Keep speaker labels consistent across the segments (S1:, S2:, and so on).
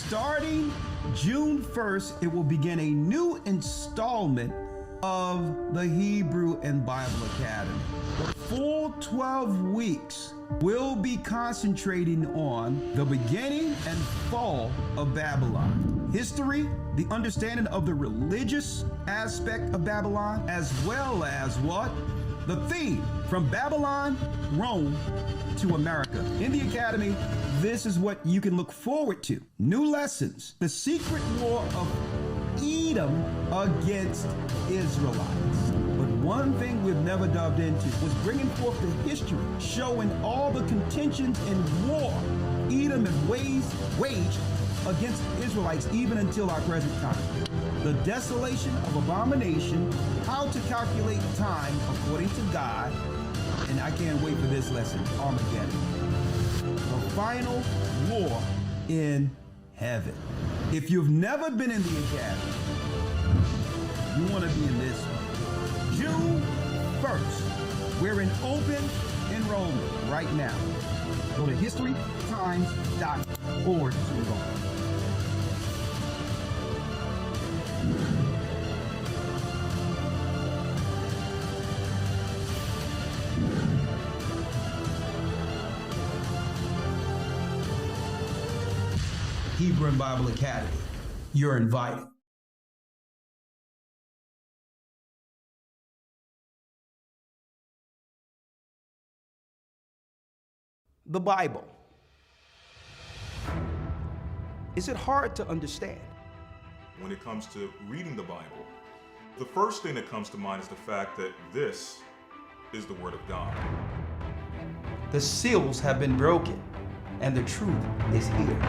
S1: Starting June 1st, it will begin a new installment of the Hebrew and Bible Academy. The full 12 weeks will be concentrating on the beginning and fall of Babylon, history, the understanding of the religious aspect of Babylon, as well as what? The theme from Babylon, Rome to America. In the Academy, this is what you can look forward to. New lessons, the secret war of Edom against Israelites. But one thing we've never delved into was bringing forth the history, showing all the contentions and war Edom had waged against Israelites even until our present time. The desolation of abomination, how to calculate time according to God, and I can't wait for this lesson, Armageddon. The final war in heaven. If you've never been in the Academy, you want to be in this one. June 1st, we're in open enrollment right now. Go to historytimes.org to enroll. Hebrew and Bible Academy. You're invited. The Bible. Is it hard to understand?
S2: When it comes to reading the Bible, the first thing that comes to mind is the fact that this is the Word of God.
S1: The seals have been broken, and the truth is here.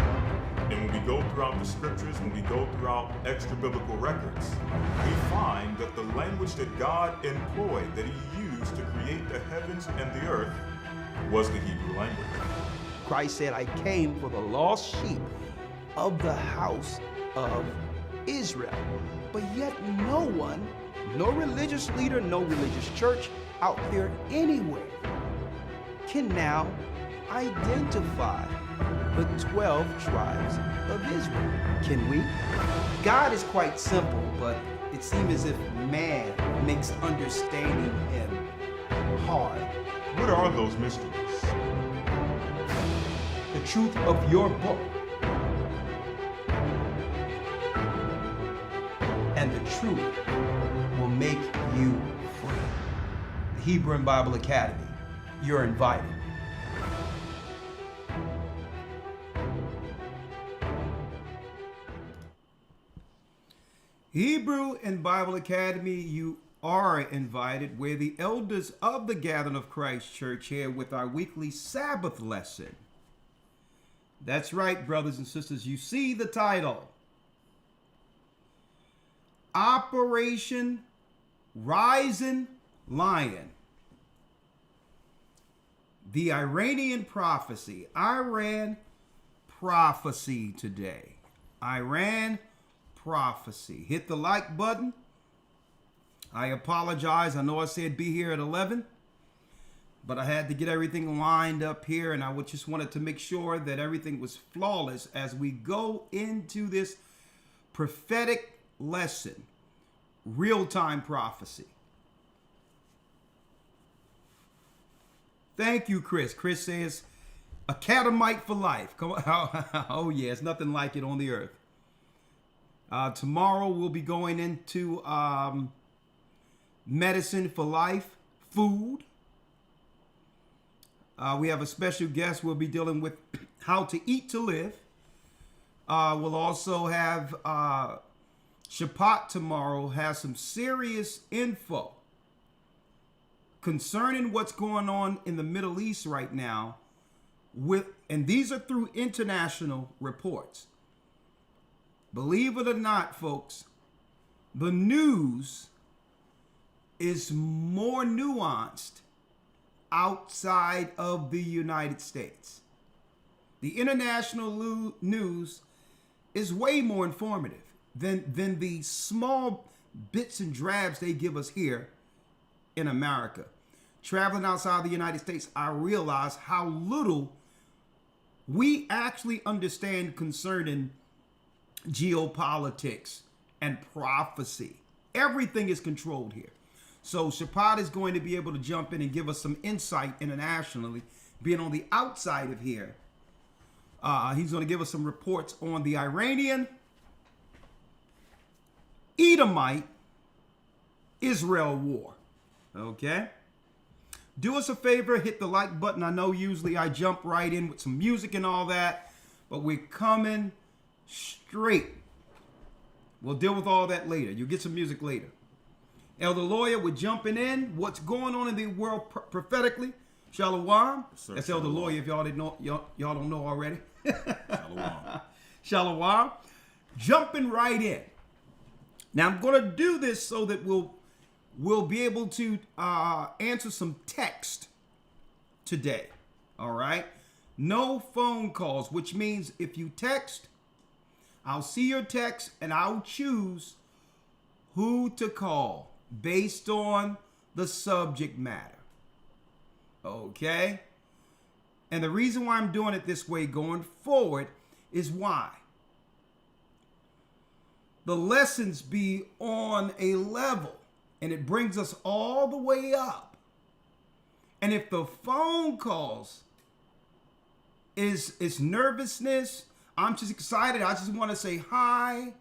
S2: And when we go throughout the scriptures, when we go throughout extra biblical records, we find that the language that God employed, that He used to create the heavens and the earth, was the Hebrew language.
S1: Christ said, I came for the lost sheep of the house of Israel. But yet no one, no religious leader, no religious church out there anywhere can now identify the 12 tribes of Israel. Can we? God is quite simple, but it seems as if man makes understanding Him hard.
S2: What are those mysteries?
S1: The truth of your book. And the truth will make you free. The Hebrew and Bible Academy. You're invited. Hebrew and Bible Academy, you are invited. We're the elders of the Gathering of Christ Church here with our weekly Sabbath lesson. That's right, brothers and sisters. You see the title. Operation Rising Lion. The Iranian prophecy. Iran prophecy today. Iran prophecy. Hit the like button. I apologize. I know I said be here at 11, but I had to get everything lined up here, and I just wanted to make sure that everything was flawless as we go into this prophetic lesson, real-time prophecy. Thank you, Chris. Chris says, a catamite for life. Come on. Oh, yeah, it's nothing like it on the earth. Tomorrow we'll be going into medicine for life, food. We have a special guest. We'll be dealing with how to eat to live. We'll also have Shabbat tomorrow has some serious info concerning what's going on in the Middle East right now and these are through international reports. Believe it or not, folks, the news is more nuanced outside of the United States. The international news is way more informative than the small bits and drabs they give us here in America. Traveling outside the United States, I realize how little we actually understand concerning geopolitics, and prophecy. Everything is controlled here. So Shapad is going to be able to jump in and give us some insight internationally, being on the outside of here. He's going to give us some reports on the Iranian, Edomite, Israel war. Okay? Do us a favor, hit the like button. I know usually I jump right in with some music and all that, but we're coming straight. We'll deal with all that later. You'll get some music later. Elder Lawya, we're jumping in. What's going on in the world prophetically? Shalom.
S2: Sir,
S1: That's
S2: shalom.
S1: Elder Lawya if y'all didn't know, y'all don't know already.
S2: Shalom.
S1: Shalom. Jumping right in. Now I'm going to do this so that we'll be able to answer some text today. All right. No phone calls, which means if you text, I'll see your text and I'll choose who to call based on the subject matter. Okay? And the reason why I'm doing it this way going forward is why? The lessons be on a level and it brings us all the way up. And if the phone calls is nervousness, I'm just excited, I just want to say hi,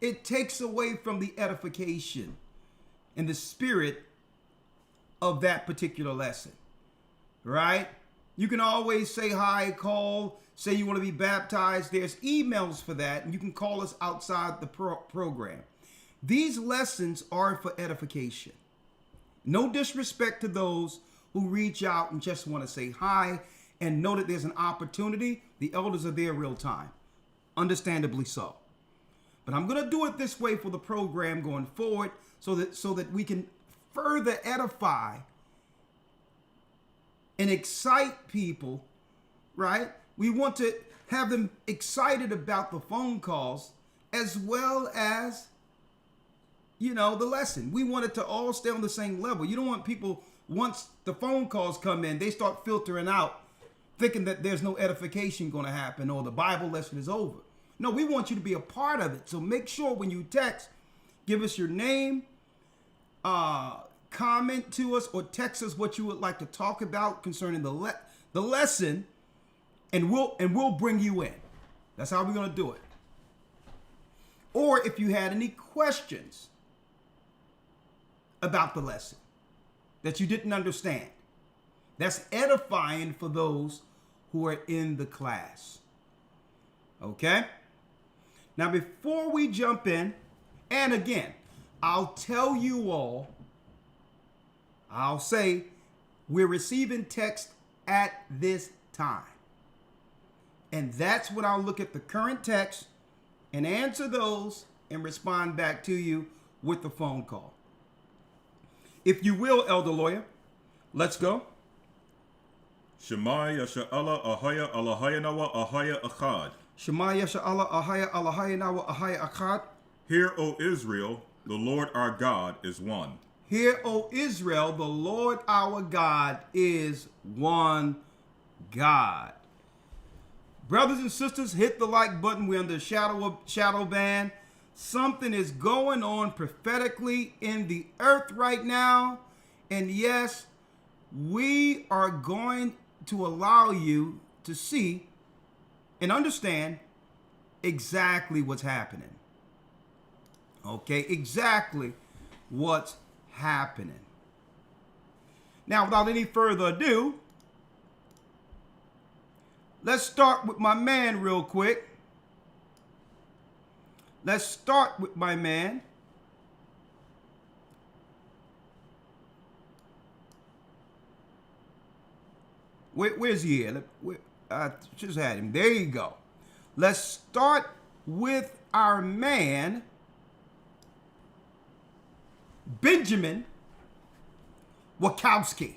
S1: it takes away from the edification and the spirit of that particular lesson, right? You can always say hi, call, say you want to be baptized. There's emails for that, and you can call us outside the program. These lessons are for edification. No disrespect to those who reach out and just want to say hi and know that there's an opportunity. The elders are there real time. Understandably so. But I'm going to do it this way for the program going forward so that we can further edify and excite people, right? We want to have them excited about the phone calls as well as, you know, the lesson. We want it to all stay on the same level. You don't want people, once the phone calls come in, they start filtering out thinking that there's no edification going to happen or the Bible lesson is over. No, we want you to be a part of it. So make sure when you text, give us your name, comment to us, or text us what you would like to talk about concerning the lesson, and we'll bring you in. That's how we're going to do it. Or if you had any questions about the lesson that you didn't understand, that's edifying for those who are in the class. Okay? Now, before we jump in, and again, I'll tell you all, I'll say we're receiving text at this time. And that's when I'll look at the current text and answer those and respond back to you with the phone call. If you will, Elder Lawya, let's go.
S2: Shema Yasha'Allah Ahaya Allahayanawa Ahaya Achad.
S1: Shema Yasha'Allah Ahaya Allahayanawa Ahaya Achad.
S2: Hear, O Israel, the Lord our God is one.
S1: Hear, O Israel, the Lord our God is one God. Brothers and sisters, hit the like button. We're under shadow ban. Something is going on prophetically in the earth right now. And yes, we are going to allow you to see and understand exactly what's happening. Okay, exactly what's happening. Now, without any further ado, let's start with my man real quick. Let's start with my man. Where's he at? I just had him. There you go. Let's start with our man, Benjamin Wachowski.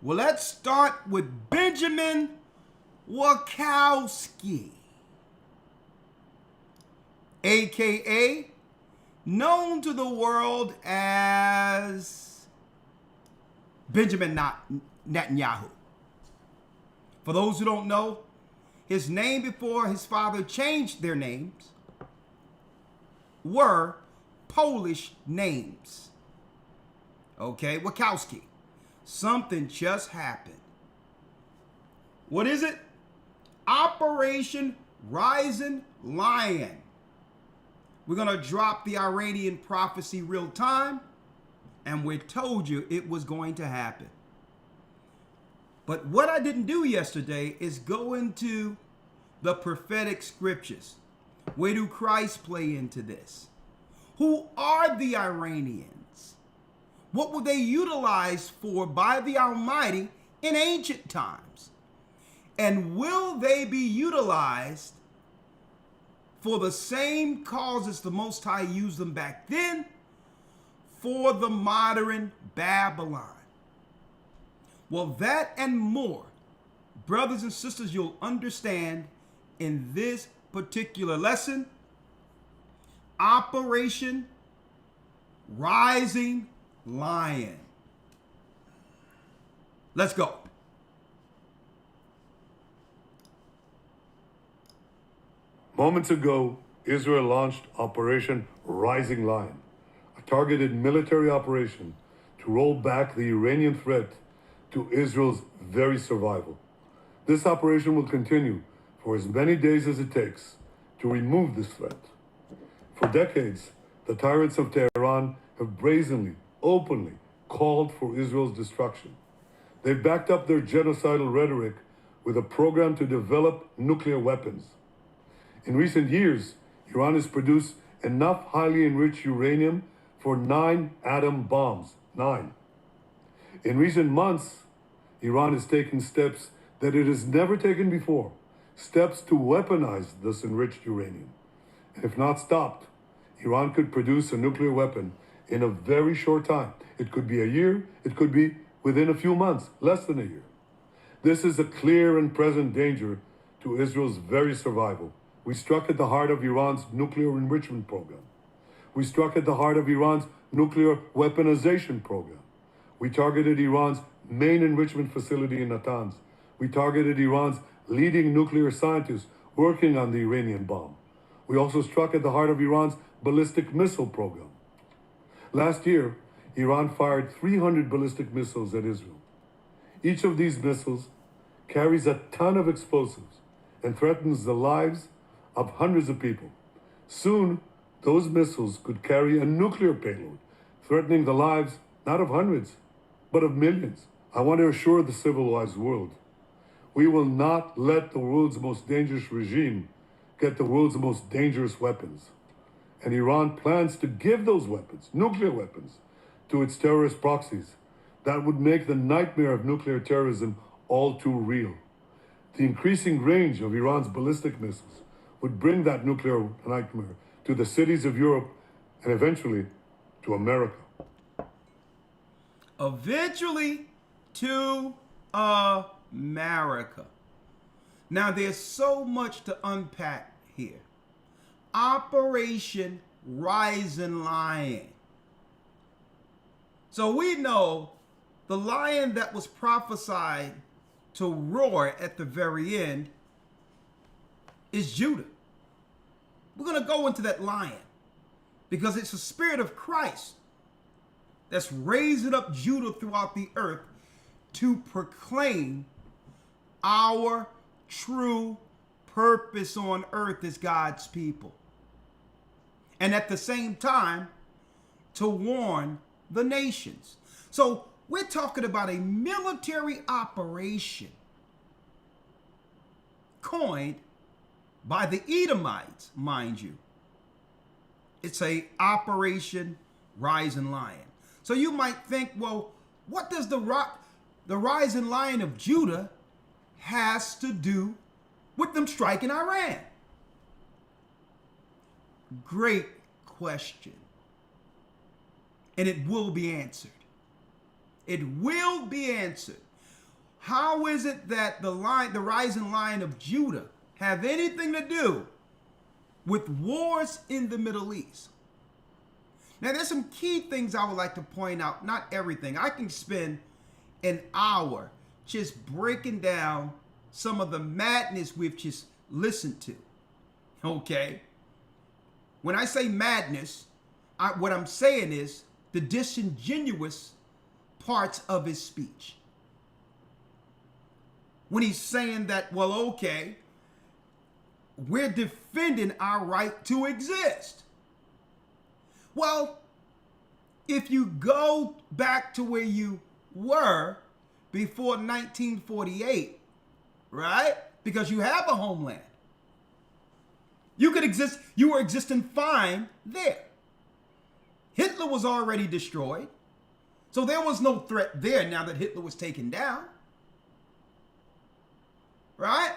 S1: Well, let's start with Benjamin Wachowski, a.k.a. known to the world as Benjamin Netanyahu. For those who don't know, his name before his father changed their names, were Polish names. Okay, Wachowski. Something just happened. What is it? Operation Rising Lion. We're going to drop the Iranian prophecy real time, and we told you it was going to happen. But what I didn't do yesterday is go into the prophetic scriptures. Where do Christ play into this? Who are the Iranians? What were they utilized for by the Almighty in ancient times? And will they be utilized for the same causes the Most High used them back then for the modern Babylon? Well, that and more, brothers and sisters, you'll understand in this particular lesson. Operation Rising Lion. Let's go.
S3: Moments ago, Israel launched Operation Rising Lion, a targeted military operation to roll back the Iranian threat to Israel's very survival. This operation will continue for as many days as it takes to remove this threat. For decades, the tyrants of Tehran have brazenly, openly called for Israel's destruction. They've backed up their genocidal rhetoric with a program to develop nuclear weapons. In recent years, Iran has produced enough highly enriched uranium for 9 atom bombs. 9. In recent months, Iran has taken steps that it has never taken before, steps to weaponize this enriched uranium. And if not stopped, Iran could produce a nuclear weapon in a very short time. It could be a year, it could be within a few months, less than a year. This is a clear and present danger to Israel's very survival. We struck at the heart of Iran's nuclear enrichment program. We struck at the heart of Iran's nuclear weaponization program. We targeted Iran's main enrichment facility in Natanz. We targeted Iran's leading nuclear scientists working on the Iranian bomb. We also struck at the heart of Iran's ballistic missile program. Last year, Iran fired 300 ballistic missiles at Israel. Each of these missiles carries a ton of explosives and threatens the lives of hundreds of people. Soon, those missiles could carry a nuclear payload, threatening the lives not of hundreds, but of millions. I want to assure the civilized world, we will not let the world's most dangerous regime get the world's most dangerous weapons. And Iran plans to give those weapons, nuclear weapons, to its terrorist proxies. That would make the nightmare of nuclear terrorism all too real. The increasing range of Iran's ballistic missiles would bring that nuclear nightmare to the cities of Europe and eventually to America.
S1: Eventually to America. Now there's so much to unpack here. Operation Rising Lion. So we know the lion that was prophesied to roar at the very end is Judah. We're going to go into that lion because it's the spirit of Christ that's raising up Judah throughout the earth to proclaim our true purpose on earth as God's people. And at the same time, to warn the nations. So we're talking about a military operation coined by the Edomites, mind you. It's a Operation Rising Lion. So you might think, well, what does the Rising Lion of Judah has to do with them striking Iran? Great question. And it will be answered. It will be answered. How is it that the Rising Lion of Judah have anything to do with wars in the Middle East? Now, there's some key things I would like to point out. Not everything. I can spend an hour just breaking down some of the madness we've just listened to. Okay? When I say madness, what I'm saying is the disingenuous parts of his speech. When he's saying that, well, okay, we're defending our right to exist. Well, if you go back to where you were before 1948, right? Because you have a homeland. You could exist, you were existing fine there. Hitler was already destroyed. So there was no threat there now that Hitler was taken down. Right?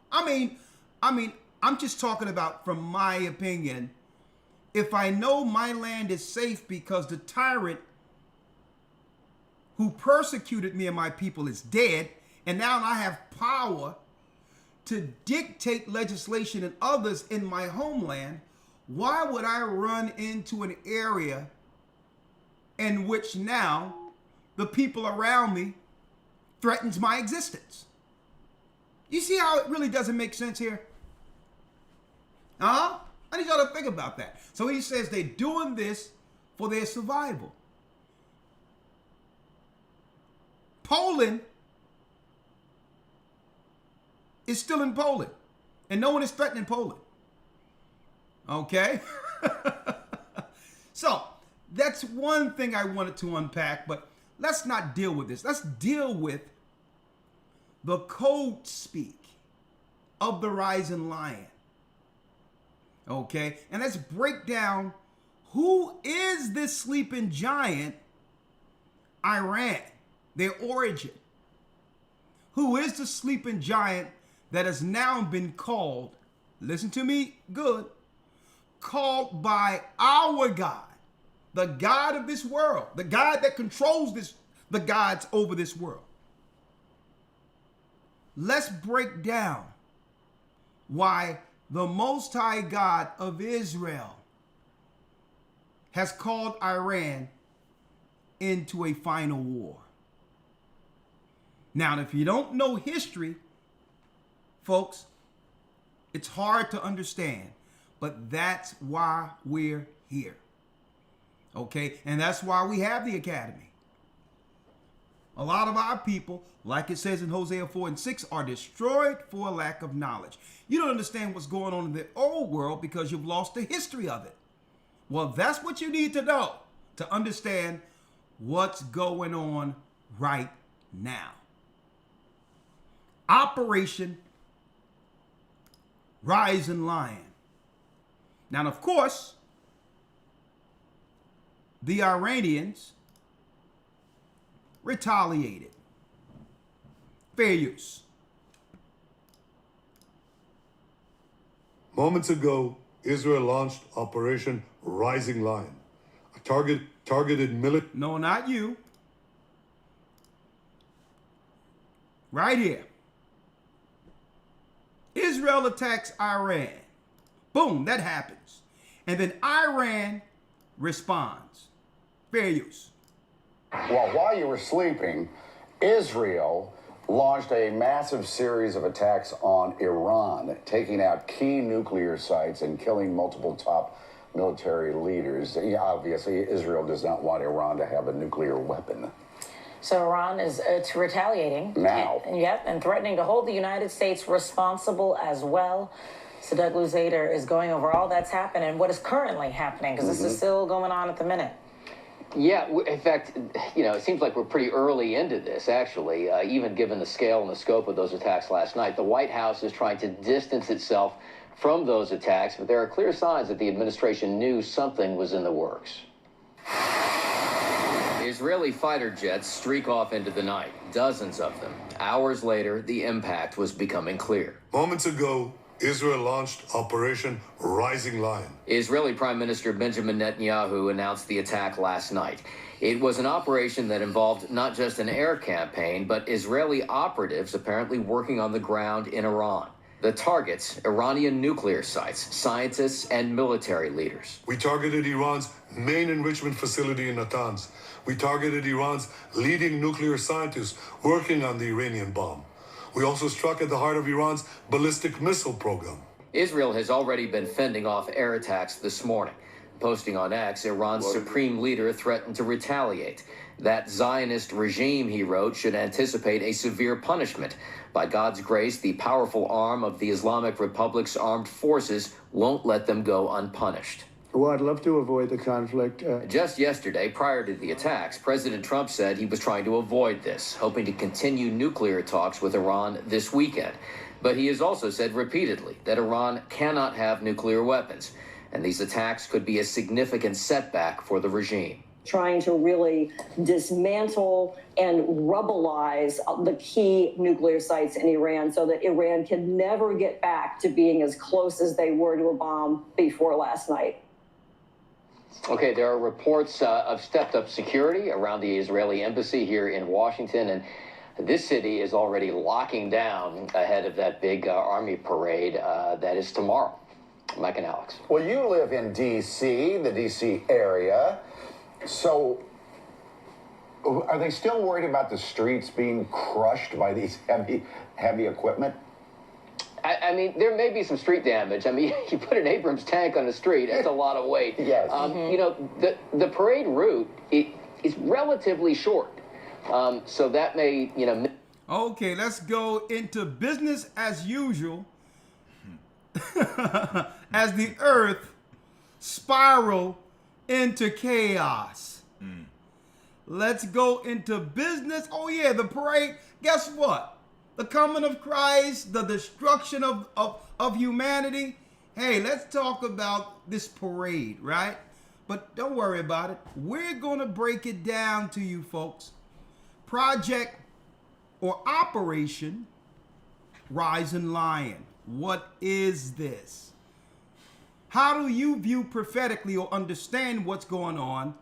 S1: I mean, I'm just talking about from my opinion. If I know my land is safe because the tyrant who persecuted me and my people is dead, and now I have power to dictate legislation and others in my homeland, why would I run into an area in which now the people around me threatens my existence? You see how it really doesn't make sense here? I need y'all to think about that. So he says they're doing this for their survival. Poland is still in Poland, and no one is threatening Poland. Okay? So that's one thing I wanted to unpack, but let's not deal with this. Let's deal with the code speak of the rising lion. Okay? And let's break down who is this sleeping giant, Iran, their origin. Who is the sleeping giant that has now been called, listen to me good, called by our God, the God of this world, the God that controls the gods over this world. Let's break down why the Most High God of Israel has called Iran into a final war. Now, if you don't know history, folks, it's hard to understand, but that's why we're here. Okay? And that's why we have the academy. A lot of our people, like it says in Hosea 4:6, are destroyed for lack of knowledge. You don't understand what's going on in the old world because you've lost the history of it. Well, that's what you need to know to understand what's going on right now. Operation Rising Lion. Now, of course, the Iranians retaliated. Fair use.
S3: Moments ago, Israel launched Operation Rising Lion, a targeted military.
S1: No, not you. Right here. Israel attacks Iran. Boom, that happens. And then Iran responds. Fair use.
S4: Well, while you were sleeping, Israel launched a massive series of attacks on Iran, taking out key nuclear sites and killing multiple top military leaders. Obviously, Israel does not want Iran to have a nuclear weapon.
S5: So Iran is retaliating
S4: now.
S5: And threatening to hold the United States responsible as well. So Doug Luzader is going over all that's happened and what is currently happening, because this is still going on at the minute.
S6: Yeah, in fact, it seems like we're pretty early into this, actually, even given the scale and the scope of those attacks last night. The White House is trying to distance itself from those attacks, but there are clear signs that the administration knew something was in the works.
S7: Israeli fighter jets streak off into the night, dozens of them. Hours later, the impact was becoming clear.
S3: Moments ago, Israel launched Operation Rising Lion.
S7: Israeli Prime Minister Benjamin Netanyahu announced the attack last night. It was an operation that involved not just an air campaign, but Israeli operatives apparently working on the ground in Iran. The targets, Iranian nuclear sites, scientists, and military leaders.
S3: We targeted Iran's main enrichment facility in Natanz. We targeted Iran's leading nuclear scientists working on the Iranian bomb. We also struck at the heart of Iran's ballistic missile program.
S7: Israel has already been fending off air attacks this morning. Posting on X, Iran's supreme leader threatened to retaliate. That Zionist regime, he wrote, should anticipate a severe punishment. By God's grace, the powerful arm of the Islamic Republic's armed forces won't let them go unpunished.
S8: Well, I'd love to avoid the conflict.
S7: Just yesterday, prior to the attacks, President Trump said he was trying to avoid this, hoping to continue nuclear talks with Iran this weekend. But he has also said repeatedly that Iran cannot have nuclear weapons, and these attacks could be a significant setback for the regime.
S9: Trying to really dismantle and rubbleize the key nuclear sites in Iran so that Iran can never get back to being as close as they were to a bomb before last night.
S6: Okay, there are reports of stepped-up security around the Israeli embassy here in Washington, and this city is already locking down ahead of that big army parade that is tomorrow. Mike and Alex.
S4: Well, you live in D.C., the D.C. area, so are they still worried about the streets being crushed by these heavy equipment?
S6: I mean, there may be some street damage. I mean, you put an Abrams tank on the street, that's a lot of weight.
S4: Yes.
S6: You know, the parade route is relatively short. So that may, you know...
S1: Okay, let's go into business as usual as the earth spiral into chaos. Let's go into business. Oh yeah, the parade. Guess what? The coming of Christ, the destruction of humanity. Hey, let's talk about this parade, right? But don't worry about it. We're going to break it down to you folks. Project or Operation Rising Lion. What is this? How do you view prophetically or understand what's going on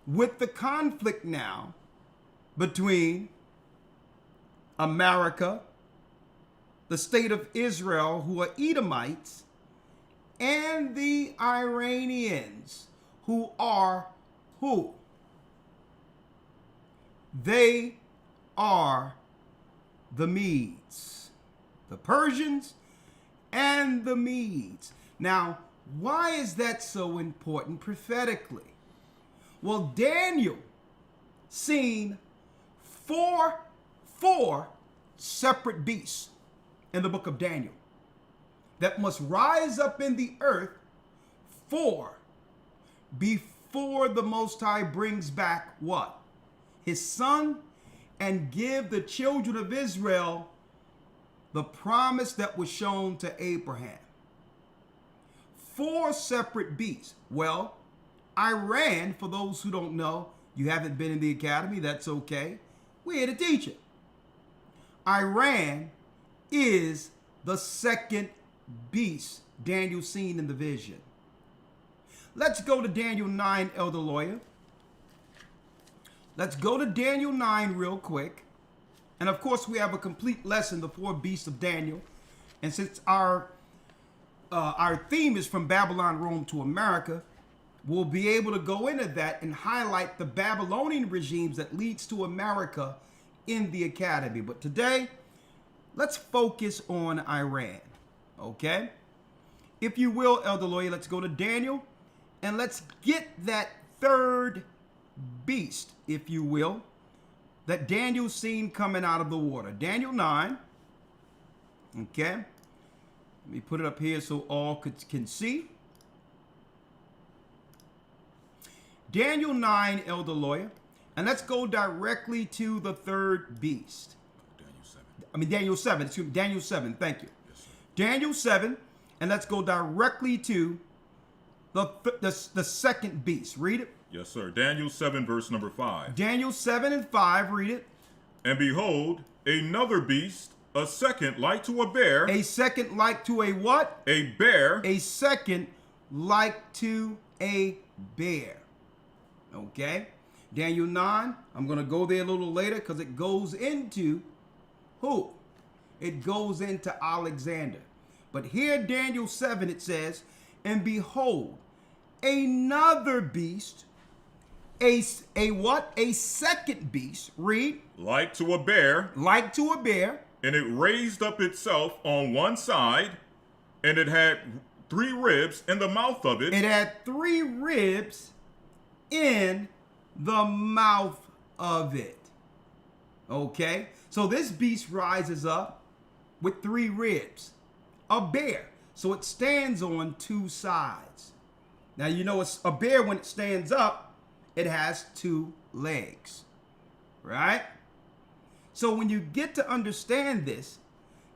S1: with the conflict now between America, the state of Israel, who are Edomites, and the Iranians, who are who? They are the Medes, the Persians and the Medes. Now, why is that so important prophetically? Well, Daniel seen four separate beasts in the book of Daniel that must rise up in the earth before the Most High brings back what? His son, and give the children of Israel the promise that was shown to Abraham. 4 separate beasts. Well, Iran, for those who don't know, you haven't been in the academy, that's okay. We're here to teach it. Iran is the second beast Daniel seen in the vision. Let's go to Daniel 9, Elder Lawya. Let's go to Daniel 9 real quick. And of course, we have a complete lesson, the 4 beasts of Daniel. And since our theme is from Babylon, Rome to America, we'll be able to go into that and highlight the Babylonian regimes that leads to America in the academy. But today, let's focus on Iran, okay? If you will, Elder Lawya, let's go to Daniel and let's get that third beast, if you will, that Daniel seen coming out of the water. Daniel 9, okay? Let me put it up here so all can see. Daniel 9, Elder Lawya. And let's go directly to the third beast. Daniel 7. Excuse me, Daniel 7. Thank you. Yes, Daniel 7. And let's go directly to the second beast. Read it.
S2: Yes, sir. Daniel 7, verse number 5.
S1: Daniel 7 and 5. Read it.
S2: And behold, another beast, a second like to a bear.
S1: A second like to a what?
S2: A bear.
S1: A second like to a bear. Okay. Daniel 9, I'm going to go there a little later because it goes into who? It goes into Alexander. But here, Daniel 7, it says, and behold, another beast, a what? A second beast, read.
S2: Like to a bear.
S1: Like to a bear.
S2: and it raised up itself on one side, and it had 3 ribs in the mouth of it.
S1: It had 3 ribs in the mouth of it. Okay? So this beast rises up with 3 ribs. A bear. So it stands on 2 sides. Now, you know, it's a bear, when it stands up, it has 2 legs. Right? So when you get to understand this,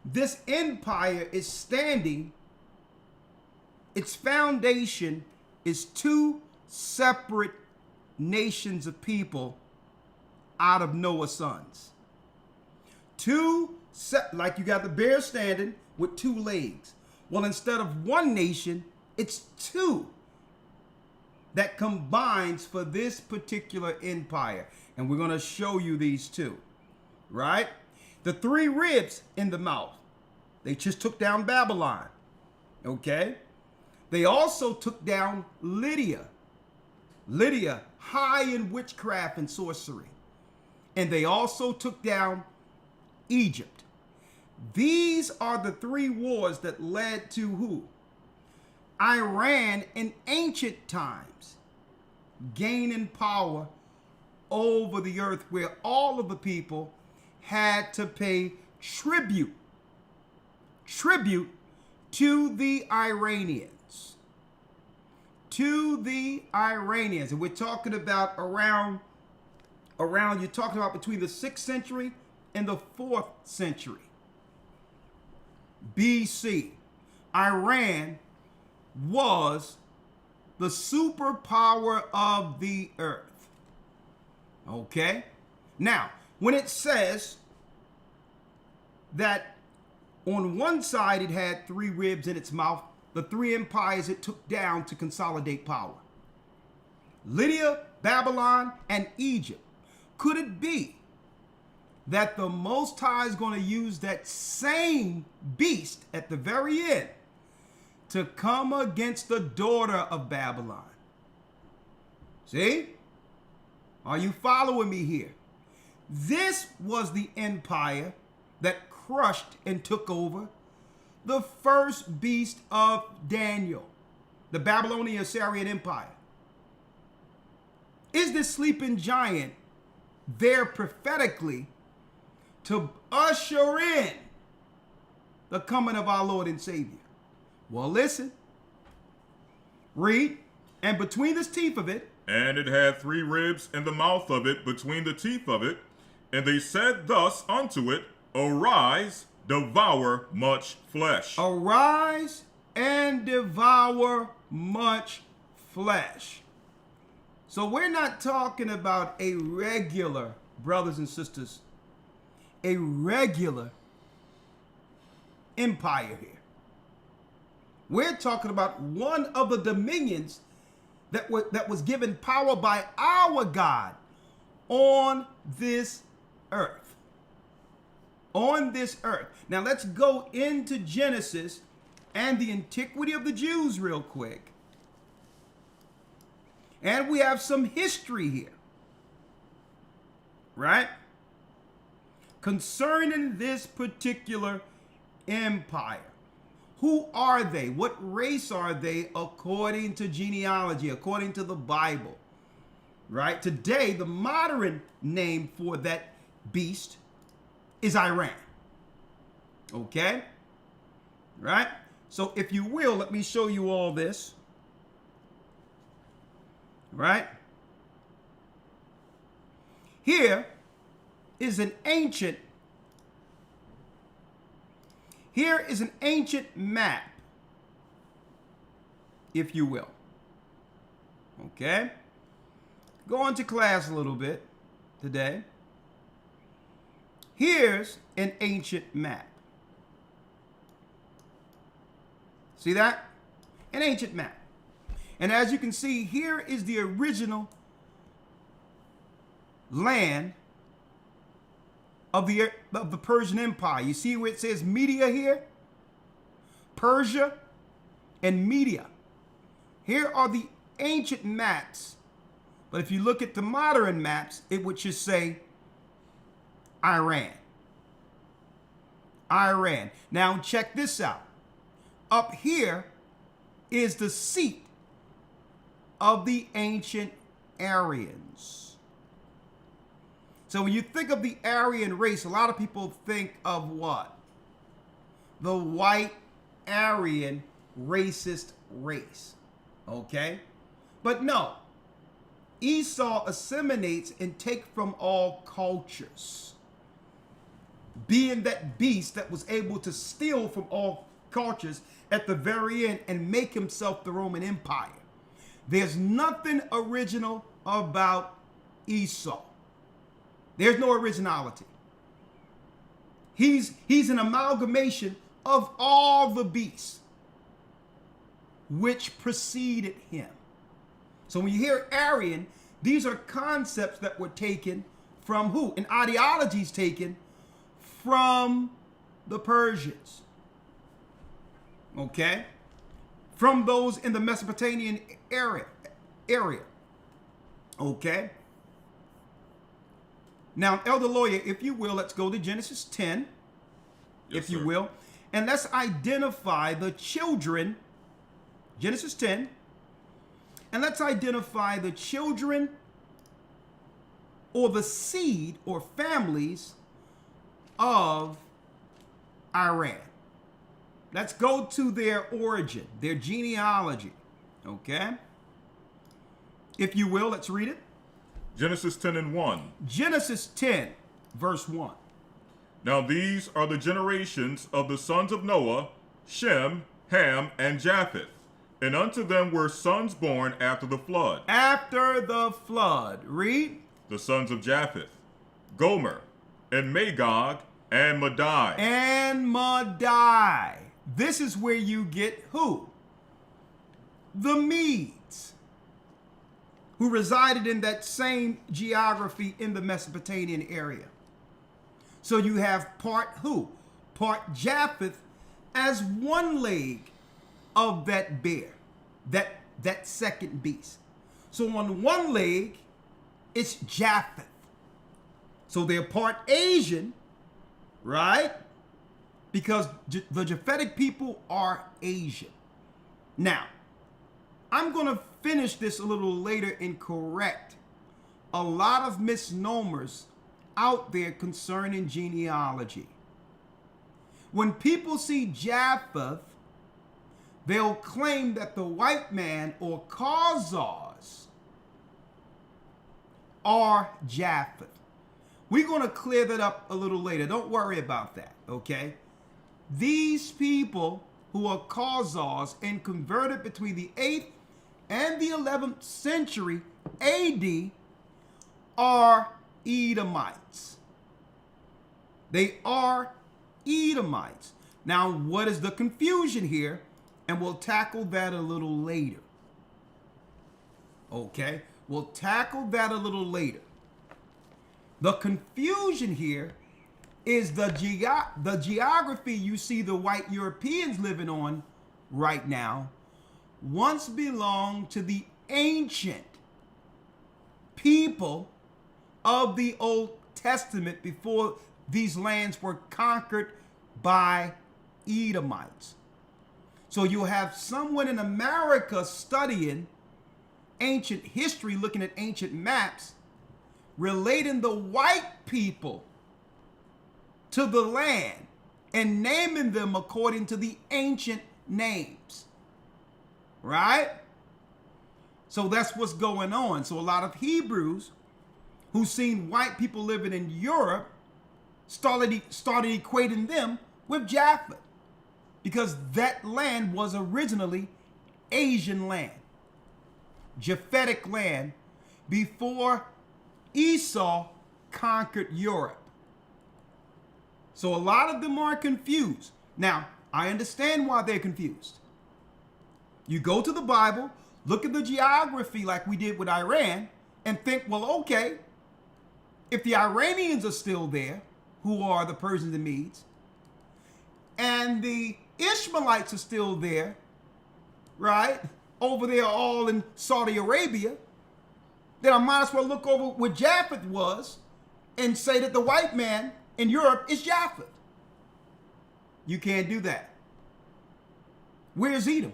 S1: this empire is standing, its foundation is 2 separate nations of people out of Noah's sons. Like you got the bear standing with 2 legs. Well, instead of 1 nation, it's 2 that combines for this particular empire. And we're going to show you these 2, right? The 3 ribs in the mouth, they just took down Babylon, okay? They also took down Lydia. Lydia, high in witchcraft and sorcery. And they also took down Egypt. These are the 3 wars that led to who? Iran in ancient times, gaining power over the earth, where all of the people had to pay tribute to the Iranians. And we're talking about around you're talking about between the 6th century and the 4th century BC. Iran was the superpower of the earth. Okay? Now, when it says that on one side it had 3 ribs in its mouth, the 3 empires it took down to consolidate power: Lydia, Babylon, and Egypt. Could it be that the Most High is going to use that same beast at the very end to come against the daughter of Babylon? See? Are you following me here? This was the empire that crushed and took over the first beast of Daniel, the Babylonian Assyrian Empire. Is this sleeping giant there prophetically to usher in the coming of our Lord and Savior? Well, listen. Read. And between the teeth of it.
S2: And it had 3 ribs in the mouth of it, between the teeth of it. And they said thus unto it, Arise, devour much flesh.
S1: Arise and devour much flesh. So we're not talking about a regular, brothers and sisters, a regular empire here. We're talking about one of the dominions that was given power by our God on this earth. On this earth. Now let's go into Genesis and the antiquity of the Jews real quick. And we have some history here, right? Concerning this particular empire. Who are they? What race are they according to genealogy, according to the Bible? Right? Today, the modern name for that beast is Iran. Okay? Right? So if you will, let me show you all this. Right? Here is an ancient map, if you will. Okay? Go on to class a little bit today. Here's an ancient map. See that? An ancient map. And as you can see, here is the original land of the Persian Empire. You see where it says Media here? Persia and Media. Here are the ancient maps. But if you look at the modern maps, it would just say Iran. Iran. Now check this out. Up here is the seat of the ancient Aryans. So when you think of the Aryan race, a lot of people think of what? The white Aryan racist race. Okay? But no. Esau assimilates and takes from all cultures, being that beast that was able to steal from all cultures at the very end and make himself the Roman Empire. There's nothing original about Esau. There's no originality. He's an amalgamation of all the beasts which preceded him. So when you hear Aryan, these are concepts that were taken from who? And ideologies taken from the Persians. Okay? From those in the Mesopotamian area. Okay? Now, Elder Lawya, if you will, let's go to Genesis 10,
S2: Yes,
S1: if you
S2: sir.
S1: will. And let's identify the children, Genesis 10, and let's identify the children or the seed or families of Iran. Let's go to their origin, their genealogy, okay? If you will, let's read it.
S2: Genesis 10 and 1.
S1: Genesis 10, verse 1.
S2: Now these are the generations of the sons of Noah, Shem, Ham, and Japheth. And unto them were sons born after the flood.
S1: After the flood, read.
S2: The sons of Japheth, Gomer, and Magog, and Madai.
S1: And Madai. This is where you get who? The Medes, who resided in that same geography in the Mesopotamian area. So you have part who? Part Japheth as one leg of that bear, that second beast. So on one leg, it's Japheth. So they're part Asian, right? Because the Japhetic people are Asian. Now, I'm going to finish this a little later and correct a lot of misnomers out there concerning genealogy. When people see Japheth, they'll claim that the white man or Kazars are Japheth. We're going to clear that up a little later. Don't worry about that, okay? These people who are Kazars and converted between the 8th and the 11th century AD are Edomites. They are Edomites. Now, what is the confusion here? And we'll tackle that a little later. Okay? We'll tackle that a little later. The confusion here is the geography you see the white Europeans living on right now once belonged to the ancient people of the Old Testament before these lands were conquered by Edomites. So you'll have someone in America studying ancient history, looking at ancient maps, relating the white people to the land and naming them according to the ancient names. Right? So that's what's going on. So a lot of Hebrews who seen white people living in Europe started equating them with Japheth, because that land was originally Asian land, Japhetic land, before Esau conquered Europe. So a lot of them are confused. Now, I understand why they're confused. You go to the Bible, look at the geography like we did with Iran, and think, well, okay, if the Iranians are still there, who are the Persians and Medes, and the Ishmaelites are still there, right, over there all in Saudi Arabia, then I might as well look over what Japheth was and say that the white man in Europe is Japheth. You can't do that. Where's Edom?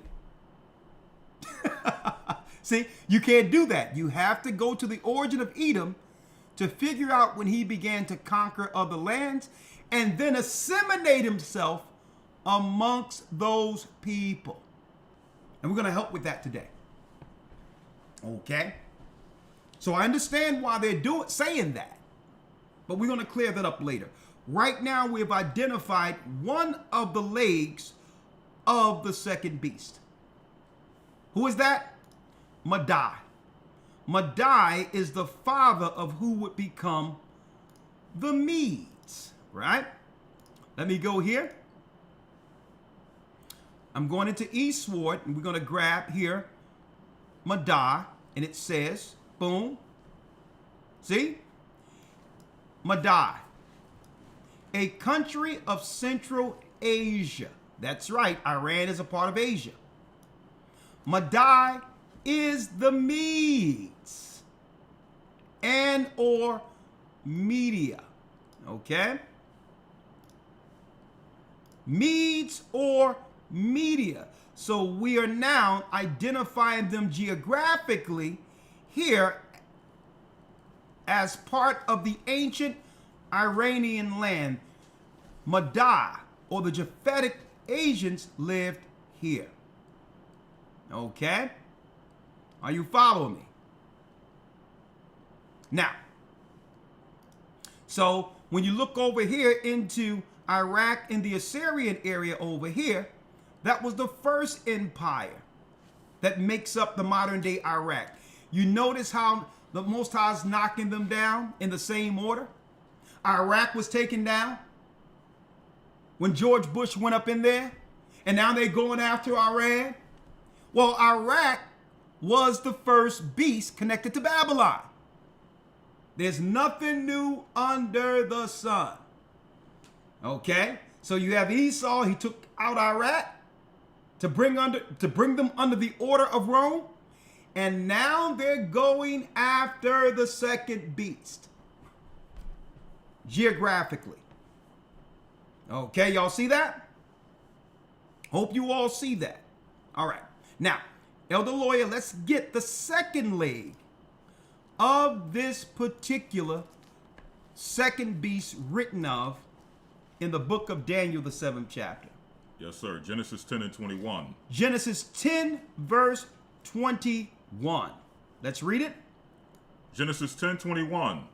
S1: See, you can't do that. You have to go to the origin of Edom to figure out when he began to conquer other lands and then assimilate himself amongst those people. And we're going to help with that today. Okay? So I understand why they're saying that, but we're going to clear that up later. Right now, we've identified one of the legs of the second beast. Who is that? Madai. Madai is the father of who would become the Medes, right? Let me go here. I'm going into eastward, and we're going to grab here Madai, and it says, boom. See? Madai, a country of Central Asia. That's right, Iran is a part of Asia. Madai is the Medes and or Media, okay? Medes or Media. So we are now identifying them geographically here as part of the ancient Iranian land. Madai, or the Japhetic Asians, lived here. Okay? Are you following me? Now, so when you look over here into Iraq in the Assyrian area over here, that was the first empire that makes up the modern day Iraq. You notice how the Most High is knocking them down in the same order? Iraq was taken down when George Bush went up in there, and now they're going after Iran. Well, Iraq was the first beast connected to Babylon. There's nothing new under the sun. Okay? So you have Esau, he took out Iraq to bring them under the order of Rome, and now they're going after the second beast. Geographically. Okay, y'all see that? Hope you all see that. All right. Now, Elder Lawya, let's get the second leg of this particular second beast written of in the book of Daniel, the 7th chapter.
S2: Yes, sir. Genesis 10 and 21.
S1: Genesis 10, verse 21. Let's read it.
S2: Genesis 10:21.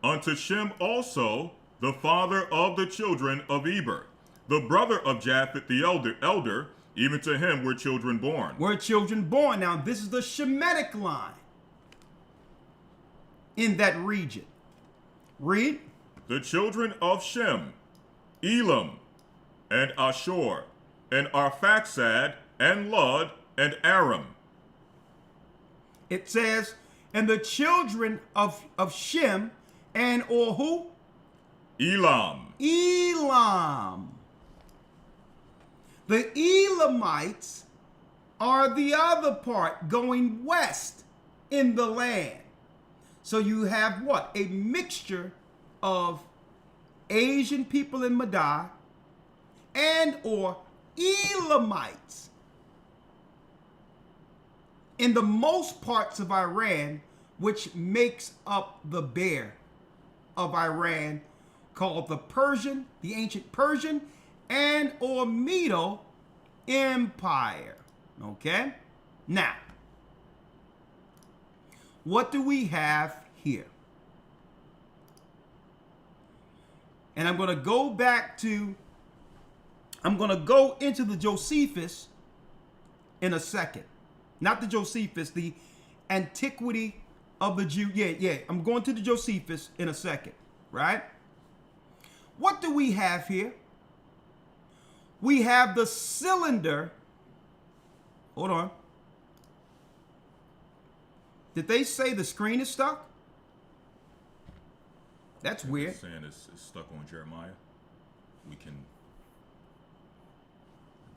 S2: Unto Shem also, the father of the children of Eber, the brother of Japheth the elder, even to him were children born.
S1: Were children born. Now, this is the Shemitic line in that region. Read.
S2: The children of Shem, Elam, and Ashur, and Arphaxad, and Lud, and Aram.
S1: It says, and the children of Shem, and or who?
S2: Elam.
S1: Elam. The Elamites are the other part going west in the land. So you have what? A mixture of Asian people in Madai and or Elamites in the most parts of Iran, which makes up the bear of Iran, called the Persian, the ancient Persian, and or Medo Empire. Okay? Now, what do we have here? And I'm going to go back to, I'm going to go into the Josephus in a second. Not the Josephus, the antiquity of the Jew. Yeah. I'm going to the Josephus in a second, right? What do we have here? We have the cylinder. Hold on. Did they say the screen is stuck? That's weird.
S2: It's saying it's stuck on Jeremiah. We can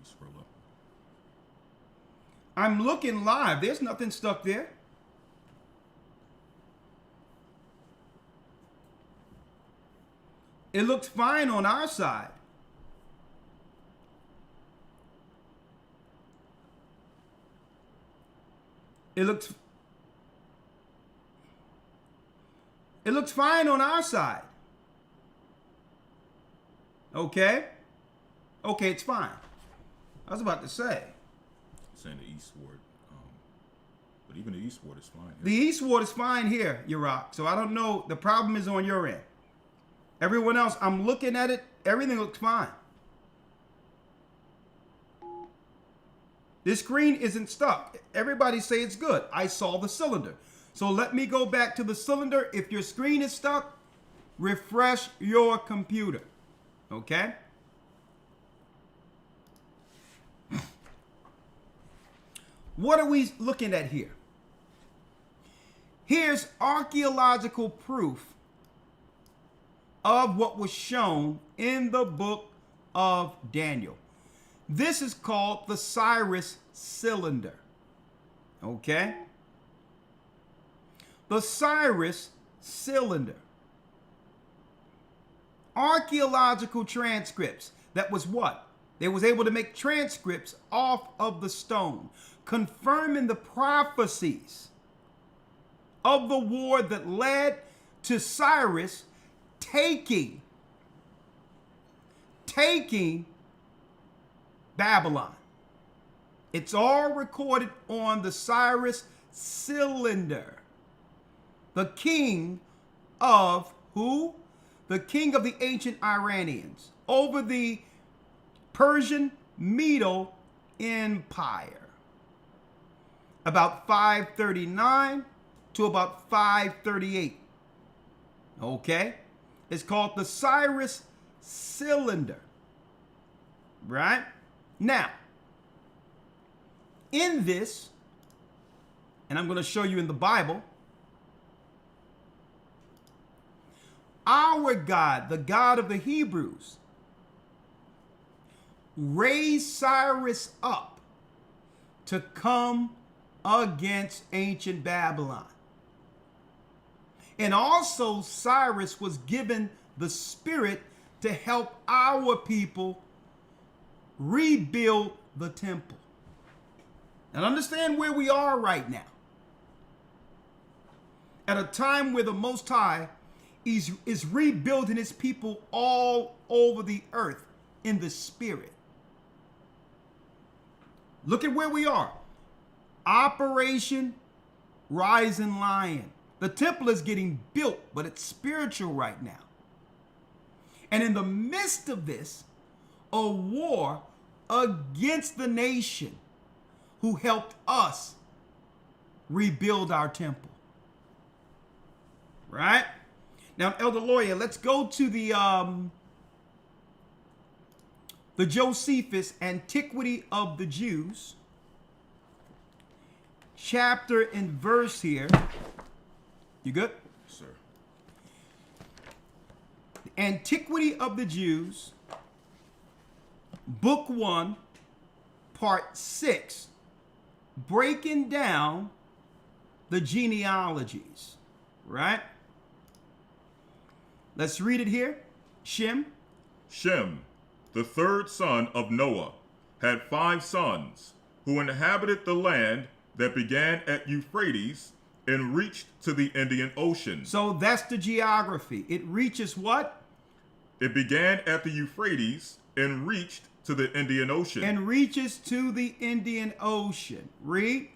S2: scroll up.
S1: I'm looking live. There's nothing stuck there. It looks fine on our side. It looks fine on our side. Okay? Okay, it's fine. I was about to say.
S2: Saying the eastward. But even the eastward is fine.
S1: The eastward is fine here, Iraq. So I don't know. The problem is on your end. Everyone else, I'm looking at it. Everything looks fine. This screen isn't stuck. Everybody say it's good. I saw the cylinder. So let me go back to the cylinder. If your screen is stuck, refresh your computer. Okay? What are we looking at here? Here's archaeological proof of what was shown in the book of Daniel. This is called the Cyrus cylinder. Okay? The Cyrus cylinder. Archaeological transcripts. That was what? They was able to make transcripts off of the stone, confirming the prophecies of the war that led to Cyrus taking Babylon. It's all recorded on the Cyrus cylinder. The king of who? The king of the ancient Iranians over the Persian Medo Empire. About 539 to about 538. Okay? It's called the Cyrus cylinder. Right? Now, in this, and I'm going to show you in the Bible, our God, the God of the Hebrews, raised Cyrus up to come against ancient Babylon. And also Cyrus was given the spirit to help our people rebuild the temple. And understand where we are right now. At a time where the Most High is rebuilding his people all over the earth in the spirit. Look at where we are. Operation Rising Lion. The temple is getting built, but it's spiritual right now. And in the midst of this, a war against the nation who helped us rebuild our temple. Right? Now, Elder Lawya, let's go to the Josephus, Antiquity of the Jews, chapter and verse here. You good?
S2: Sir.
S1: Antiquity of the Jews, book 1, part 6, breaking down the genealogies, right? Let's read it here. Shem.
S2: Shem, the third son of Noah, had 5 sons who inhabited the land that began at Euphrates and reached to the Indian Ocean.
S1: So that's the geography. It reaches what?
S2: It began at the Euphrates and reached to the Indian Ocean.
S1: And reaches to the Indian Ocean. Read.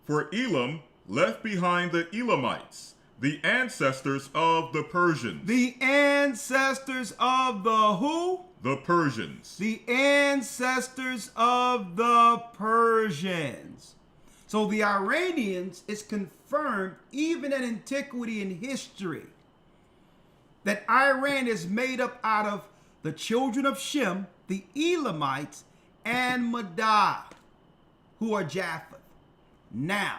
S2: For Elam left behind the Elamites, the ancestors of the Persians.
S1: The ancestors of the who?
S2: The Persians.
S1: The ancestors of the Persians. So the Iranians is confirmed even in antiquity and history that Iran is made up out of the children of Shem, the Elamites, and Madai, who are Japheth. Now,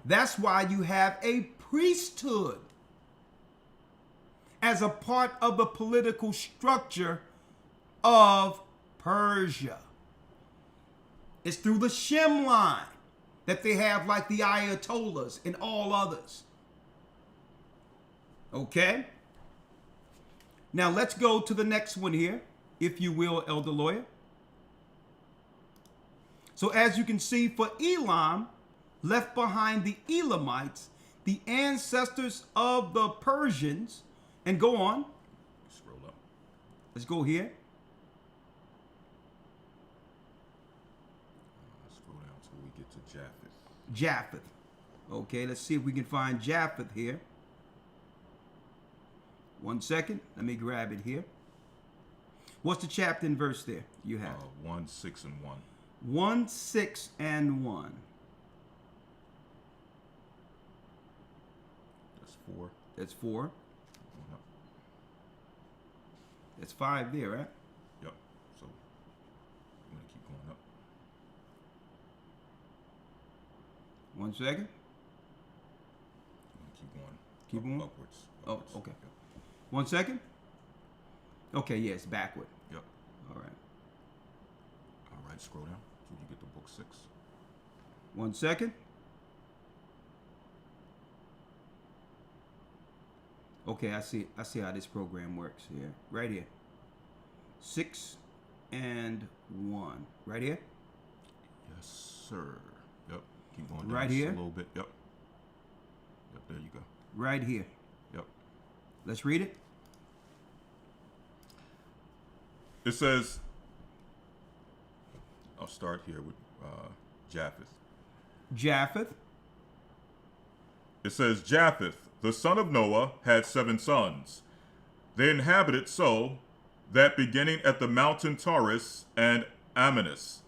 S1: that's why you have a priesthood as a part of the political structure of Persia. It's through the Shem line that they have like the Ayatollahs and all others. Okay? Now let's go to the next one here, if you will, Elder Lawya. So as you can see, for Elam, left behind the Elamites, the ancestors of the Persians, and go on.
S2: Scroll up.
S1: Let's go here.
S2: Scroll down till we get to Japheth.
S1: Japheth. Okay, let's see if we can find Japheth here. 1 second. Let me grab it here. What's the chapter and verse there? You have
S2: 1, 6, and 1.
S1: 1, 6, and 1.
S2: That's 4.
S1: That's 4.
S2: Yep.
S1: That's 5 there, right?
S2: Yep. So I'm gonna keep going up.
S1: 1 second.
S2: I'm gonna keep going.
S1: Keep going?
S2: Upwards.
S1: Oh,
S2: Upwards.
S1: okay.
S2: Yep.
S1: 1 second. Okay, yeah, it's backward.
S2: Yep.
S1: All right.
S2: All right. Scroll down till you get to book 6.
S1: 1 second. Okay, I see how this program works here. Right here. 6 and 1. Right here?
S2: Yes, sir. Yep. Keep going down
S1: Right
S2: just
S1: here?
S2: a little bit. Yep. Yep. There you go.
S1: Right here.
S2: Yep.
S1: Let's read it.
S2: It says, I'll start here with Japheth.
S1: Japheth.
S2: It says, Japheth, the son of Noah, had 7 sons. They inhabited so that beginning at the mountain Taurus and Amanus,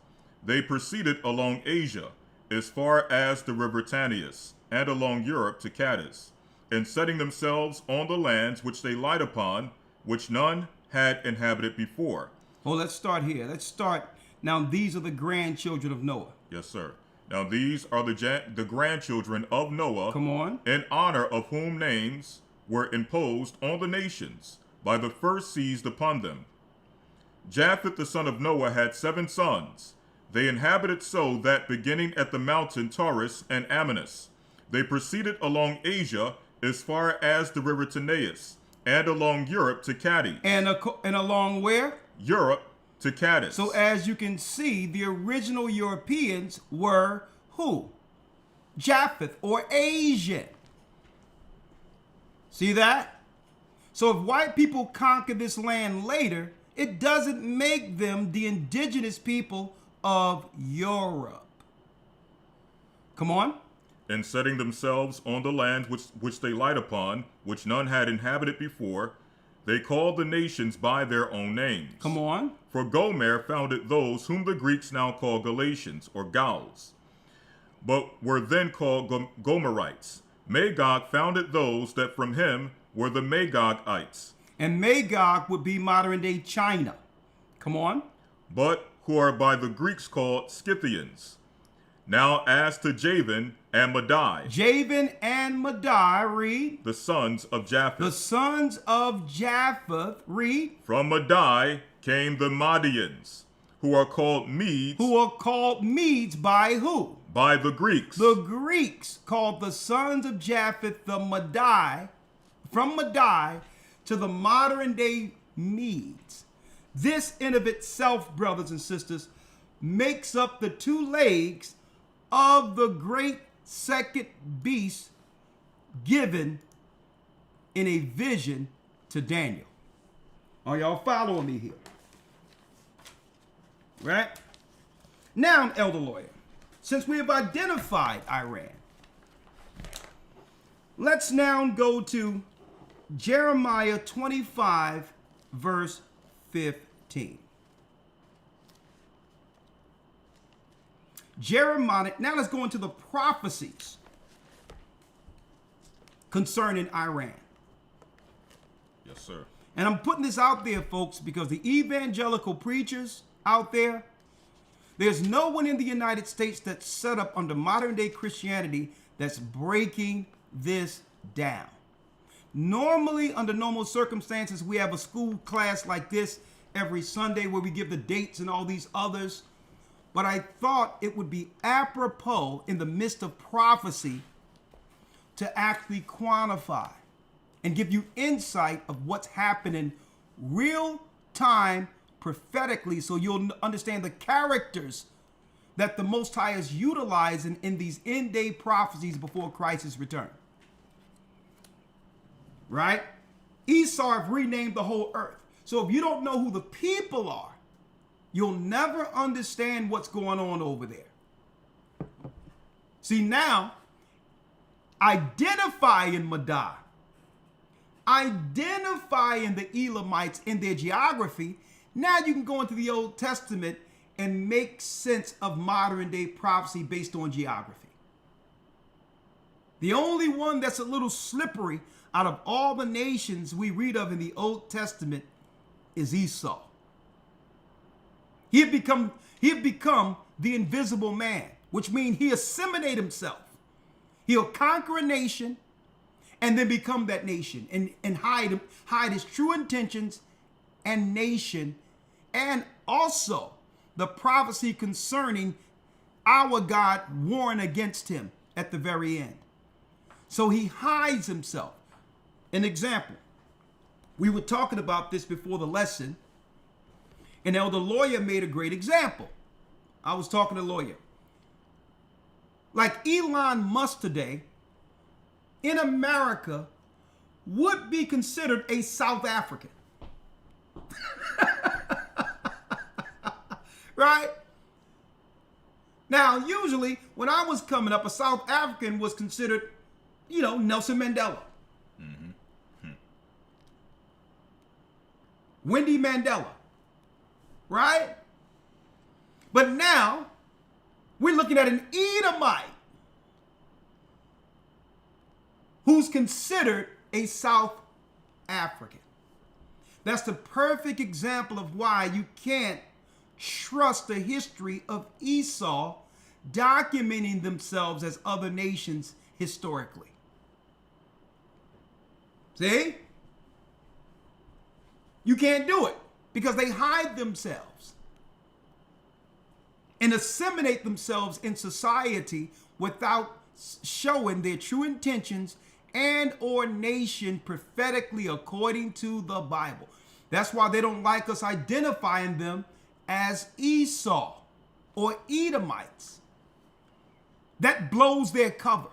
S2: they proceeded along Asia as far as the river Tanais, and along Europe to Cadiz, and setting themselves on the lands which they light upon, which none had inhabited before.
S1: Oh, let's start here. Let's start. Now, these are the grandchildren of Noah.
S2: Yes, sir. Now these are the grandchildren of Noah,
S1: Come on.
S2: in honor of whom names were imposed on the nations by the first seized upon them. Japheth the son of Noah had 7 sons. They inhabited so that beginning at the mountain Taurus and Amanus, they proceeded along Asia as far as the river Tanais, and along Europe to Cadiz.
S1: And along where?
S2: Europe to Cadiz.
S1: So as you can see, the original Europeans were who? Japheth, or Asian. See that? So if white people conquer this land later, it doesn't make them the indigenous people of Europe. Come on.
S2: And setting themselves on the land which they light upon, which none had inhabited before, they called the nations by their own names.
S1: Come on.
S2: For Gomer founded those whom the Greeks now call Galatians, or Gauls, but were then called Gomerites. Magog founded those that from him were the Magogites.
S1: And Magog would be modern day China. Come on.
S2: But who are by the Greeks called Scythians. Now as to Javan and Madai,
S1: Javan and Madai, read.
S2: the sons of Japheth.
S1: The sons of Japheth, read.
S2: From Madai came the Madians, who are called Medes.
S1: Who are called Medes by who?
S2: By the Greeks.
S1: The Greeks called the sons of Japheth the Madai, from Madai to the modern day Medes. This in of itself, brothers and sisters, makes up the 2 legs of the great second beast given in a vision to Daniel. Are y'all following me here? Right? Now, Elder Lawyer, since we have identified Iran, let's now go to Jeremiah 25, verse 15. Jeremiah, now let's go into the prophecies concerning Iran.
S2: Yes, sir.
S1: And I'm putting this out there, folks, because the evangelical preachers out there, there's no one in the United States that's set up under modern day Christianity that's breaking this down. Normally, under normal circumstances, we have a school class like this every Sunday where we give the dates and all these others. But I thought it would be apropos in the midst of prophecy to actually quantify and give you insight of what's happening real time prophetically, so you'll understand the characters that the Most High is utilizing in these end-day prophecies before Christ's return. Right? Esau have renamed the whole earth. So if you don't know who the people are, you'll never understand what's going on over there. See, now, identifying Madai, identifying the Elamites in their geography, now you can go into the Old Testament and make sense of modern day prophecy based on geography. The only one that's a little slippery out of all the nations we read of in the Old Testament is Esau. He had become the invisible man, which means he assimilated himself. He'll conquer a nation and then become that nation and hide his true intentions and nation, and also the prophecy concerning our God warring against him at the very end. So he hides himself. An example, we were talking about this before the lesson, and Elder Lawya made a great example. I was talking to Lawya. Like Elon Musk today, in America, would be considered a South African. Right? Now, usually, when I was coming up, a South African was considered, Nelson Mandela. Winnie Mandela. Right? But now, we're looking at an Edomite who's considered a South African. That's the perfect example of why you can't trust the history of Esau documenting themselves as other nations historically. See? You can't do it because they hide themselves and assimilate themselves in society without showing their true intentions and or nation prophetically according to the Bible. That's why they don't like us identifying them as Esau or Edomites. That blows their cover.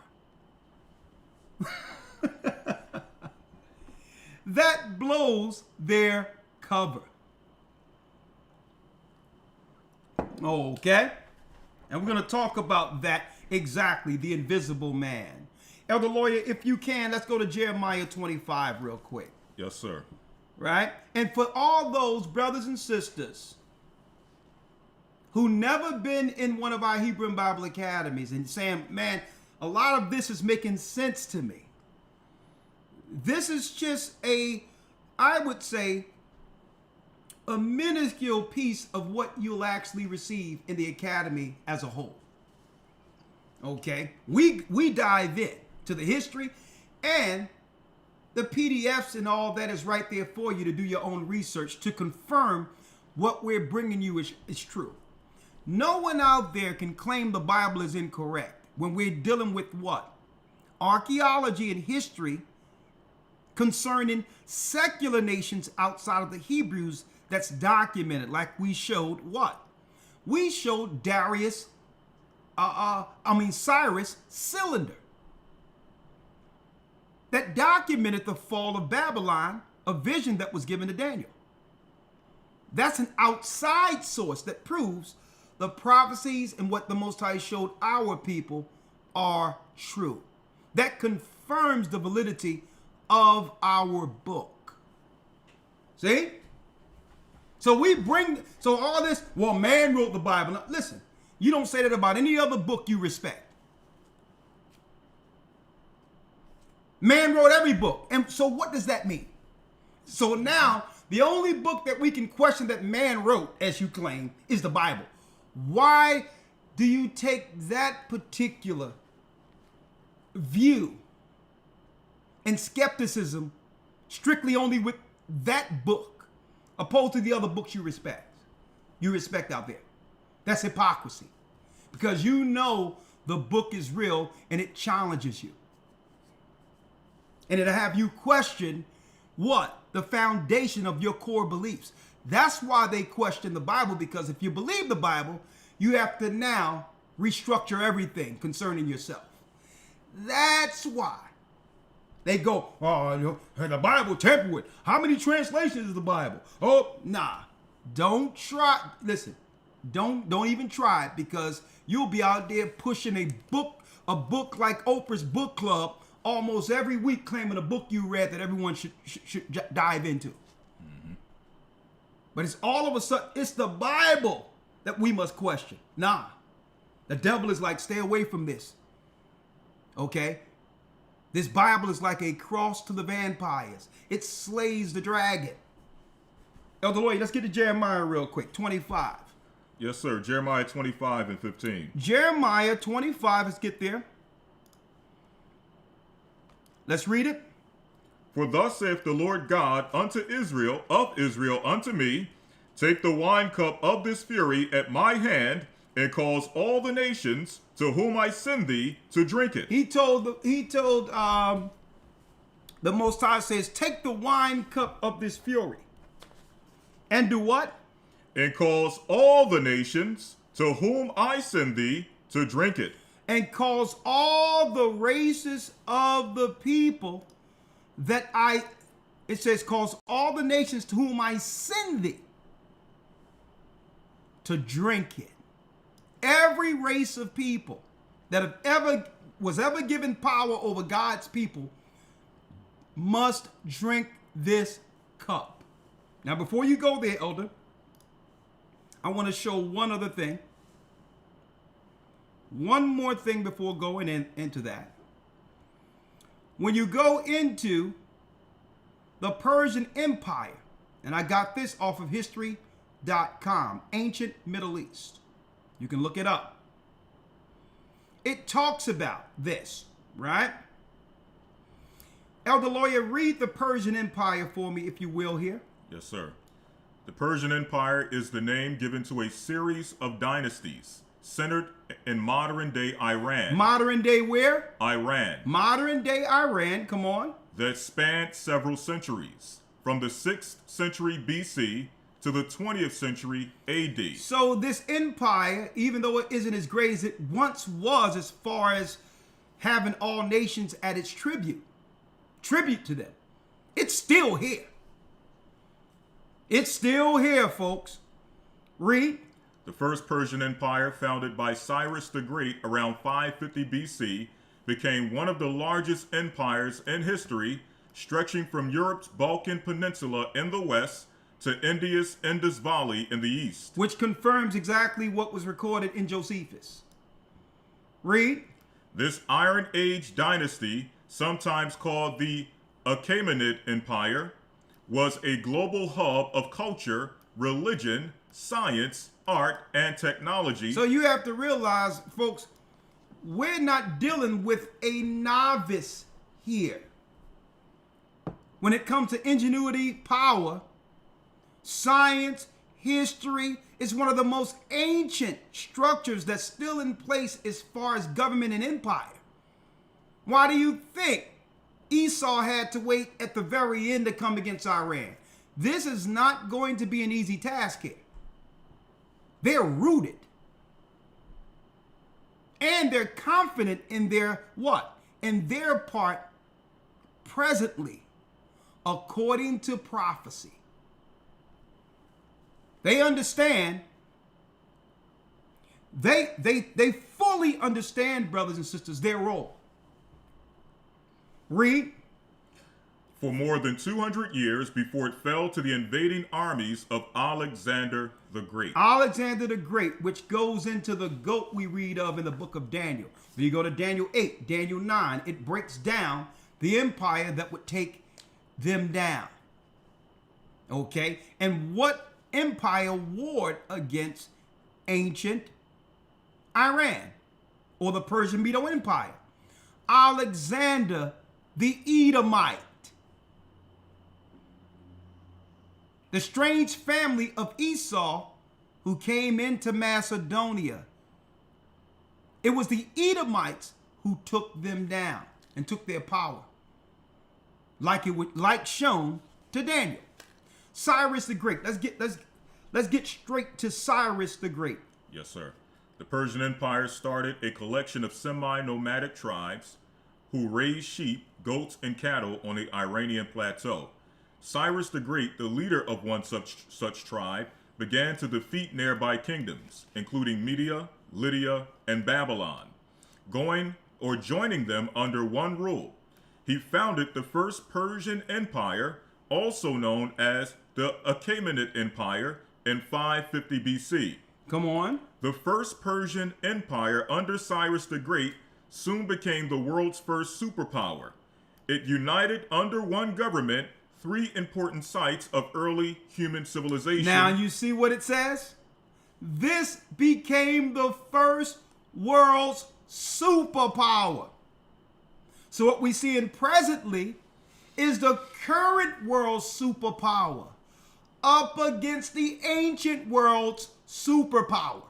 S1: That blows their cover. Okay? And we're going to talk about that exactly, the invisible man. Elder Lawya, if you can, let's go to Jeremiah 25 real quick.
S2: Yes, sir.
S1: Right? And for all those brothers and sisters who never been in one of our Hebrew and Bible academies and saying, man, a lot of this is making sense to me. This is just I would say, a minuscule piece of what you'll actually receive in the academy as a whole. Okay? We dive in to the history, and the PDFs and all that is right there for you to do your own research to confirm what we're bringing you is true. No one out there can claim the Bible is incorrect when we're dealing with what? Archaeology and history concerning secular nations outside of the Hebrews that's documented, like we showed what? We showed Cyrus cylinder that documented the fall of Babylon, a vision that was given to Daniel. That's an outside source that proves the prophecies and what the Most High showed our people are true. That confirms the validity of our book. See? So all this, well, man wrote the Bible. Now, listen, you don't say that about any other book you respect. Man wrote every book. And so what does that mean? So now, the only book that we can question that man wrote, as you claim, is the Bible. Why do you take that particular view and skepticism strictly only with that book, opposed to the other books you respect out there? That's hypocrisy, because you know the book is real and it challenges you, and it'll have you question what? The foundation of your core beliefs. That's why they question the Bible, because if you believe the Bible, you have to now restructure everything concerning yourself. That's why they go, oh, the Bible tampered with. How many translations is the Bible? Oh, nah. Don't try. Listen, don't even try it, because you'll be out there pushing a book like Oprah's book club almost every week, claiming a book you read that everyone should dive into. Mm-hmm. But it's all of a sudden, it's the Bible that we must question. Nah. The devil is like, stay away from this. Okay? This Bible is like a cross to the vampires. It slays the dragon. Elder Lawya, let's get to Jeremiah real quick. 25.
S2: Yes, sir. Jeremiah 25 and 15.
S1: Jeremiah 25. Let's get there. Let's read it.
S2: For thus saith the Lord God unto Israel, of Israel unto me, take the wine cup of this fury at my hand, and cause all the nations to whom I send thee to drink it.
S1: He told the Most High, says, take the wine cup of this fury. And do what?
S2: And cause all the nations to whom I send thee to drink it.
S1: And cause all the races of the people it says, cause all the nations to whom I send thee to drink it. Every race of people that was ever given power over God's people must drink this cup. Now, before you go there, Elder, I want to show one other thing. One more thing before going into that. When you go into the Persian Empire, and I got this off of history.com, Ancient Middle East. You can look it up. It talks about this, right? Elder Lawya, read the Persian Empire for me, if you will, here.
S2: Yes, sir. The Persian Empire is the name given to a series of dynasties centered in modern-day Iran.
S1: Modern day where?
S2: Iran.
S1: Modern day Iran, come on.
S2: That spanned several centuries, from the 6th century BC to the 20th century AD.
S1: So this empire, even though it isn't as great as it once was, as far as having all nations at its tribute to them, it's still here. It's still here, folks. Read.
S2: The first Persian Empire, founded by Cyrus the Great around 550 BC, became one of the largest empires in history, stretching from Europe's Balkan Peninsula in the west to India's Indus Valley in the east.
S1: Which confirms exactly what was recorded in Josephus. Read.
S2: This Iron Age dynasty, sometimes called the Achaemenid Empire, was a global hub of culture, religion, science, art, and technology.
S1: So you have to realize, folks, we're not dealing with a novice here. When it comes to ingenuity, power, science, history, is one of the most ancient structures that's still in place as far as government and empire. Why do you think Esau had to wait at the very end to come against Iran? This is not going to be an easy task here. They're rooted. And they're confident in their what? In their part presently, according to prophecy. They understand. They fully understand, brothers and sisters, their role. Read.
S2: For more than 200 years before it fell to the invading armies of Alexander the Great.
S1: Alexander the Great, which goes into the goat we read of in the book of Daniel. When you go to Daniel 8, Daniel 9, it breaks down the empire that would take them down. Okay? And what empire warred against ancient Iran or the Persian Medo Empire? Alexander the Edomite. The strange family of Esau who came into Macedonia. It was the Edomites who took them down and took their power, like shown to Daniel. Cyrus the Great. Let's get straight to Cyrus the Great.
S2: Yes, sir. The Persian Empire started a collection of semi-nomadic tribes who raised sheep, goats, and cattle on the Iranian plateau. Cyrus the Great, the leader of one such tribe, began to defeat nearby kingdoms, including Media, Lydia, and Babylon, joining them under one rule. He founded the first Persian Empire, also known as the Achaemenid Empire, in 550 BC.
S1: Come on.
S2: The first Persian Empire under Cyrus the Great soon became the world's first superpower. It united under one government 3 important sites of early human civilization.
S1: Now you see what it says? This became the first world's superpower. So what we see in presently is the current world's superpower up against the ancient world's superpower.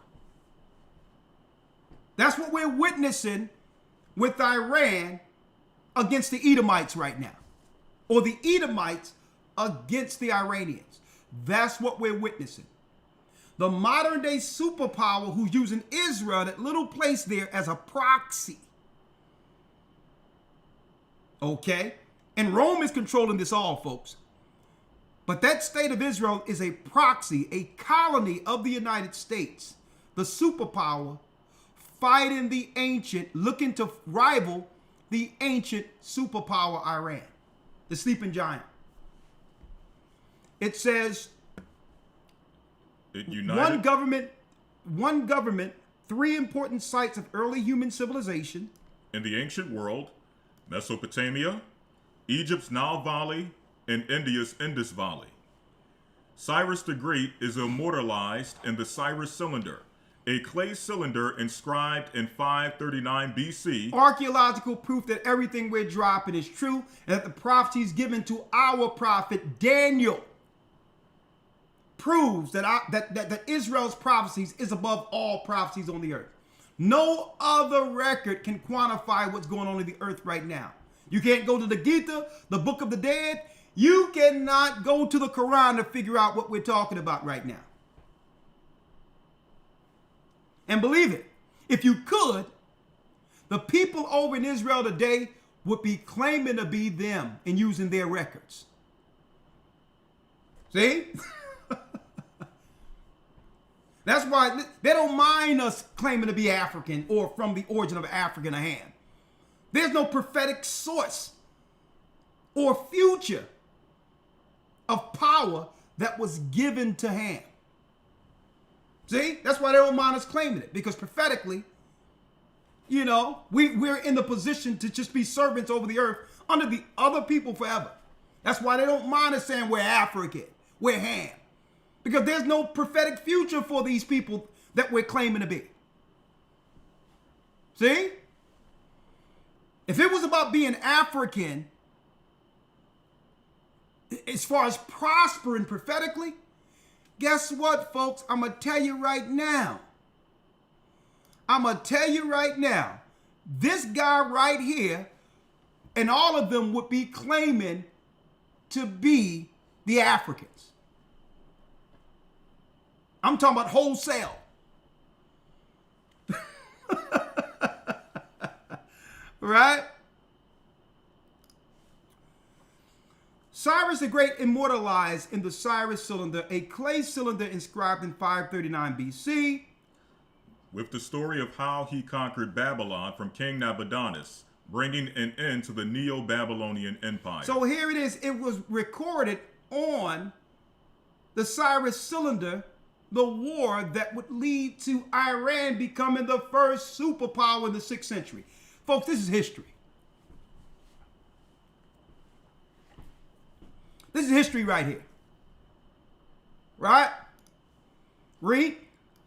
S1: That's what we're witnessing with Iran against the Edomites right now, or the Edomites against the Iranians. That's what we're witnessing. The modern day superpower who's using Israel, that little place there, as a proxy. Okay? And Rome is controlling this all, folks. But that state of Israel is a proxy, a colony of the United States, the superpower, fighting the ancient, looking to rival the ancient superpower Iran, the sleeping giant. It says, one government, 3 important sites of early human civilization.
S2: In the ancient world, Mesopotamia, Egypt's Nile Valley, and India's Indus Valley. Cyrus the Great is immortalized in the Cyrus cylinder, a clay cylinder inscribed in 539 BC.
S1: Archaeological proof that everything we're dropping is true, and that the prophecies given to our prophet Daniel proves that Israel's prophecies is above all prophecies on the earth. No other record can quantify what's going on in the earth right now. You can't go to the Gita, the Book of the Dead. You cannot go to the Quran to figure out what we're talking about right now. And believe it, if you could, the people over in Israel today would be claiming to be them and using their records. See? That's why they don't mind us claiming to be African or from the origin of African of Ham. There's no prophetic source or future of power that was given to Ham. See? That's why they don't mind us claiming it, because prophetically, you know, we're in the position to just be servants over the earth under the other people forever. That's why they don't mind us saying we're African, we're Ham. Because there's no prophetic future for these people that we're claiming to be. See? If it was about being African, as far as prospering prophetically, guess what, folks? I'm going to tell you right now. This guy right here and all of them would be claiming to be the Africans. I'm talking about wholesale. Right? Cyrus the Great immortalized in the Cyrus cylinder, a clay cylinder inscribed in 539 BC.
S2: With the story of how he conquered Babylon from King Nabonidus, bringing an end to the Neo-Babylonian Empire.
S1: So here it is. It was recorded on the Cyrus cylinder, the war that would lead to Iran becoming the first superpower in the 6th century. Folks, this is history. This is history right here. Right? Read.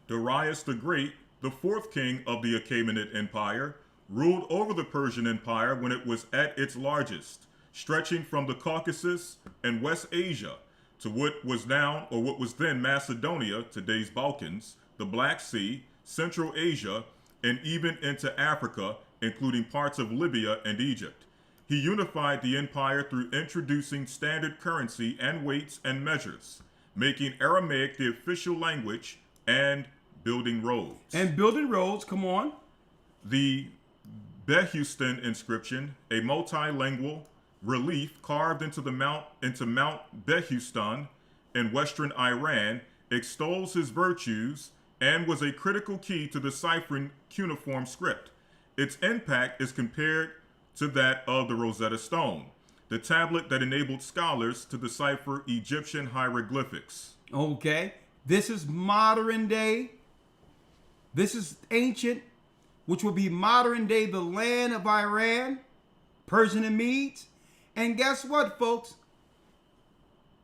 S2: Darius the Great, the 4th king of the Achaemenid Empire, ruled over the Persian Empire when it was at its largest, stretching from the Caucasus and West Asia to what was then Macedonia, today's Balkans, the Black Sea, Central Asia, and even into Africa, including parts of Libya and Egypt. He unified the empire through introducing standard currency and weights and measures, making Aramaic the official language and building roads.
S1: And building roads, come on.
S2: The Behustan inscription, a multilingual relief carved into Mount Behustan in western Iran, extols his virtues and was a critical key to deciphering cuneiform script. Its impact is compared to that of the Rosetta Stone, the tablet that enabled scholars to decipher Egyptian hieroglyphics.
S1: Okay, this is modern day. This is ancient, which would be modern day, the land of Iran, Persian and Medes. And guess what, folks?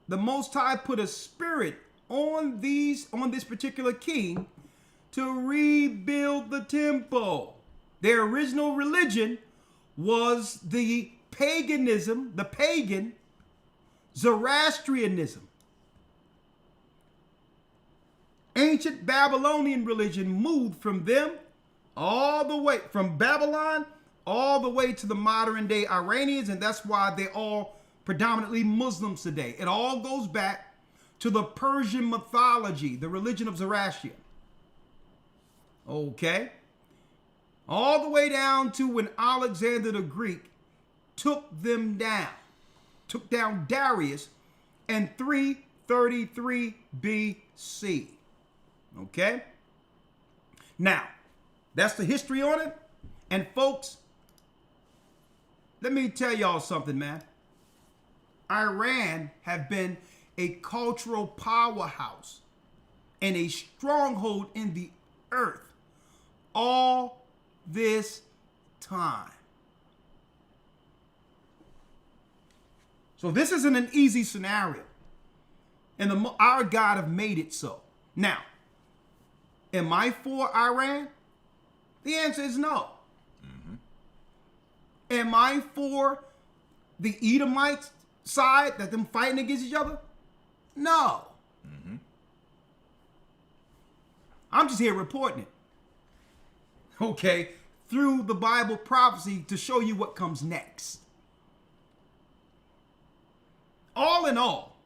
S1: The Most High put a spirit on this particular king to rebuild the temple. Their original religion was the paganism, the pagan Zoroastrianism. Ancient Babylonian religion moved from them all the way, from Babylon all the way to the modern day Iranians, and that's why they're all predominantly Muslims today. It all goes back to the Persian mythology, the religion of Zoroastrian. Okay? All the way down to when Alexander the Greek took them down, took down Darius in 333 BC. Okay? Now, that's the history on it. And folks, let me tell y'all something, man. Iran have been a cultural powerhouse and a stronghold in the earth all this time. So this isn't an easy scenario. And our God have made it so. Now, am I for Iran? The answer is no. Am I for the Edomites side, that them fighting against each other? No. I'm just here reporting it. Okay, through the Bible prophecy to show you what comes next. All in all,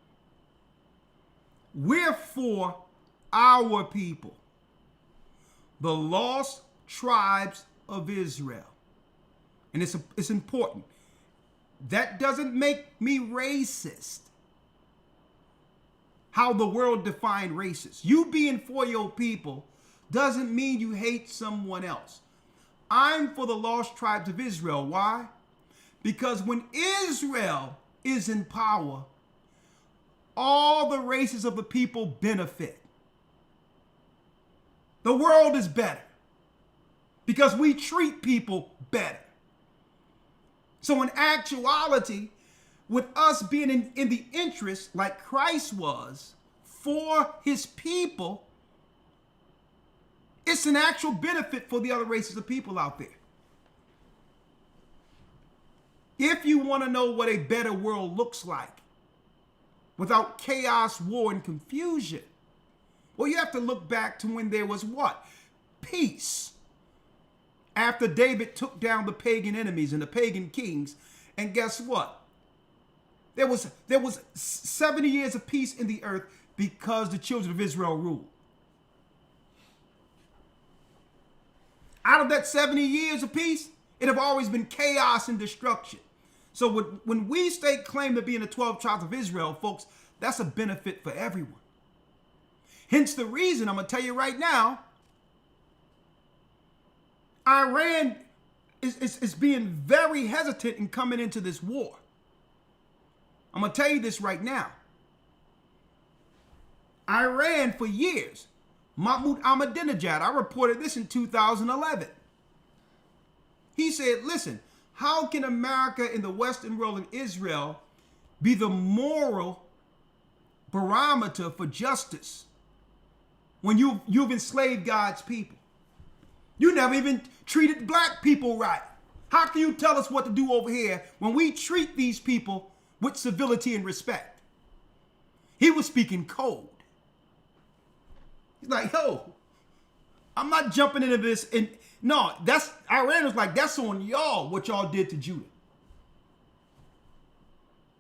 S1: we're for our people, the lost tribes of Israel. And it's important. That doesn't make me racist. How the world defined racist. You being for your people doesn't mean you hate someone else. I'm for the lost tribes of Israel. Why? Because when Israel is in power, all the races of the people benefit. The world is better because we treat people better. So in actuality, with us being in the interest like Christ was for his people, it's an actual benefit for the other races of people out there. If you want to know what a better world looks like without chaos, war, and confusion, well, you have to look back to when there was what? Peace. After David took down the pagan enemies and the pagan kings, and guess what? There was 70 years of peace in the earth because the children of Israel ruled. Out of that 70 years of peace, it have always been chaos and destruction. So when we stake claim to being the 12 tribes of Israel, folks, that's a benefit for everyone. Hence the reason, I'm going to tell you right now, Iran is being very hesitant in coming into this war. I'm going to tell you this right now. Iran, for years, Mahmoud Ahmadinejad, I reported this in 2011. He said, listen, how can America in the Western world and Israel be the moral barometer for justice when you've enslaved God's people? You never even treated black people right. How can you tell us what to do over here when we treat these people with civility and respect? He was speaking cold. He's like, yo, I'm not jumping into this. And no, Iran was like, that's on y'all, what y'all did to Judah.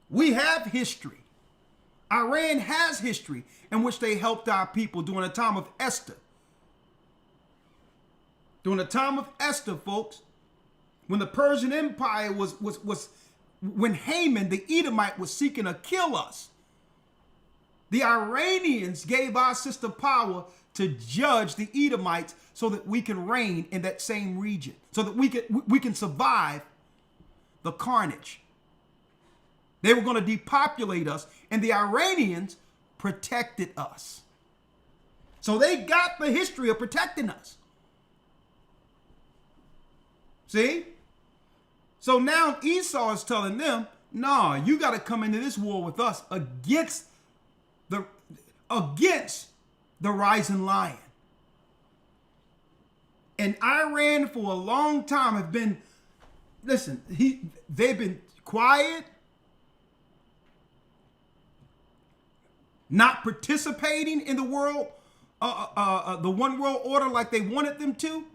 S1: We have history. Iran has history in which they helped our people during the time of Esther. During the time of Esther, folks, when the Persian Empire when Haman, the Edomite, was seeking to kill us, the Iranians gave our sister power to judge the Edomites so that we can reign in that same region, so that we can survive the carnage. They were going to depopulate us, and the Iranians protected us. So they got the history of protecting us. See? So now Esau is telling them, nah, you got to come into this war with us against the rising lion. And Iran for a long time have been, listen, they've been quiet, not participating in the world, the one world order like they wanted them to.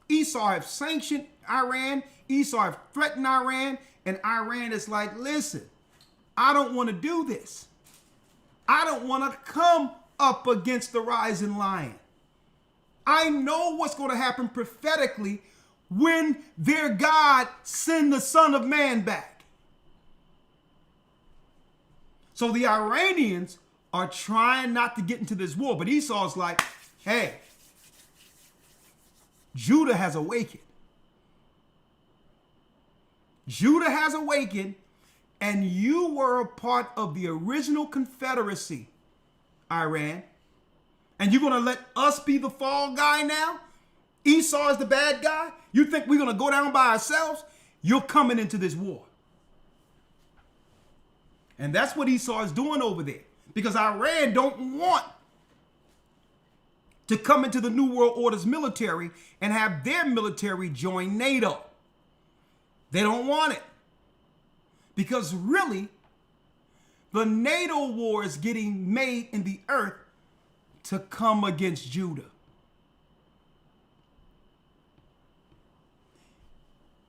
S1: Esau have sanctioned Iran. Esau have threatened Iran. And Iran is like, listen, I don't want to do this. I don't want to come up against the rising lion. I know what's going to happen prophetically when their God send the Son of Man back. So the Iranians are trying not to get into this war. But Esau's like, hey, Judah has awakened. Judah has awakened, and you were a part of the original Confederacy, Iran. And you're going to let us be the fall guy now? Esau is the bad guy? You think we're going to go down by ourselves? You're coming into this war. And that's what Esau is doing over there. Because Iran don't want to come into the New World Order's military and have their military join NATO. They don't want it. Because really, the NATO war is getting made in the earth to come against Judah.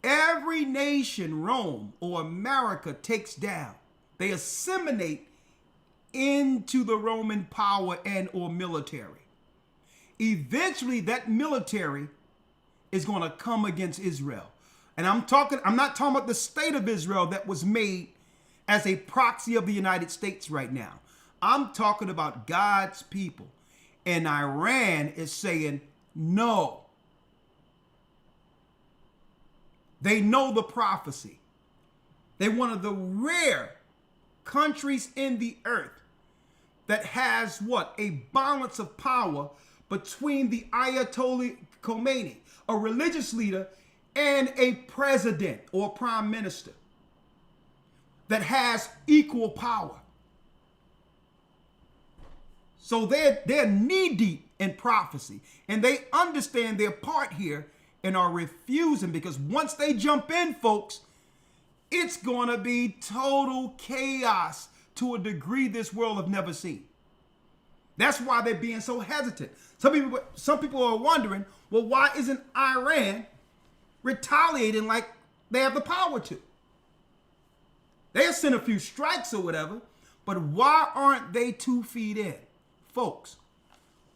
S1: Every nation Rome or America takes down, they assimilate into the Roman power and or military. Eventually, that military is going to come against Israel. And I'm not talking about the state of Israel that was made as a proxy of the United States right now. I'm talking about God's people. And Iran is saying no. They know the prophecy. They're one of the rare countries in the earth that has what? A balance of power between the Ayatollah Khomeini, a religious leader, and a president or prime minister that has equal power. So they're knee-deep in prophecy, and they understand their part here and are refusing, because once they jump in, folks, it's going to be total chaos to a degree this world have never seen. That's why they're being so hesitant. Some people are wondering, well, why isn't Iran retaliating like they have the power to? They'll send a few strikes or whatever, but why aren't they 2 feet in? Folks,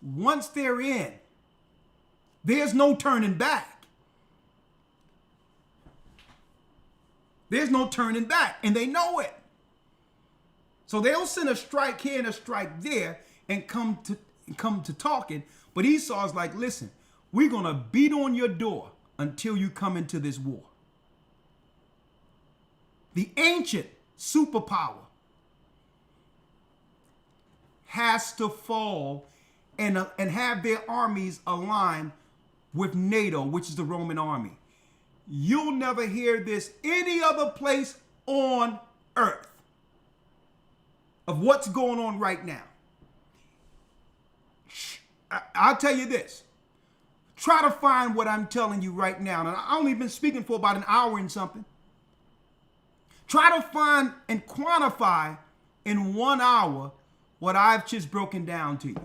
S1: once they're in, there's no turning back. There's no turning back, and they know it. So they'll send a strike here and a strike there and come to talking. But Esau's like, listen, we're going to beat on your door until you come into this war. The ancient superpower has to fall and have their armies aligned with NATO, which is the Roman army. You'll never hear this any other place on earth of what's going on right now. I'll tell you this. Try to find what I'm telling you right now. And I've only been speaking for about an hour and something. Try to find and quantify in 1 hour what I've just broken down to you.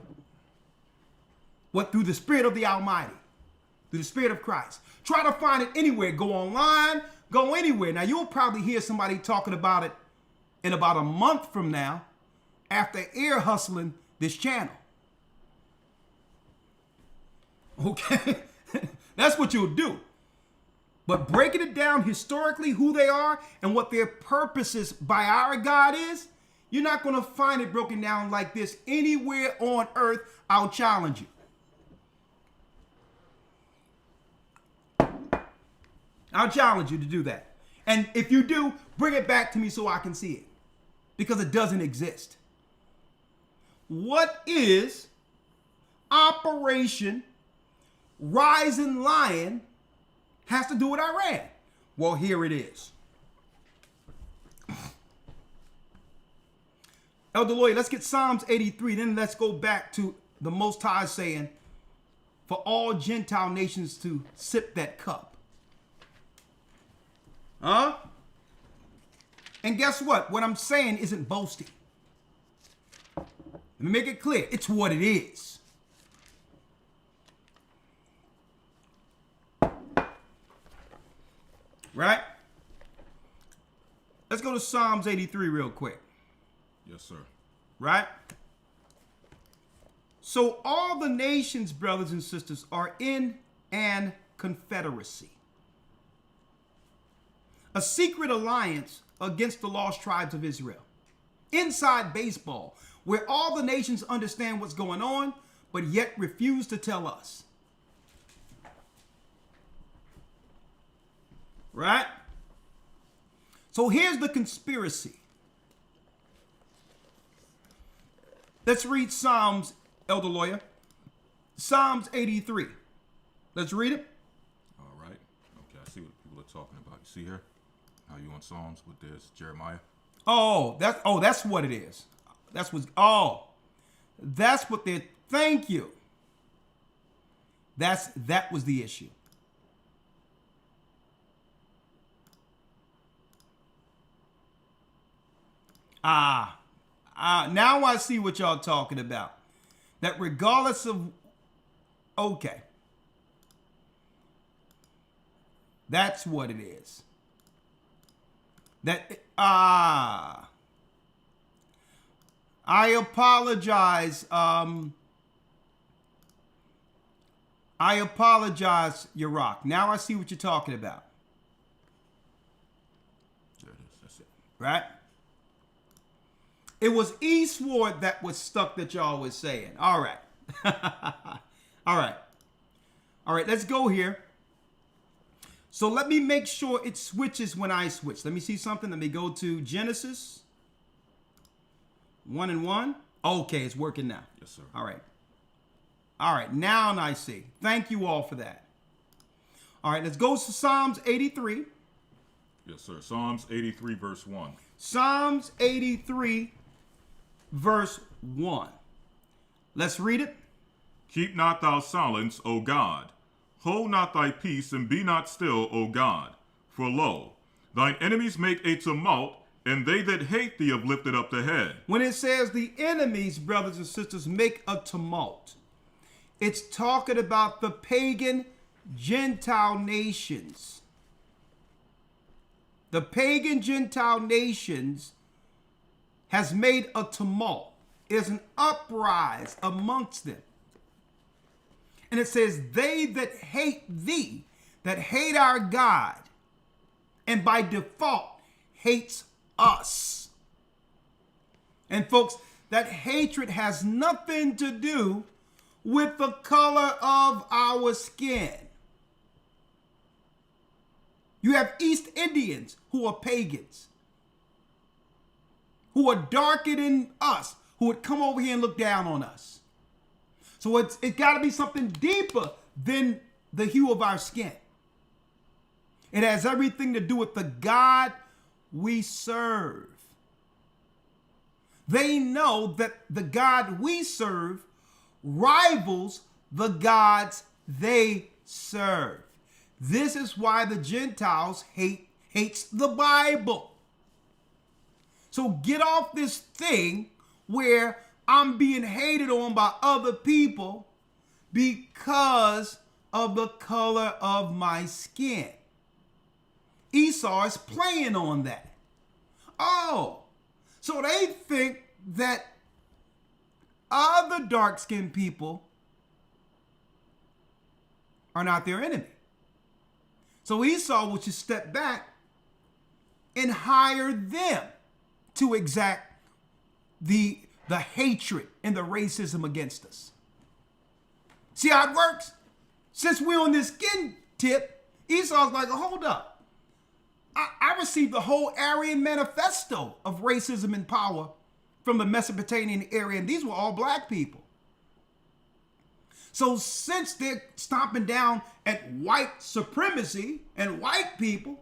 S1: What, through the Spirit of the Almighty, through the Spirit of Christ. Try to find it anywhere. Go online, go anywhere. Now, you'll probably hear somebody talking about it in about a month from now after ear hustling this channel. Okay? That's what you'll do. But breaking it down historically, who they are and what their purposes by our God is, you're not going to find it broken down like this anywhere on earth. I'll challenge you. I'll challenge you to do that. And if you do, bring it back to me so I can see it. Because it doesn't exist. What is Operation Rising Lion has to do with Iran? Well, here it is. Elder Lawya, let's get Psalms 83. Then let's go back to the Most High saying, for all Gentile nations to sip that cup. Huh? And guess what? What I'm saying isn't boasting. Let me make it clear. It's what it is. Right? Let's go to Psalms 83 real quick.
S2: Yes, sir.
S1: Right? So all the nations, brothers and sisters, are in an confederacy. A secret alliance against the lost tribes of Israel. Inside baseball, where all the nations understand what's going on, but yet refuse to tell us. Right? So here's the conspiracy. Let's read Psalms, Elder Lawya. Psalms 83. Let's read it.
S2: All right. Okay, I see what people are talking about. You see here? How you on Psalms with this Jeremiah?
S1: That's what it is. That's what they're, thank you. That was the issue. Now I see what y'all talking about. That regardless of, okay. That's what it is. I apologize. I apologize, Iraq. Now I see what you're talking about.
S2: There it is. That's it.
S1: Right? It was eastward that was stuck that y'all was saying. All right. All right. All right, let's go here. So let me make sure it switches when I switch. Let me see something. Let me go to Genesis 1:1. Okay, it's working now.
S2: Yes, sir.
S1: All right. All right, now I see. Thank you all for that. All right, let's go to Psalms 83.
S2: Yes, sir. Psalms 83, verse 1.
S1: Psalms 83, verse 1. Let's read it.
S2: Keep not thou silence, O God. Hold not thy peace, and be not still, O God. For lo, thine enemies make a tumult, and they that hate thee have lifted up the head.
S1: When it says the enemies, brothers and sisters, make a tumult, it's talking about the pagan Gentile nations. The pagan Gentile nations has made a tumult. There's an uprise amongst them. And it says, they that hate thee, that hate our God, and by default hates us. And folks, that hatred has nothing to do with the color of our skin. You have East Indians who are pagans, who are darker than us, who would come over here and look down on us. So it's got to be something deeper than the hue of our skin. It has everything to do with the God we serve. They know that the God we serve rivals the gods they serve. This is why the Gentiles hates the Bible. So get off this thing where I'm being hated on by other people because of the color of my skin. Esau is playing on that. Oh, so they think that other dark-skinned people are not their enemy. So Esau will just step back and hire them to exact the hatred and the racism against us. See how it works? Since we're on this skin tip, Esau's like, hold up. I received the whole Aryan manifesto of racism and power from the Mesopotamian area, and these were all black people. So since they're stomping down at white supremacy and white people,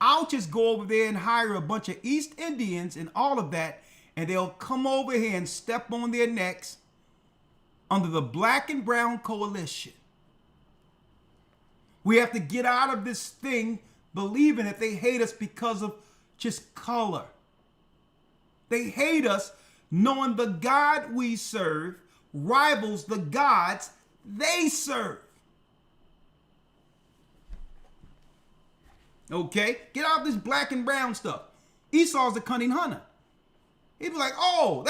S1: I'll just go over there and hire a bunch of East Indians and all of that, and they'll come over here and step on their necks under the black and brown coalition. We have to get out of this thing believing that they hate us because of just color. They hate us knowing the God we serve rivals the gods they serve. Okay? Get out of this black and brown stuff. Esau's a cunning hunter. He'd be like, oh,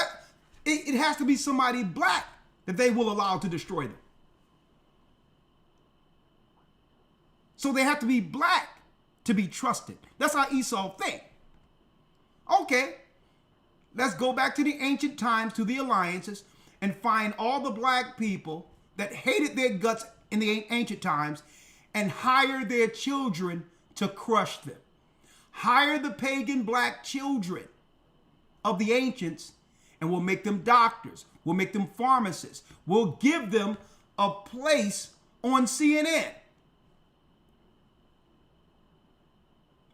S1: it has to be somebody black that they will allow to destroy them. So they have to be black to be trusted. That's how Esau thinks. Okay, let's go back to the ancient times, to the alliances, and find all the black people that hated their guts in the ancient times and hire their children to crush them. Hire the pagan black children of the ancients, and we'll make them doctors. We'll make them pharmacists. We'll give them a place on CNN.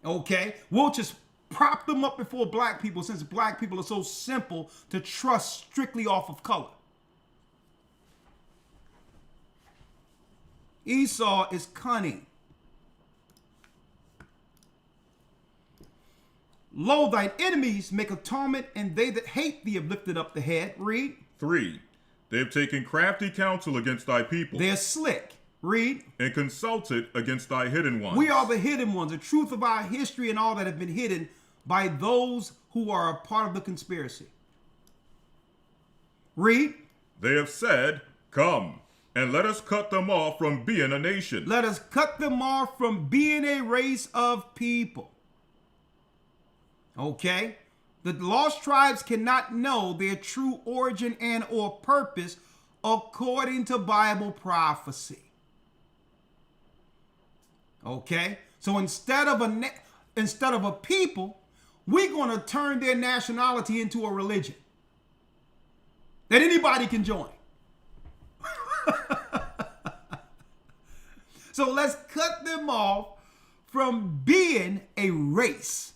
S1: Okay? We'll just prop them up before black people, since black people are so simple to trust strictly off of color. Esau is cunning. Lo, thine enemies make atonement, and they that hate thee have lifted up the head. Read.
S2: 3. They have taken crafty counsel against thy people.
S1: They're slick. Read.
S2: And consulted against thy hidden ones.
S1: We are the hidden ones, the truth of our history and all that have been hidden by those who are a part of the conspiracy. Read.
S2: They have said, come, and let us cut them off from being a nation.
S1: Let us cut them off from being a race of people. Okay? The lost tribes cannot know their true origin and or purpose according to Bible prophecy. Okay? So instead of a people, we're going to turn their nationality into a religion that anybody can join. So let's cut them off from being a race,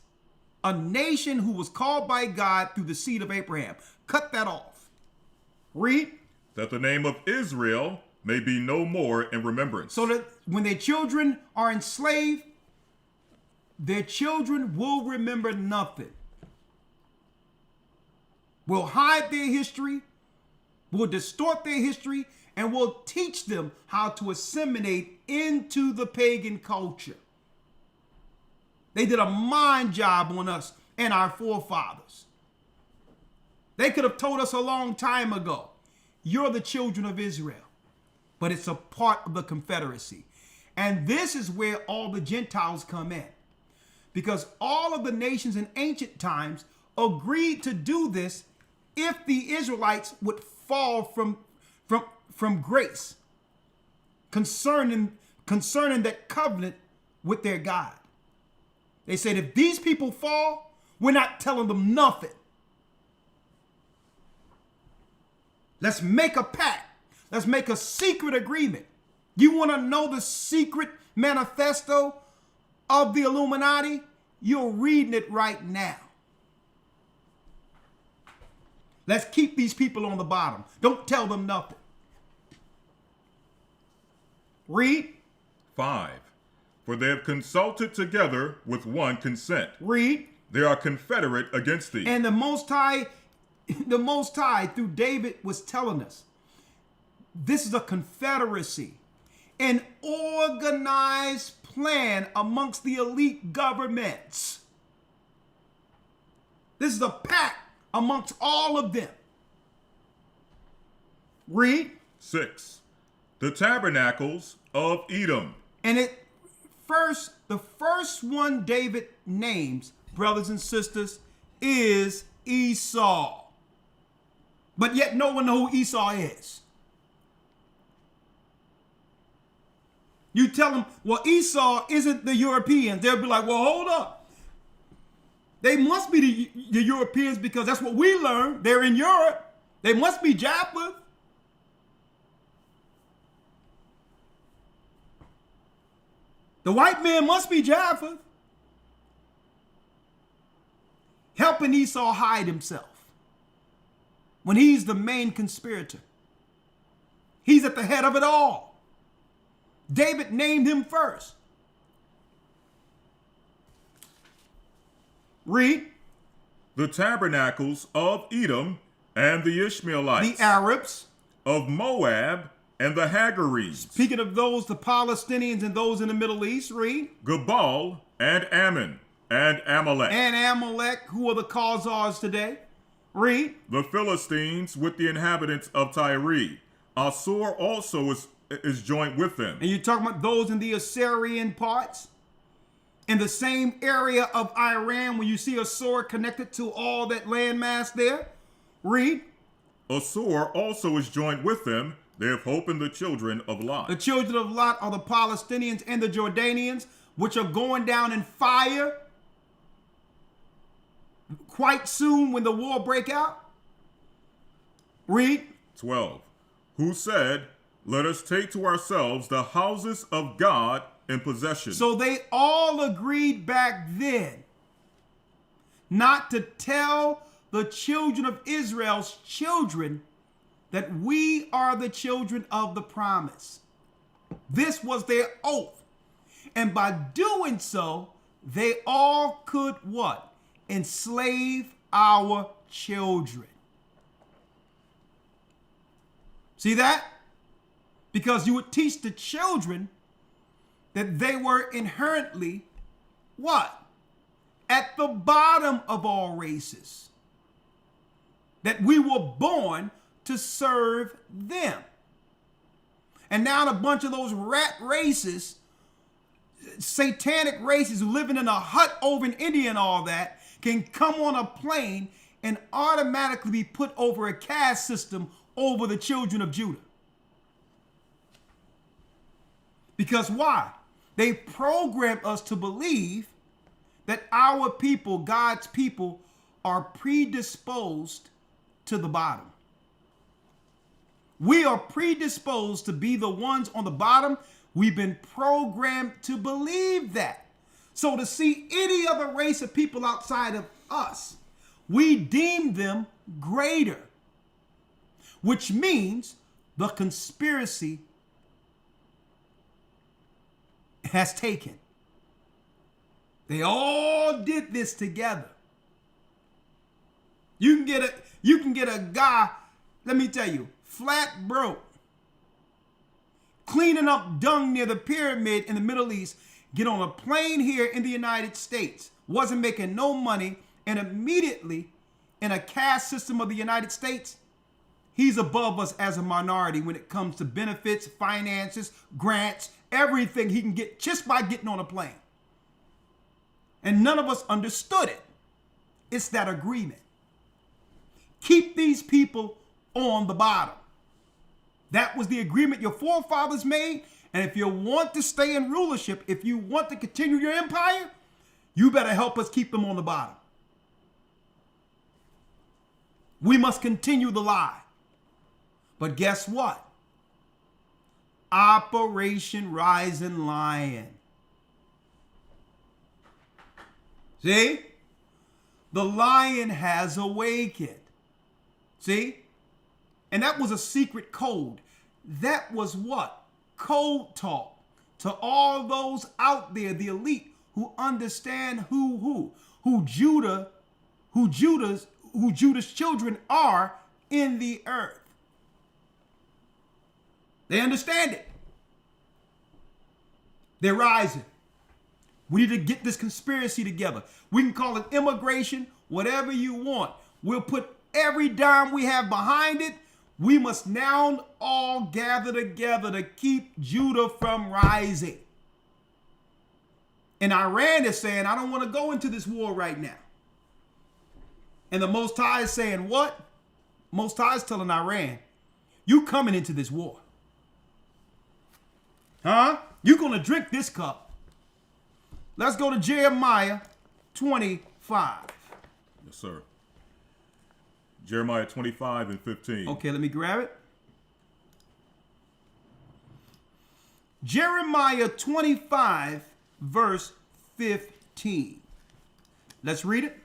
S1: a nation who was called by God through the seed of Abraham. Cut that off. Read.
S2: That the name of Israel may be no more in remembrance.
S1: So that when their children are enslaved, their children will remember nothing. We'll hide their history, we'll distort their history, and we'll teach them how to assimilate into the pagan culture. They did a mind job on us and our forefathers. They could have told us a long time ago, you're the children of Israel, but it's a part of the Confederacy. And this is where all the Gentiles come in, because all of the nations in ancient times agreed to do this if the Israelites would fall from grace concerning that covenant with their God. They said, if these people fall, we're not telling them nothing. Let's make a pact. Let's make a secret agreement. You want to know the secret manifesto of the Illuminati? You're reading it right now. Let's keep these people on the bottom. Don't tell them nothing. Read.
S2: 5. For they have consulted together with one consent.
S1: Read.
S2: They are confederate against thee.
S1: And the Most High through David was telling us, this is a confederacy, an organized plan amongst the elite governments. This is a pact amongst all of them. Read.
S2: 6. The tabernacles of Edom.
S1: And the first one David names, brothers and sisters, is Esau. But yet no one knows who Esau is. You tell them, well, Esau isn't the Europeans. They'll be like, well, hold up. They must be the Europeans because that's what we learned. They're in Europe. They must be Japheth. The white man must be Japheth. Helping Esau hide himself when he's the main conspirator. He's at the head of it all. David named him first. Read.
S2: The tabernacles of Edom and the Ishmaelites.
S1: The Arabs.
S2: Of Moab and the Hagarenes.
S1: Speaking of those, the Palestinians and those in the Middle East. Read.
S2: Gebal and Ammon and Amalek.
S1: And Amalek, who are the Kazars today. Read.
S2: The Philistines with the inhabitants of Tyre. Assur also is joined with them.
S1: And you're talking about those in the Assyrian parts? In the same area of Iran, when you see Assur connected to all that landmass there? Read.
S2: Assur also is joined with them. They have hope in the children of Lot.
S1: The children of Lot are the Palestinians and the Jordanians, which are going down in fire quite soon when the war break out. Read.
S2: 12. Who said, let us take to ourselves the houses of God in possession.
S1: So they all agreed back then not to tell the children of Israel's children that we are the children of the promise. This was their oath. And by doing so, they all could what? Enslave our children. See that? Because you would teach the children that they were inherently what? At the bottom of all races. That we were born to serve them. And now a bunch of those rat races, satanic races who living in a hut over in India and all that, can come on a plane and automatically be put over a caste system over the children of Judah. Because why? They programmed us to believe that our people, God's people, are predisposed to the bottom. We are predisposed to be the ones on the bottom. We've been programmed to believe that. So to see any other race of people outside of us, we deem them greater, which means the conspiracy has taken. They all did this together. You can get a guy, let me tell you, flat broke, cleaning up dung near the pyramid in the Middle East, get on a plane here in the United States, wasn't making no money, and immediately in a caste system of the United States, he's above us as a minority when it comes to benefits, finances, grants, everything he can get just by getting on a plane. And none of us understood it. It's that agreement. Keep these people on the bottom. That was the agreement your forefathers made. And if you want to stay in rulership, if you want to continue your empire, you better help us keep them on the bottom. We must continue the lie. But guess what? Operation Rising Lion. See? The lion has awakened. See? And that was a secret code. That was what? Code talk to all those out there, the elite, who understand who Judah's children are in the earth. They understand it. They're rising. We need to get this conspiracy together. We can call it immigration, whatever you want. We'll put every dime we have behind it. We must now all gather together to keep Judah from rising. And Iran is saying, I don't want to go into this war right now. And the Most High is saying, what? Most High is telling Iran, you coming into this war. Huh? You're going to drink this cup. Let's go to Jeremiah 25.
S2: Yes, sir. Jeremiah 25 and 15.
S1: Okay, let me grab it. Jeremiah 25, verse 15. Let's read it.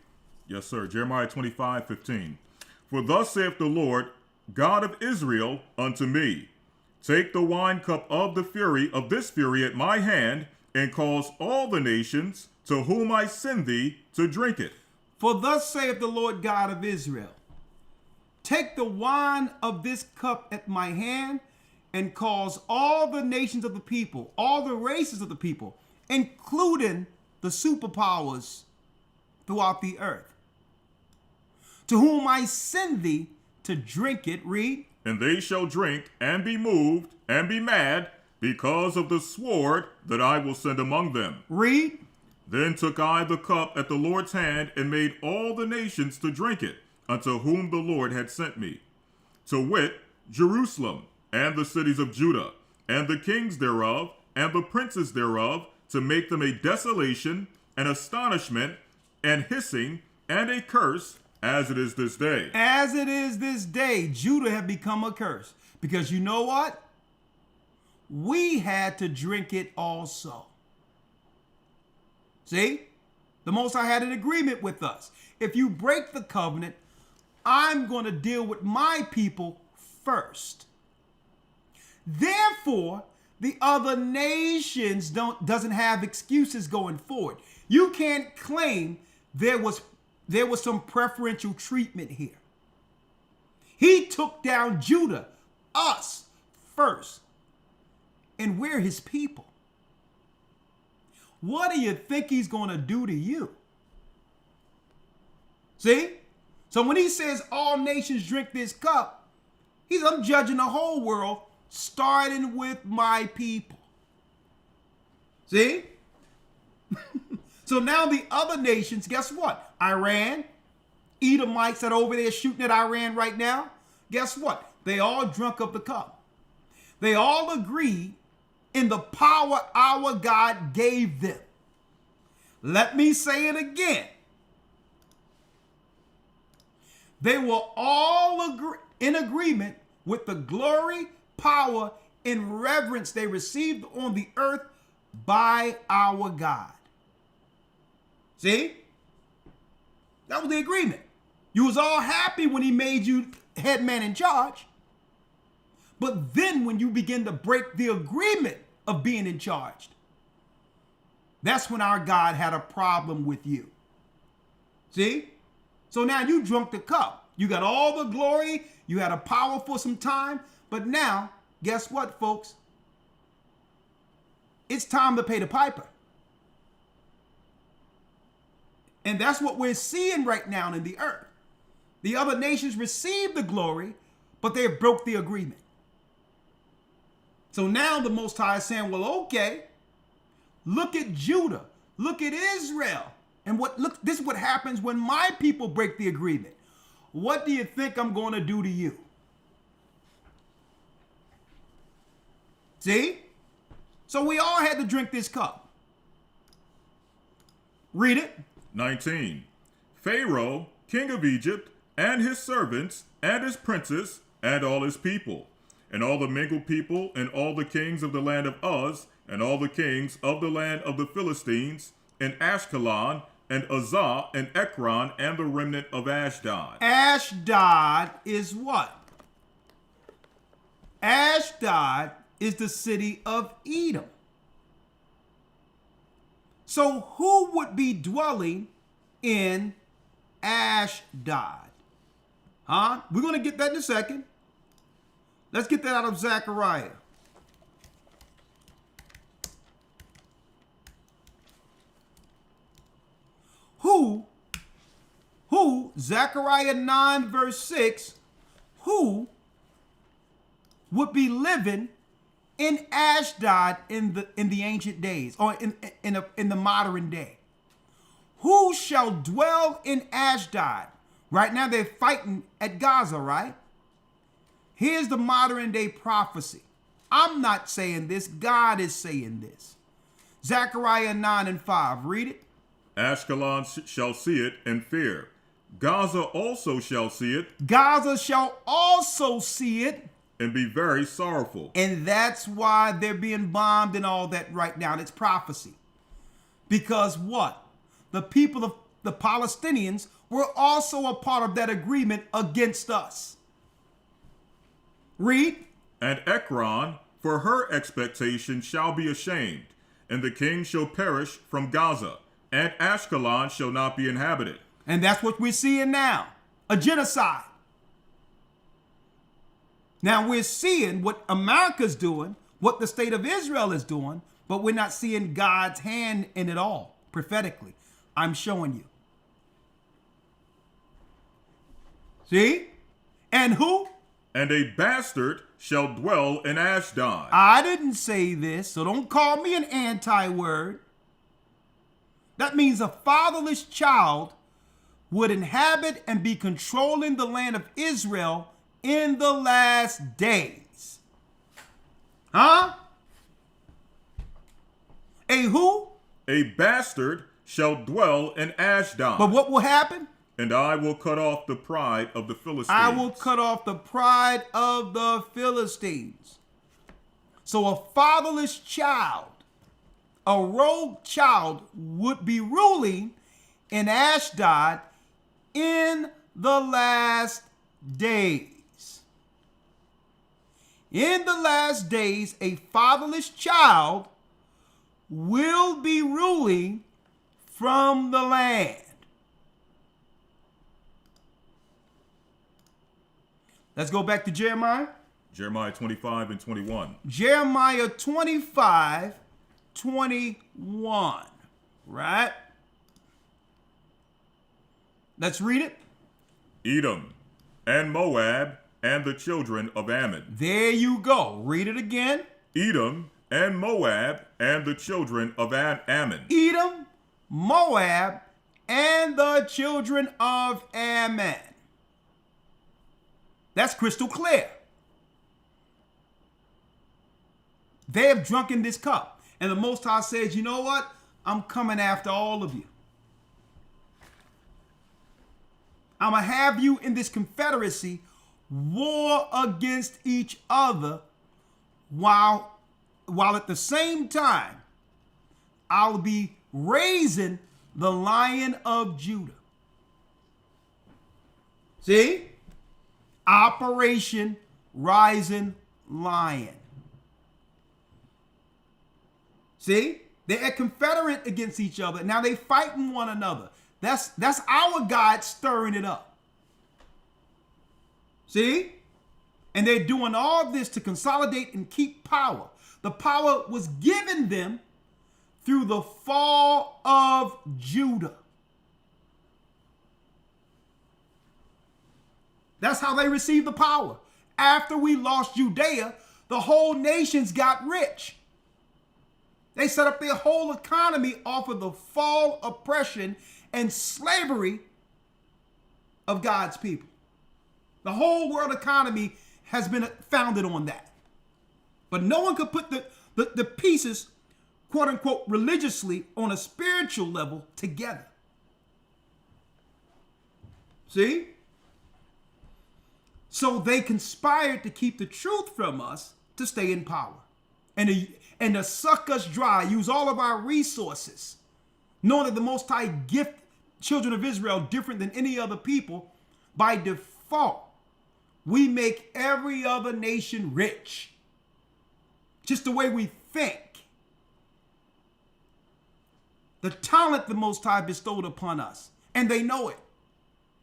S2: Yes, sir. Jeremiah 25, 15. For thus saith the Lord, God of Israel, unto me, take the wine cup of the fury of this fury at my hand, and cause all the nations to whom I send thee to drink it.
S1: For thus saith the Lord God of Israel, take the wine of this cup at my hand, and cause all the nations of the people, all the races of the people, including the superpowers throughout the earth, to whom I send thee to drink it. Read.
S2: And they shall drink and be moved and be mad because of the sword that I will send among them.
S1: Read.
S2: Then took I the cup at the Lord's hand and made all the nations to drink it, unto whom the Lord had sent me, to wit, Jerusalem, and the cities of Judah, and the kings thereof, and the princes thereof, to make them a desolation, an astonishment, and hissing, and a curse, as it is this day.
S1: As it is this day, Judah had become a curse. Because you know what? We had to drink it also. See? The Most High had an agreement with us. If you break the covenant, I'm going to deal with my people first. Therefore, the other nations doesn't have excuses going forward. You can't claim there was some preferential treatment here. He took down Judah, us, first. And we're his people. What do you think he's going to do to you? See? So when he says all nations drink this cup, I'm judging the whole world, starting with my people. See? So now the other nations, guess what? Iran, Edomites that are over there shooting at Iran right now, guess what? They all drunk of the cup. They all agreed in the power our God gave them. Let me say it again. They were all in agreement with the glory, power, and reverence they received on the earth by our God. See? That was the agreement. You was all happy when he made you head man in charge. But then when you begin to break the agreement of being in charge, that's when our God had a problem with you. See? So now you drunk the cup. You got all the glory. You had a power for some time. But now, guess what, folks? It's time to pay the piper. And that's what we're seeing right now in the earth. The other nations received the glory, but they broke the agreement. So now the Most High is saying, well, okay, look at Judah, look at Israel. And look, this is what happens when my people break the agreement. What do you think I'm going to do to you? See? So we all had to drink this cup. Read it.
S2: 19. Pharaoh, king of Egypt, and his servants, and his princes, and all his people, and all the mingled people, and all the kings of the land of Uz, and all the kings of the land of the Philistines, and Ashkelon, and Uzzah, and Ekron, and the remnant of Ashdod.
S1: Ashdod is what? Ashdod is the city of Edom. So who would be dwelling in Ashdod? Huh? We're going to get that in a second. Let's get that out of Zechariah. Who, Zechariah 9 verse 6, who would be living in Ashdod in the ancient days, or in the modern day? Who shall dwell in Ashdod? Right now they're fighting at Gaza, right? Here's the modern day prophecy. I'm not saying this, God is saying this. Zechariah 9:5, read it.
S2: Ashkelon shall see it and fear. Gaza also shall see it.
S1: Gaza shall also see it.
S2: And be very sorrowful.
S1: And that's why they're being bombed and all that right now. It's prophecy. Because what? The people of the Palestinians were also a part of that agreement against us. Read.
S2: And Ekron, for her expectation, shall be ashamed, and the king shall perish from Gaza, and Ashkelon shall not be inhabited.
S1: And that's what we're seeing now. A genocide. Now we're seeing what America's doing, what the state of Israel is doing, but we're not seeing God's hand in it all, prophetically. I'm showing you. See? And who?
S2: And a bastard shall dwell in Ashdod.
S1: I didn't say this, so don't call me an anti-word. That means a fatherless child would inhabit and be controlling the land of Israel in the last days. Huh? A who?
S2: A bastard shall dwell in Ashdod.
S1: But what will happen?
S2: And I will cut off the pride of the Philistines.
S1: I will cut off the pride of the Philistines. So a fatherless child, a rogue child, would be ruling in Ashdod in the last days. In the last days, a fatherless child will be ruling from the land. Let's go back to Jeremiah.
S2: Jeremiah 25 and 21.
S1: Jeremiah 25, 21. Right? Let's read it.
S2: Edom and Moab and the children of Ammon.
S1: There you go. Read it again.
S2: Edom and Moab and the children of Ammon.
S1: Edom, Moab, and the children of Ammon. That's crystal clear. They have drunken this cup. And the Most High says, you know what? I'm coming after all of you. I'm going to have you in this confederacy war against each other while at the same time, I'll be raising the Lion of Judah. See? Operation Rising Lion. See? They're confederate against each other. Now they fighting one another. That's our God stirring it up. See? And they're doing all this to consolidate and keep power. The power was given them through the fall of Judah. That's how they received the power. After we lost Judea, the whole nations got rich. They set up their whole economy off of the fall, oppression, and slavery of God's people. The whole world economy has been founded on that. But no one could put the pieces, quote unquote, religiously on a spiritual level together. See? So they conspired to keep the truth from us to stay in power and to suck us dry, use all of our resources, knowing that the Most High gift children of Israel different than any other people. By default, we make every other nation rich. Just the way we think. The talent the Most High bestowed upon us, and they know it.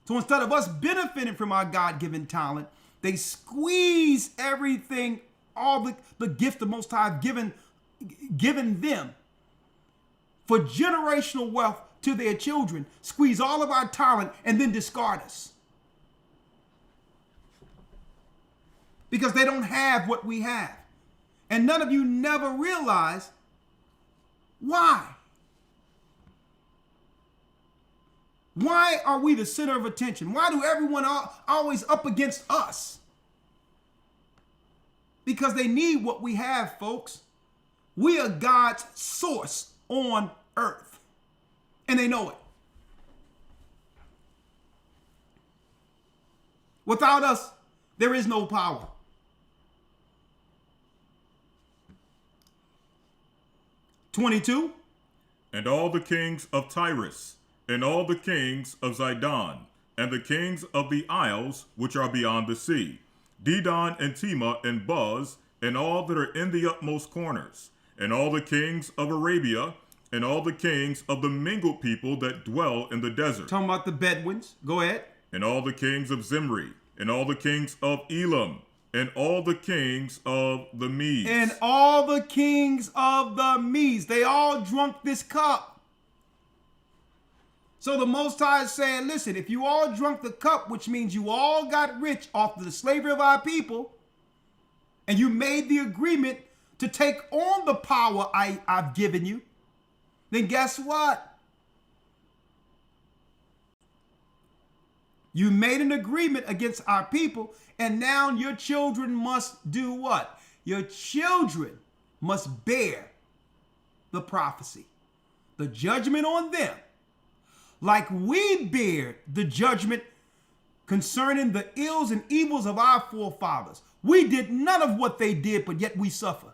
S1: So instead of us benefiting from our God-given talent, they squeeze everything, all the gift the Most High have given them for generational wealth to their children, squeeze all of our talent, and then discard us. because they don't have what we have. And none of you never realize why. Why are we the center of attention? Why do everyone always up against us? Because they need what we have, folks. We are God's source on earth. And they know it. Without us, there is no power. (22)
S2: And all the kings of Tyrus, and all the kings of Zidon, and the kings of the isles which are beyond the sea, Dedan and Tema and Buz, and all that are in the utmost corners, and all the kings of Arabia, and all the kings of the mingled people that dwell in the desert.
S1: Talking about the Bedouins. Go ahead.
S2: And all the kings of Zimri, and all the kings of Elam, and all the kings of the Medes.
S1: And all the kings of the Medes. They all drunk this cup. So the Most High is saying, listen, if you all drunk the cup, which means you all got rich off the slavery of our people, and you made the agreement to take on the power I've given you, then guess what? You made an agreement against our people, and now your children must do what? Your children must bear the prophecy, the judgment on them, like we bear the judgment concerning the ills and evils of our forefathers. We did none of what they did, but yet we suffer.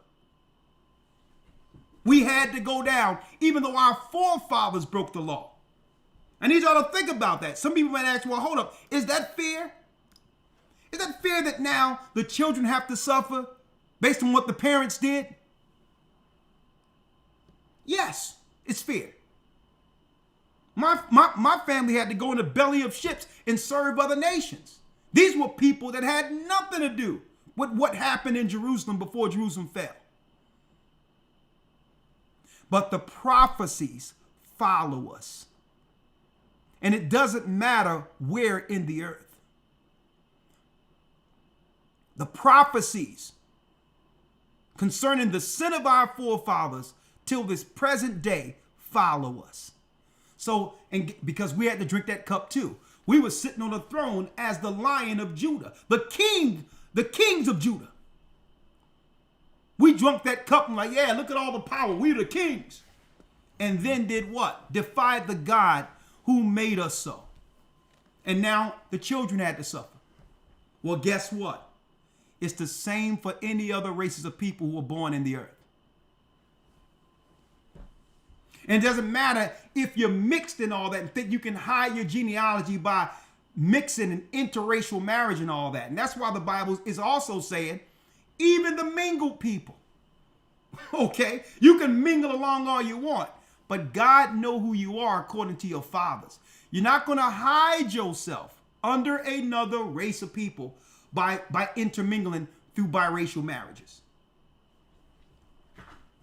S1: We had to go down, even though our forefathers broke the law. I need y'all to think about that. Some people might ask, well, hold up, is that fair? Is that fair that now the children have to suffer based on what the parents did? Yes, it's fair. My family had to go in the belly of ships and serve other nations. These were people that had nothing to do with what happened in Jerusalem before Jerusalem fell. But the prophecies follow us. And it doesn't matter where in the earth. The prophecies concerning the sin of our forefathers till this present day follow us. So, and because we had to drink that cup too. We were sitting on a throne as the Lion of Judah, the kings of Judah. We drunk that cup and like, yeah, look at all the power. We're the kings. And then did what? Defied the God who made us so. And now the children had to suffer. Well, guess what? It's the same for any other races of people who were born in the earth. And it doesn't matter if you're mixed and all that and think you can hide your genealogy by mixing and interracial marriage and all that. And that's why the Bible is also saying, even the mingled people. Okay? You can mingle along all you want, but God knows who you are according to your fathers. You're not going to hide yourself under another race of people by intermingling through biracial marriages.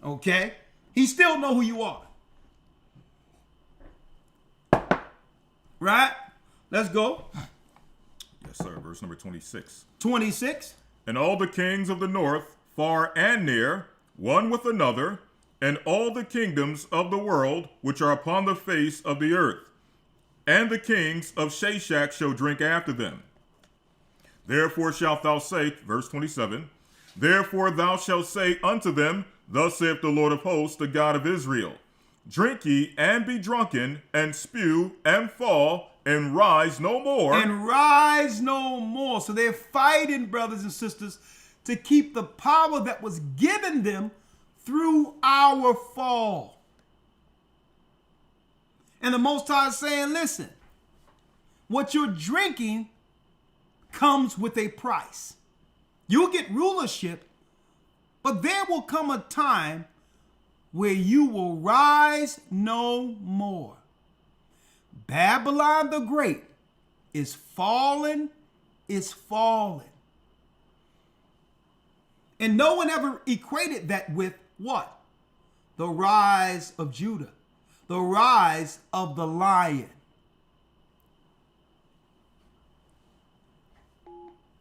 S1: Okay? He still knows who you are. Right? Let's go.
S2: Yes, sir. Verse number 26.
S1: 26.
S2: And all the kings of the north, far and near, one with another, and all the kingdoms of the world which are upon the face of the earth, and the kings of Shashak shall drink after them. Therefore shalt thou say, verse 27, therefore thou shalt say unto them, thus saith the Lord of hosts, the God of Israel, drink ye and be drunken, and spew and fall, and rise no more.
S1: And rise no more. So they're fighting, brothers and sisters, to keep the power that was given them through our fall. And the Most High is saying, listen, what you're drinking comes with a price. You'll get rulership, but there will come a time where you will rise no more. Babylon the Great is fallen, is fallen. And no one ever equated that with what? The rise of Judah, the rise of the lion.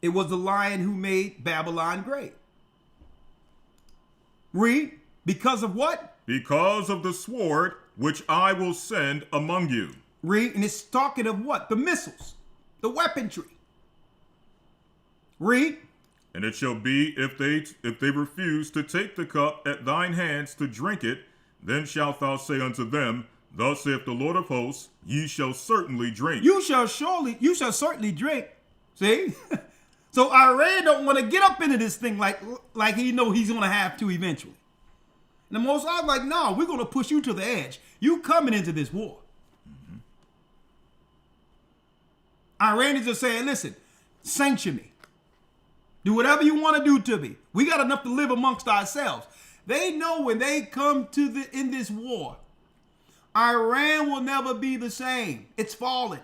S1: It was the lion who made Babylon great. Read. Because of what?
S2: Because of the sword which I will send among you.
S1: Read. And it's talking of what? The missiles, the weaponry. Read.
S2: And it shall be, if they refuse to take the cup at thine hands to drink it, then shalt thou say unto them, Thus saith the Lord of hosts, ye shall certainly drink.
S1: You shall certainly drink. See? So Iran don't want to get up into this thing like he know he's going to have to eventually. And the Most High like, no, we're going to push you to the edge. You coming into this war. Iranians are saying, listen, sanction me. Do whatever you want to do to me. We got enough to live amongst ourselves. They know when they come in this war, Iran will never be the same. It's fallen.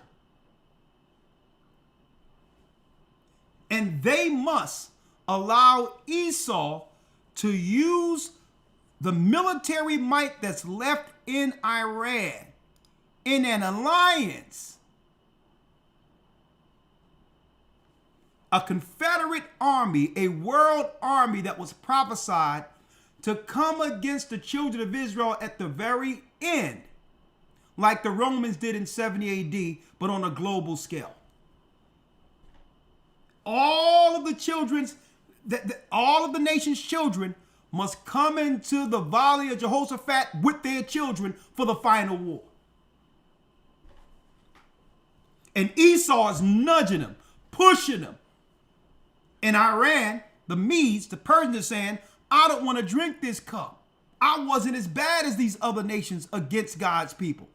S1: And they must allow Esau to use the military might that's left in Iran in an alliance, a Confederate army, a world army that was prophesied to come against the children of Israel at the very end, like the Romans did in 70 AD, but on a global scale. All of the nation's children must come into the valley of Jehoshaphat with their children for the final war. And Esau is nudging them, pushing them. In Iran, the Medes, the Persians are saying, I don't want to drink this cup. I wasn't as bad as these other nations against God's people.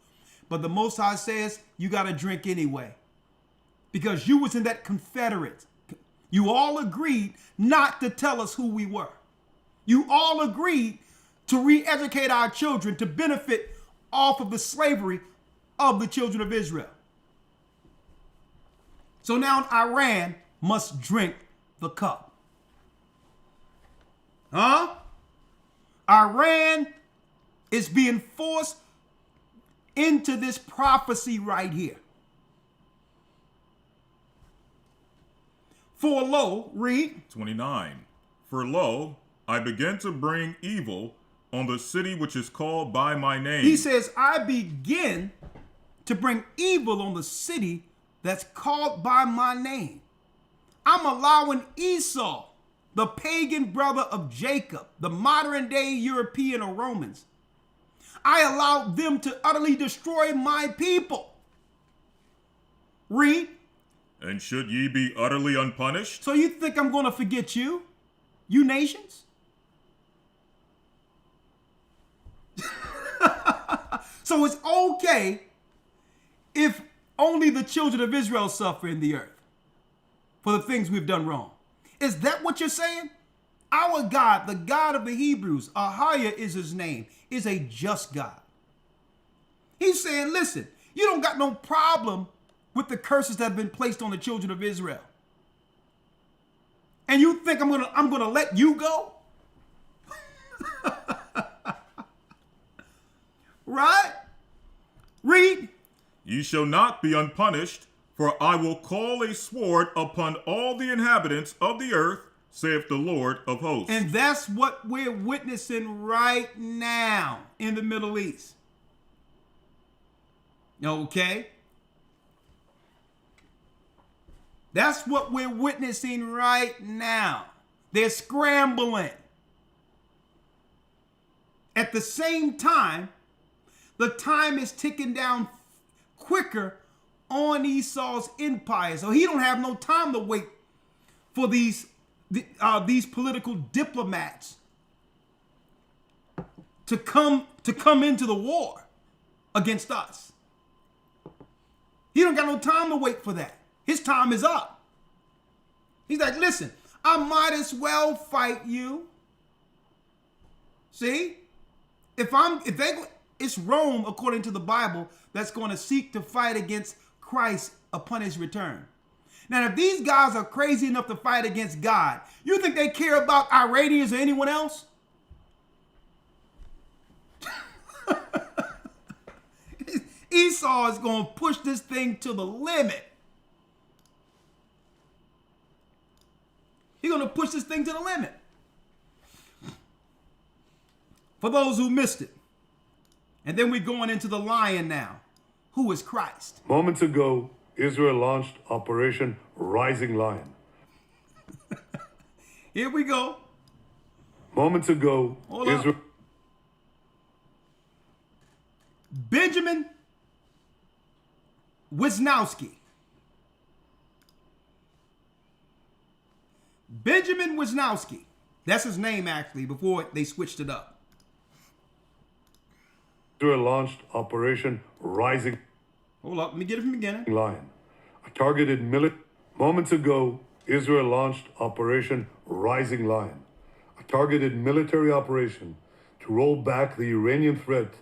S1: But the Most High says, you got to drink anyway. Because you was in that Confederate. You all agreed not to tell us who we were. You all agreed to re-educate our children to benefit off of the slavery of the children of Israel. So now Iran must drink the cup. Huh? Iran is being forced into this prophecy right here. For lo, read
S2: 29. For lo, I begin to bring evil on the city which is called by my name.
S1: He says, I begin to bring evil on the city that's called by my name. I'm allowing Esau, the pagan brother of Jacob, the modern day European or Romans. I allowed them to utterly destroy my people. Read.
S2: And should ye be utterly unpunished?
S1: So you think I'm going to forget you? You nations? So it's okay if only the children of Israel suffer in the earth for the things we've done wrong. Is that what you're saying? Our God, the God of the Hebrews, Ahaya is his name, is a just God. He's saying, listen, you don't got no problem with the curses that have been placed on the children of Israel. And you think I'm gonna let you go? Right? Read.
S2: Ye shall not be unpunished, for I will call a sword upon all the inhabitants of the earth, saith the Lord of hosts.
S1: And that's what we're witnessing right now in the Middle East. Okay? That's what we're witnessing right now. They're scrambling. At the same time, the time is ticking down quicker on Esau's empire. So he don't have no time to wait for these political diplomats to come into the war against us. He don't got no time to wait for that. His time is up. He's like, listen, I might as well fight you. See? It's Rome, according to the Bible, that's going to seek to fight against Christ upon his return. Now, if these guys are crazy enough to fight against God, you think they care about Iranians or anyone else? Esau is going to push this thing to the limit. He's going to push this thing to the limit. For those who missed it. And then we're going into the lion now. Who is Christ?
S3: Moments ago, Israel launched Operation Rising Lion.
S1: Here we go.
S3: Moments ago, Israel...
S1: Benjamin Wisnowski. Benjamin Wisnowski. That's his name, actually, before they switched it up.
S3: Israel launched Operation Rising...
S1: Hold up, let me get it from the beginning.
S3: Lion. A targeted military... Moments ago, Israel launched Operation Rising Lion. A targeted military operation to roll back the Iranian threat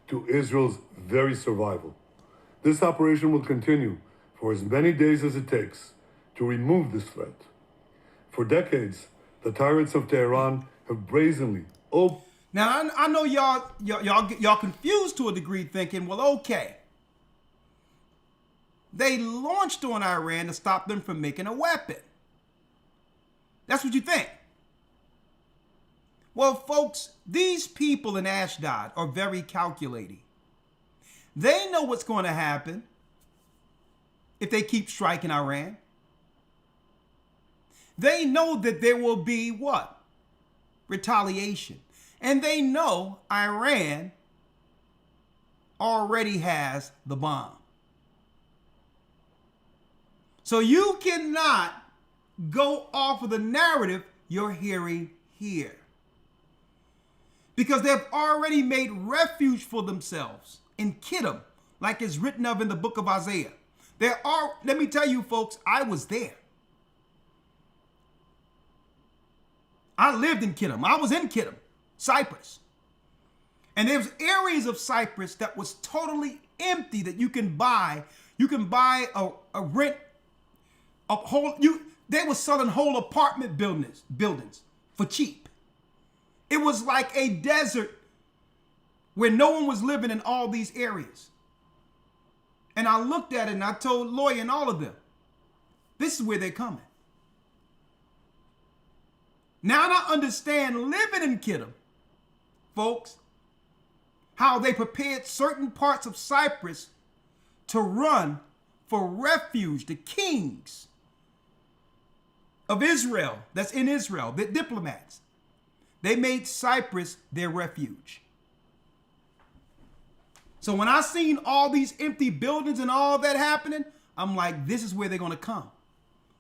S3: to Israel's very survival. This operation will continue for as many days as it takes to remove this threat. For decades, the tyrants of Tehran have brazenly...
S1: Now, I know y'all confused to a degree, thinking, well, okay. They launched on Iran to stop them from making a weapon. That's what you think. Well, folks, these people in Ashdod are very calculating. They know what's going to happen if they keep striking Iran. They know that there will be what? Retaliation. And they know Iran already has the bomb. So you cannot go off of the narrative you're hearing here. Because they've already made refuge for themselves in Kittim, like it's written of in the book of Isaiah. Let me tell you folks, I was there. I lived in Kittim. I was in Kittim, Cyprus. And there's areas of Cyprus that was totally empty that you can buy. You can buy a rent, a whole, they were selling whole apartment buildings for cheap. It was like a desert where no one was living in all these areas. And I looked at it and I told Lawya and all of them, this is where they're coming. Now I understand living in Kittim, folks, how they prepared certain parts of Cyprus to run for refuge, the kings of Israel, that's in Israel, the diplomats. They made Cyprus their refuge. So when I seen all these empty buildings and all that happening, I'm like, this is where they're going to come.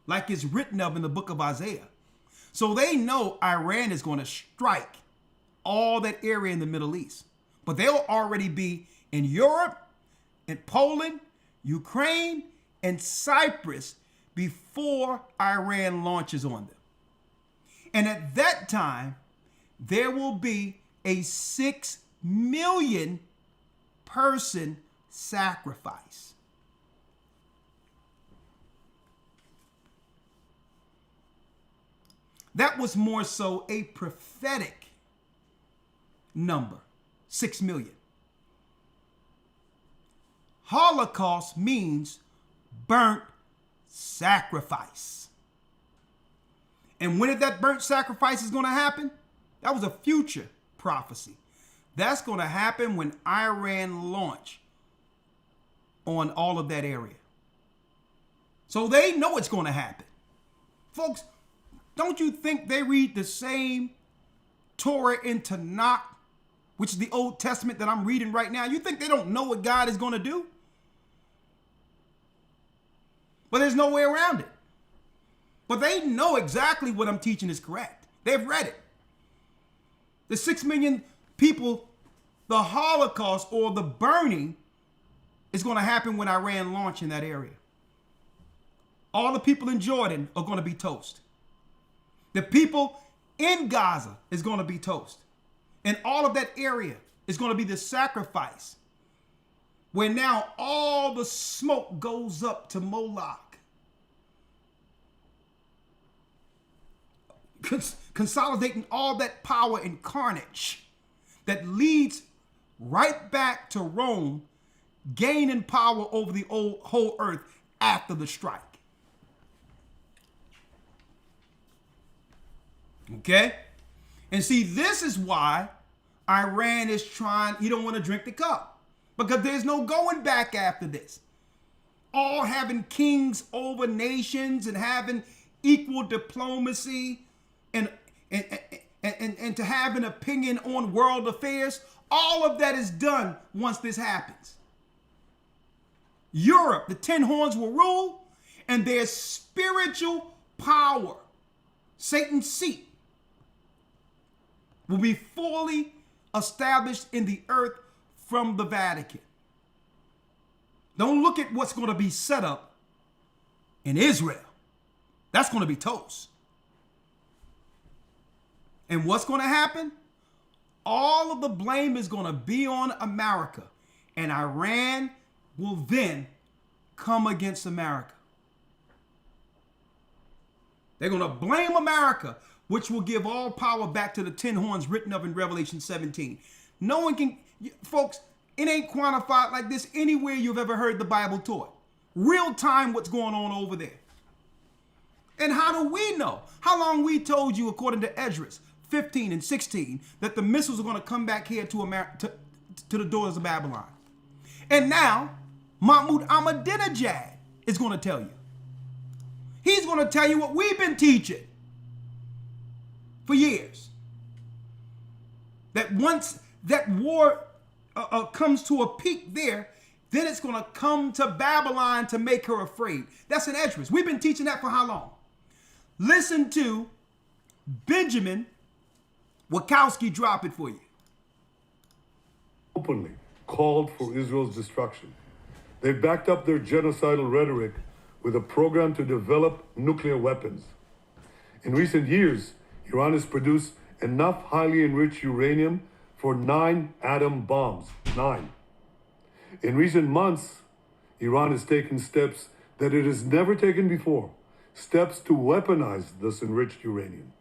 S1: Like it's written of in the book of Isaiah. So they know Iran is going to strike all that area in the Middle East. But they'll already be in Europe, in Poland, Ukraine, and Cyprus before Iran launches on them. And at that time, there will be a 6 million person sacrifice. That was more so a prophetic number, 6 million. Holocaust means burnt sacrifice. And when that burnt sacrifice is going to happen? That was a future prophecy. That's going to happen when Iran launch on all of that area. So they know it's going to happen. Folks, don't you think they read the same Torah in Tanakh, which is the Old Testament that I'm reading right now? You think they don't know what God is going to do? But there's no way around it. But they know exactly what I'm teaching is correct. They've read it. The 6 million people, the Holocaust or the burning is going to happen when Iran launch in that area. All the people in Jordan are going to be toast. The people in Gaza is going to be toast. And all of that area is going to be the sacrifice, where now all the smoke goes up to Moloch. Consolidating all that power and carnage that leads right back to Rome gaining power over the whole earth after the strike. Okay? And see, this is why Iran is trying, he don't want to drink the cup. Because there's no going back after this. All having kings over nations and having equal diplomacy and to have an opinion on world affairs, all of that is done once this happens. Europe, the 10 horns will rule, and their spiritual power, Satan's seat, will be fully established in the earth from the Vatican. Don't look at what's going to be set up in Israel. That's going to be toast. And what's going to happen? All of the blame is going to be on America. And Iran will then come against America. They're going to blame America, which will give all power back to the 10 horns written of in Revelation 17. No one can, folks, it ain't quantified like this anywhere you've ever heard the Bible taught. Real time what's going on over there. And how do we know? How long we told you, according to Esdras 15 and 16, that the missiles are going to come back here to America, to the doors of Babylon. And now, Mahmoud Ahmadinejad is going to tell you. He's going to tell you what we've been teaching for years. That once that war comes to a peak there, then it's going to come to Babylon to make her afraid. That's in Esdras. We've been teaching that for how long? Listen to Benjamin Wachowski drop it for you.
S3: Openly called for Israel's destruction. They've backed up their genocidal rhetoric with a program to develop nuclear weapons. In recent years, Iran has produced enough highly enriched uranium for 9 atom bombs. 9. In recent months, Iran has taken steps that it has never taken before, steps to weaponize this enriched uranium.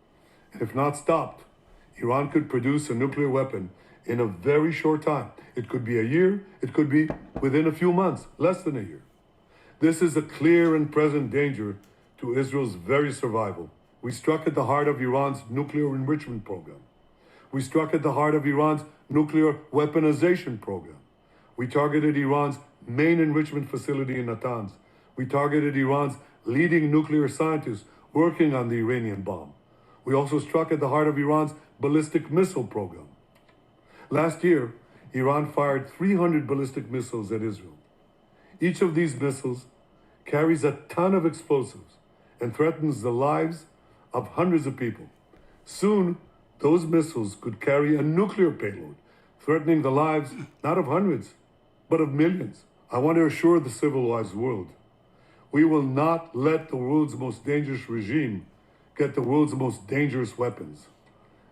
S3: And if not stopped, Iran could produce a nuclear weapon in a very short time. It could be a year, it could be within a few months, less than a year. This is a clear and present danger to Israel's very survival. We struck at the heart of Iran's nuclear enrichment program. We struck at the heart of Iran's nuclear weaponization program. We targeted Iran's main enrichment facility in Natanz. We targeted Iran's leading nuclear scientists working on the Iranian bomb. We also struck at the heart of Iran's ballistic missile program. Last year, Iran fired 300 ballistic missiles at Israel. Each of these missiles carries a ton of explosives and threatens the lives of hundreds of people. Soon, those missiles could carry a nuclear payload, threatening the lives not of hundreds, but of millions. I want to assure the civilized world, we will not let the world's most dangerous regime get the world's most dangerous weapons.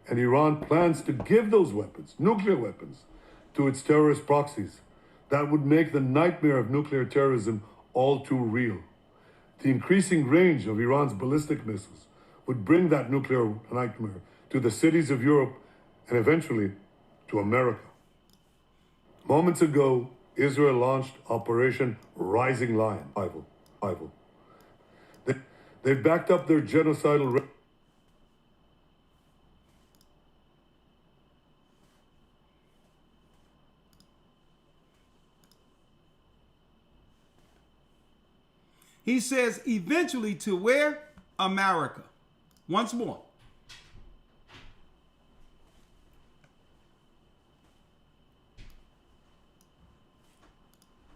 S3: And Iran plans to give those weapons, nuclear weapons, to its terrorist proxies. That would make the nightmare of nuclear terrorism all too real. The increasing range of Iran's ballistic missiles would bring that nuclear nightmare to the cities of Europe and eventually to America. Moments ago, Israel launched Operation Rising Lion. They've backed up their genocidal...
S1: He says eventually to where? America. Once more.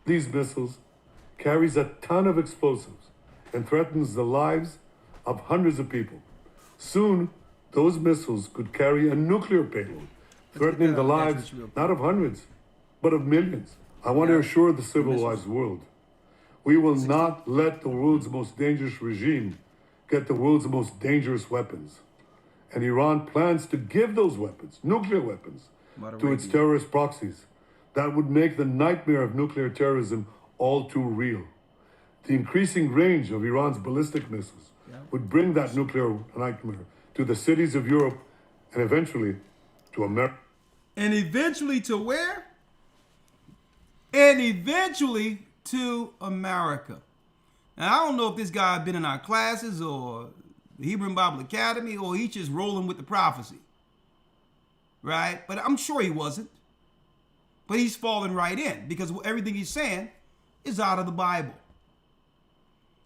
S3: These missiles carries a ton of explosives and threatens the lives of hundreds of people. Soon, those missiles could carry a nuclear payload, threatening the lives not of hundreds, but of millions. I want to assure the civilized world, we will not let the world's most dangerous regime get the world's most dangerous weapons. And Iran plans to give those weapons, nuclear weapons, to its terrorist proxies. That would make the nightmare of nuclear terrorism all too real. The increasing range of Iran's ballistic missiles would bring that nuclear nightmare to the cities of Europe and eventually to America.
S1: And eventually to where? And eventually to America. Now, I don't know if this guy had been in our classes or the Hebrew Bible Academy, or he's just rolling with the prophecy. Right? But I'm sure he wasn't. But he's falling right in because everything he's saying is out of the Bible.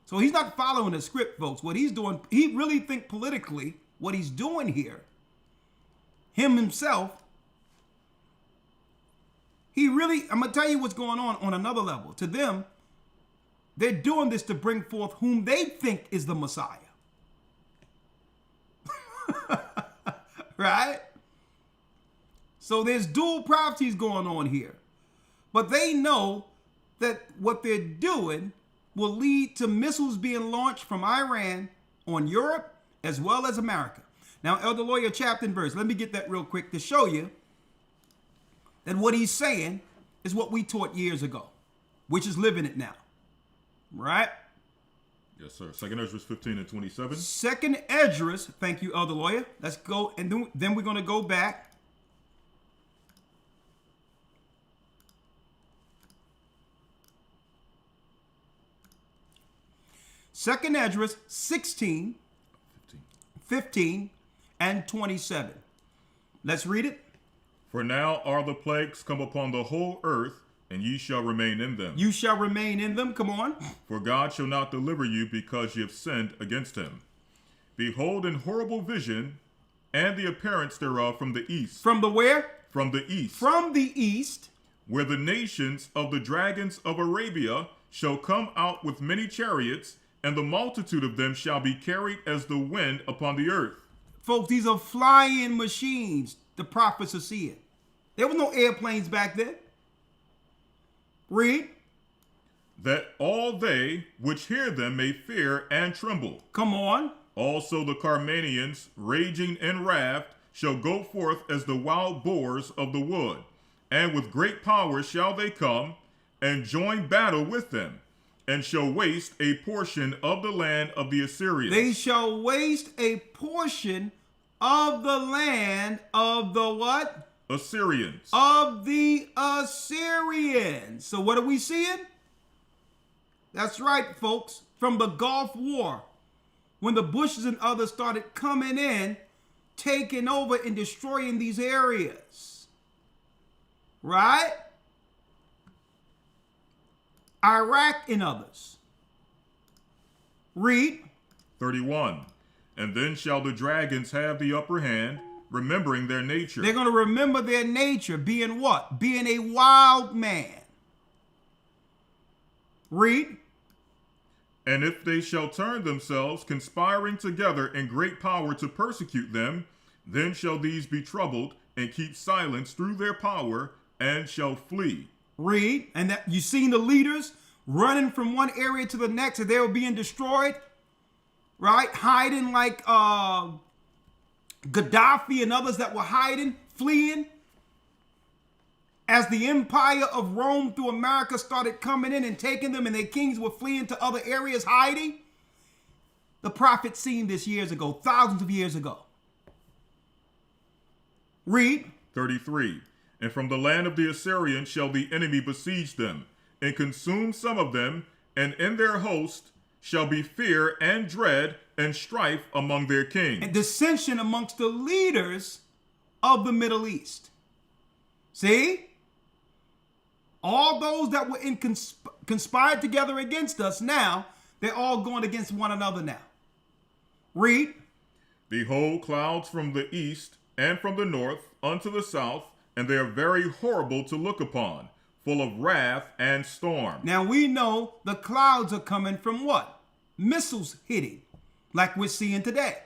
S1: So he's not following the script, folks. What he's doing, he really think politically what he's doing here, himself, I'm going to tell you what's going on another level. To them, they're doing this to bring forth whom they think is the Messiah. Right? So there's dual prophecies going on here. But they know that what they're doing will lead to missiles being launched from Iran on Europe as well as America. Now, Elder Lawya, chapter and verse. Let me get that real quick to show you that what he's saying is what we taught years ago, which is living it now. Right?
S2: Yes, sir. 2nd Esdras 15 and 27.
S1: 2nd Esdras, thank you, Elder Lawya. Let's go, and then we're going to go back. Second Esdras 16, 15, and 27. Let's read it.
S2: For now are the plagues come upon the whole earth, and ye shall remain in them.
S1: You shall remain in them. Come on.
S2: For God shall not deliver you because ye have sinned against him. Behold, an horrible vision, and the appearance thereof from the east.
S1: From the where?
S2: From the east.
S1: From the east.
S2: Where the nations of the dragons of Arabia shall come out with many chariots, and the multitude of them shall be carried as the wind upon the earth.
S1: Folks, these are flying machines the prophets are seeing. There were no airplanes back then. Read.
S2: That all they which hear them may fear and tremble.
S1: Come on.
S2: Also the Carmanians, raging in wrath, shall go forth as the wild boars of the wood, and with great power shall they come, and join battle with them, and shall waste a portion of the land of the Assyrians.
S1: They shall waste a portion of the land of the what?
S2: Assyrians.
S1: Of the Assyrians. So what are we seeing? That's right, folks. From the Gulf War, when the Bushes and others started coming in, taking over and destroying these areas. Right? Iraq and others. Read.
S2: 31. And then shall the dragons have the upper hand, remembering their nature.
S1: They're going to remember their nature, being what? Being a wild man. Read.
S2: And if they shall turn themselves, conspiring together in great power to persecute them, then shall these be troubled and keep silence through their power, and shall flee.
S1: Read. And that you seen the leaders running from one area to the next, and they were being destroyed. Right? Hiding like Gaddafi and others that were hiding, fleeing. As the empire of Rome through America started coming in and taking them, and their kings were fleeing to other areas hiding. The prophet seen this years ago, thousands of years ago. Read.
S2: 33. And from the land of the Assyrians shall the enemy besiege them, and consume some of them, and in their host shall be fear and dread and strife among their kings.
S1: And dissension amongst the leaders of the Middle East. See? All those that were conspired together against us now, they're all going against one another now. Read.
S2: Behold, clouds from the east and from the north unto the south, and they are very horrible to look upon, full of wrath and storm.
S1: Now we know the clouds are coming from what? Missiles hitting, like we're seeing today.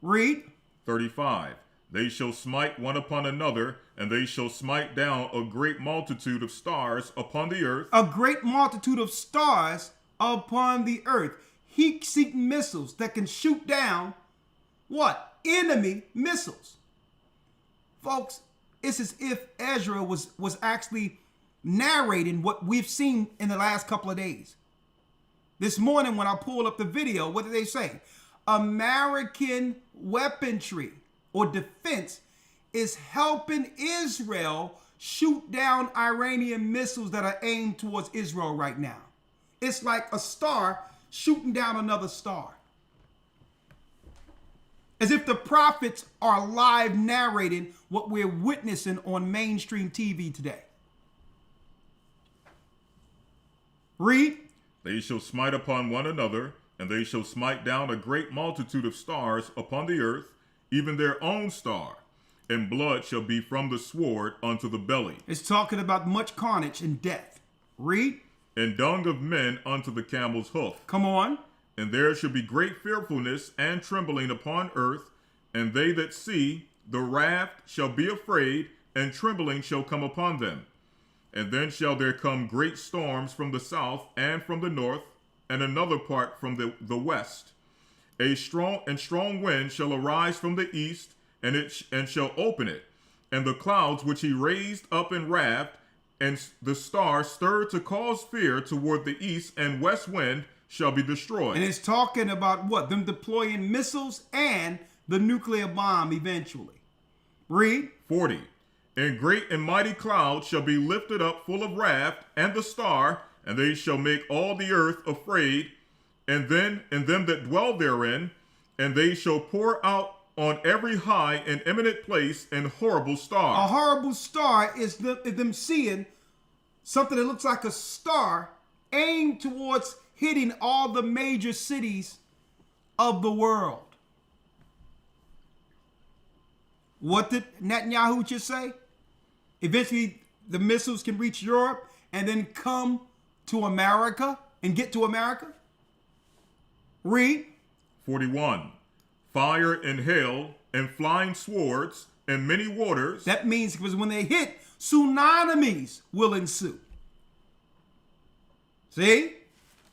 S1: Read.
S2: 35. They shall smite one upon another, and they shall smite down a great multitude of stars upon the earth.
S1: A great multitude of stars upon the earth. Heat-seeking missiles that can shoot down what? Enemy missiles. Folks, it's as if Ezra was actually narrating what we've seen in the last couple of days. This morning when I pulled up the video, what did they say? American weaponry or defense is helping Israel shoot down Iranian missiles that are aimed towards Israel right now. It's like a star shooting down another star. As if the prophets are live narrating what we're witnessing on mainstream TV today. Read.
S2: They shall smite upon one another, and they shall smite down a great multitude of stars upon the earth, even their own star, and blood shall be from the sword unto the belly.
S1: It's talking about much carnage and death. Read.
S2: And dung of men unto the camel's hoof.
S1: Come on.
S2: And there shall be great fearfulness and trembling upon earth, and they that see the raft shall be afraid, and trembling shall come upon them. And then shall there come great storms from the south and from the north, and another part from the west. A strong wind shall arise from the east, and shall open it. And the clouds which he raised up in wrath, and the stars stirred to cause fear toward the east and west wind, shall be destroyed.
S1: And it's talking about what? Them deploying missiles and the nuclear bomb eventually. Read.
S2: 40. And great and mighty clouds shall be lifted up full of wrath, and the star, and they shall make all the earth afraid, and them that dwell therein, and they shall pour out on every high and eminent place an horrible star.
S1: A horrible star is them seeing something that looks like a star aimed towards hitting all the major cities of the world. What did Netanyahu just say? Eventually, the missiles can reach Europe and then come to America and get to America. Read.
S2: 41. Fire and hail and flying swords and many waters.
S1: That means because when they hit, tsunamis will ensue. See?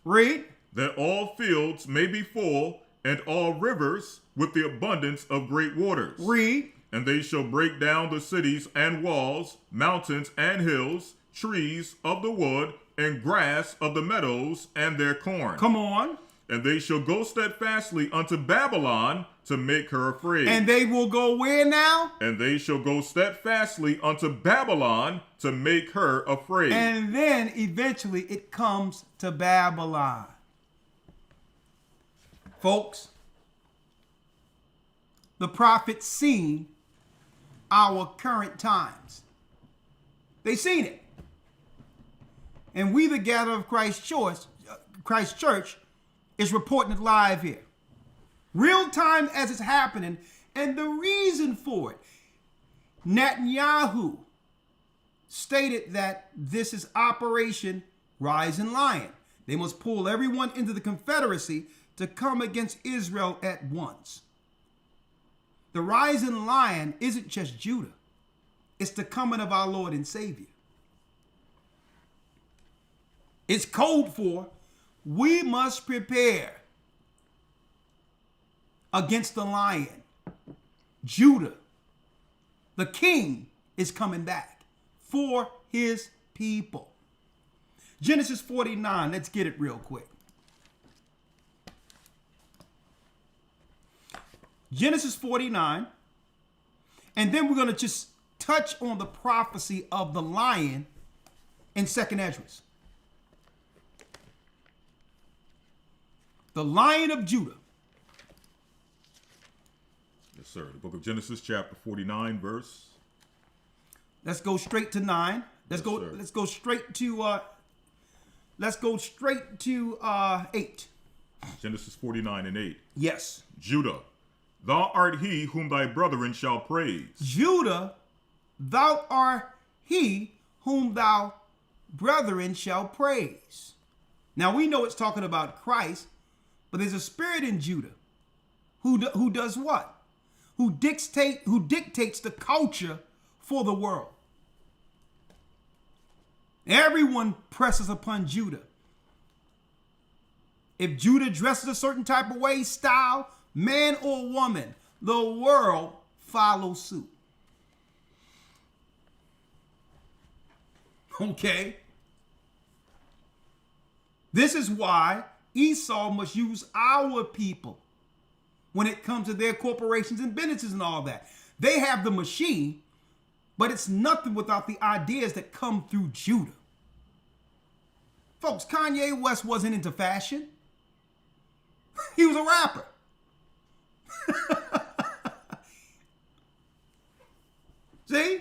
S1: Read.
S2: That all fields may be full, and all rivers with the abundance of great waters.
S1: Read.
S2: And they shall break down the cities and walls, mountains and hills, trees of the wood, and grass of the meadows, and their corn.
S1: Come on.
S2: And they shall go steadfastly unto Babylon to make her afraid.
S1: And they will go where now?
S2: And they shall go steadfastly unto Babylon to make her afraid.
S1: And then eventually it comes to Babylon. Folks, the prophets seen our current times. They seen it. And we, the Gather of Christ Church, is reporting it live here. Real time as it's happening. And the reason for it, Netanyahu stated that this is Operation Rising Lion. They must pull everyone into the Confederacy to come against Israel at once. The rising lion isn't just Judah. It's the coming of our Lord and Savior. It's code for we must prepare against the lion. Judah, the king, is coming back for his people. Genesis 49, let's get it real quick. Genesis 49, and then we're going to just touch on the prophecy of the lion in 2nd Esdras. The Lion of Judah.
S2: Yes, sir. The book of Genesis, chapter 49, verse.
S1: Let's go straight to 9. Let's go straight to 8.
S2: Genesis 49 and 8.
S1: Yes.
S2: Judah, thou art he whom thy brethren shall praise.
S1: Judah, thou art he whom thou brethren shall praise. Now we know it's talking about Christ, but there's a spirit in Judah who does what? Who dictates the culture for the world. Everyone presses upon Judah. If Judah dresses a certain type of way, style, man or woman, the world follows suit. Okay? This is why Esau must use our people when it comes to their corporations and businesses and all that. They have the machine, but it's nothing without the ideas that come through Judah. Folks, Kanye West wasn't into fashion. He was a rapper. See?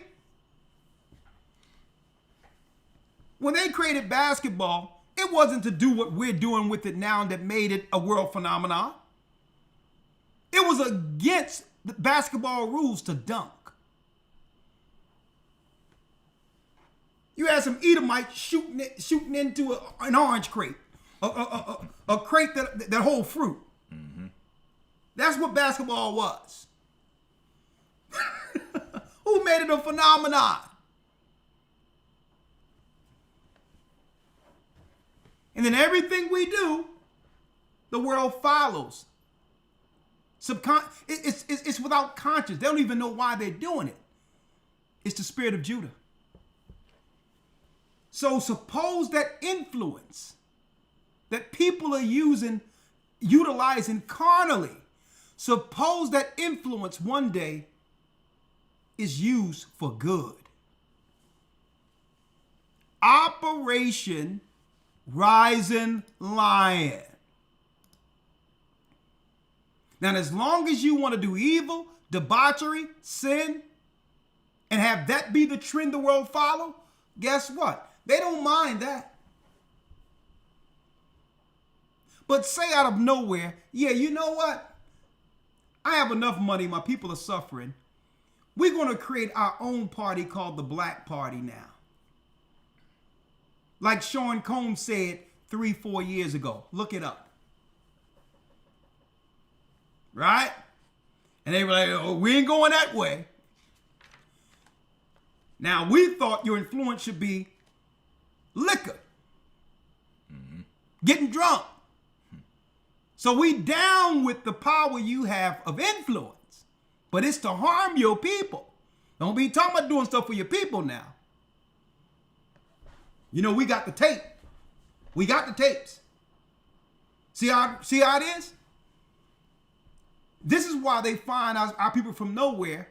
S1: When they created basketball, it wasn't to do what we're doing with it now that made it a world phenomenon. It was against the basketball rules to dunk. You had some Edomites shooting into an orange crate, a crate that hold fruit. Mm-hmm. That's what basketball was. Who made it a phenomenon? And then everything we do, the world follows. It's without conscience. They don't even know why they're doing it. It's the spirit of Judah. So suppose that influence that people are utilizing carnally, suppose that influence one day is used for good. Operation Rising Lion. Now, as long as you want to do evil, debauchery, sin, and have that be the trend the world follow, guess what? They don't mind that. But say out of nowhere, yeah, you know what? I have enough money. My people are suffering. We're going to create our own party called the Black Party now. Like Sean Combs said 3-4 years ago. Look it up. Right? And they were like, oh, we ain't going that way. Now, we thought your influence should be liquor. Mm-hmm. Getting drunk. So we down with the power you have of influence. But it's to harm your people. Don't be talking about doing stuff for your people now. You know, we got the tape. We got the tapes. See how it is? This is why they find our people from nowhere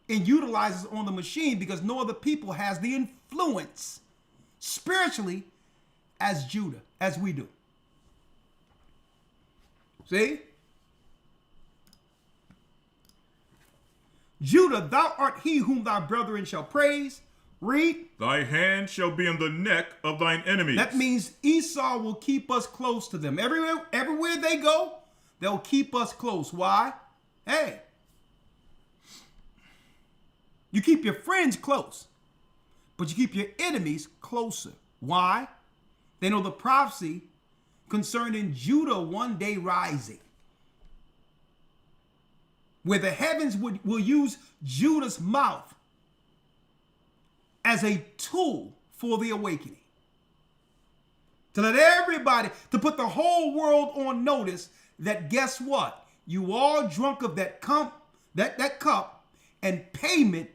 S1: and utilizes on the machine, because no other people has the influence spiritually as Judah, as we do. See? Judah, thou art he whom thy brethren shall praise. Read.
S2: Thy hand shall be in the neck of thine enemies.
S1: That means Esau will keep us close to them. Everywhere they go, they'll keep us close. Why? Hey, you keep your friends close, but you keep your enemies closer. Why? They know the prophecy concerning Judah one day rising, where the heavens will use Judah's mouth as a tool for the awakening. To let everybody, to put the whole world on notice that guess what? You all drunk of that cup, and payment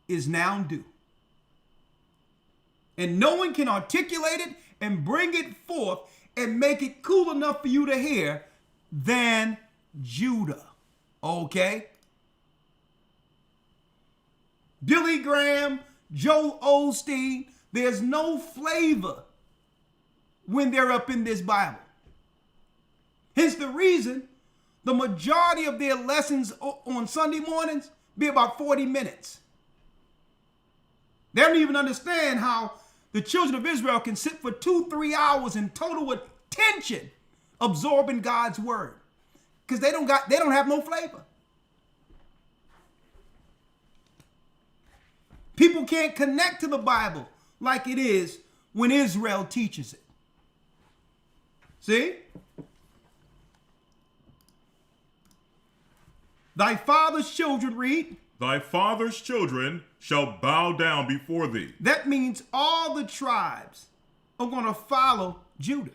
S1: is now due. And no one can articulate it and bring it forth and make it cool enough for you to hear than Judah. Okay? Billy Graham, Joel Osteen, there's no flavor when they're up in this Bible. Hence the reason the majority of their lessons on Sunday mornings be about 40 minutes. They don't even understand how the children of Israel can sit for 2-3 hours in total attention absorbing God's word, because they don't have no flavor. People can't connect to the Bible like it is when Israel teaches it. See? Thy father's children, read.
S2: Thy father's children shall bow down before thee.
S1: That means all the tribes are going to follow Judah.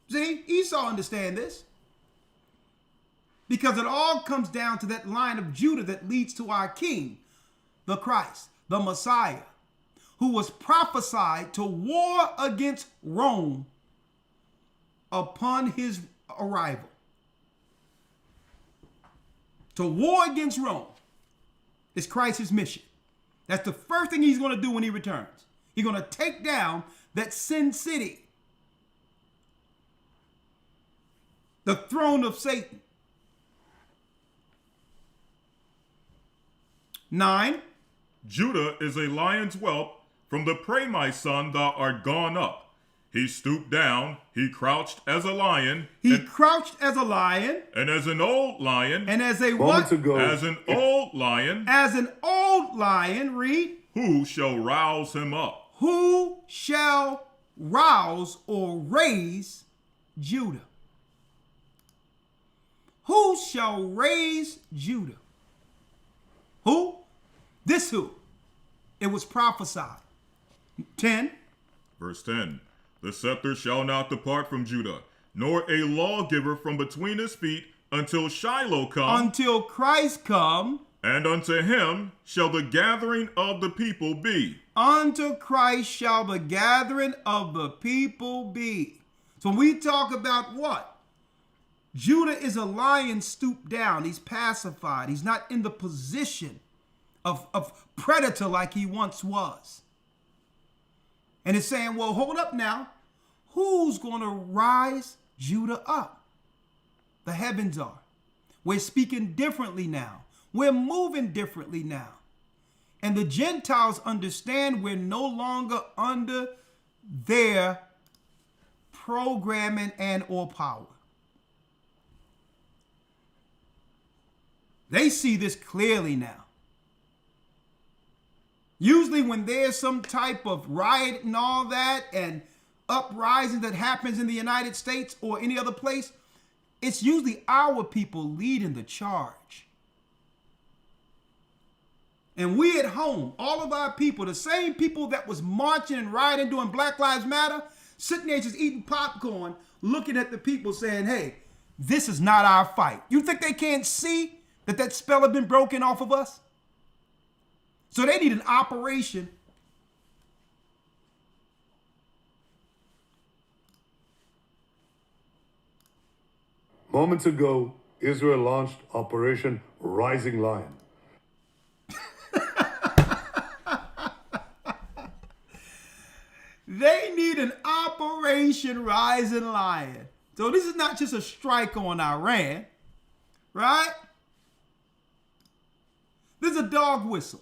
S1: See, Esau understand this, because it all comes down to that line of Judah that leads to our king, the Christ, the Messiah, who was prophesied to war against Rome upon his arrival. To war against Rome is Christ's mission. That's the first thing he's going to do when he returns. He's going to take down that sin city, the throne of Satan. 9.
S2: Judah is a lion's whelp. From the prey, my son, thou art gone up. He stooped down, he crouched as a lion.
S1: He crouched as a lion.
S2: And as an old lion.
S1: And as a
S3: Moments
S1: what?
S3: ago,
S2: As an old lion.
S1: As an old lion, read.
S2: Who shall rouse him up?
S1: Who shall rouse or raise Judah? Who shall raise Judah? Who? This who? It was prophesied. 10.
S2: Verse 10. The scepter shall not depart from Judah, nor a lawgiver from between his feet, until Shiloh come.
S1: Until Christ come.
S2: And unto him shall the gathering of the people be.
S1: Unto Christ shall the gathering of the people be. So when we talk about what? Judah is a lion stooped down. He's pacified. He's not in the position of predator like he once was. And it's saying, well, hold up now. Who's going to rise Judah up? The heavens are. We're speaking differently now. We're moving differently now. And the Gentiles understand we're no longer under their programming and or power. They see this clearly now. Usually when there's some type of riot and all that and uprising that happens in the United States or any other place, it's usually our people leading the charge. And we at home, all of our people, the same people that was marching and rioting doing Black Lives Matter, sitting there just eating popcorn, looking at the people saying, hey, this is not our fight. You think they can't see that spell has been broken off of us? So they need an operation.
S3: Moments ago, Israel launched Operation Rising Lion.
S1: They need an Operation Rising Lion. So this is not just a strike on Iran, right? This is a dog whistle.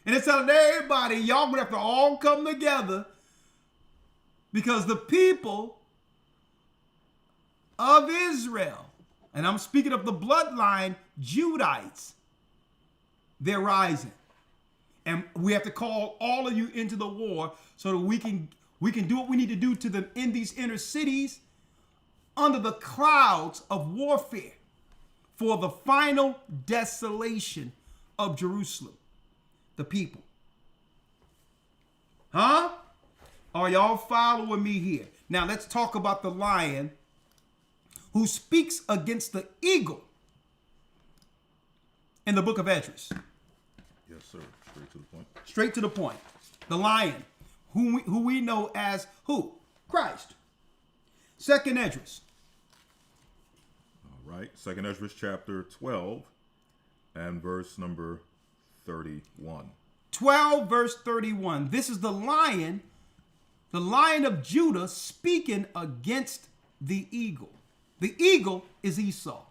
S1: And it's telling everybody, y'all gonna have to all come together because the people of Israel, and I'm speaking of the bloodline Judites, they're rising. And we have to call all of you into the war so that we can do what we need to do to them in these inner cities under the clouds of warfare for the final desolation of Jerusalem, the people. Huh? Are y'all following me here? Now let's talk about the lion who speaks against the eagle in the book of Esdras.
S2: Yes, sir. Straight to the point.
S1: Straight to the point. The lion, who we know as who? Christ. Second Esdras.
S2: All right. Second Esdras chapter 12 and verse number 31.
S1: 12 verse 31. This is the lion of Judah speaking against the eagle. The eagle is Esau.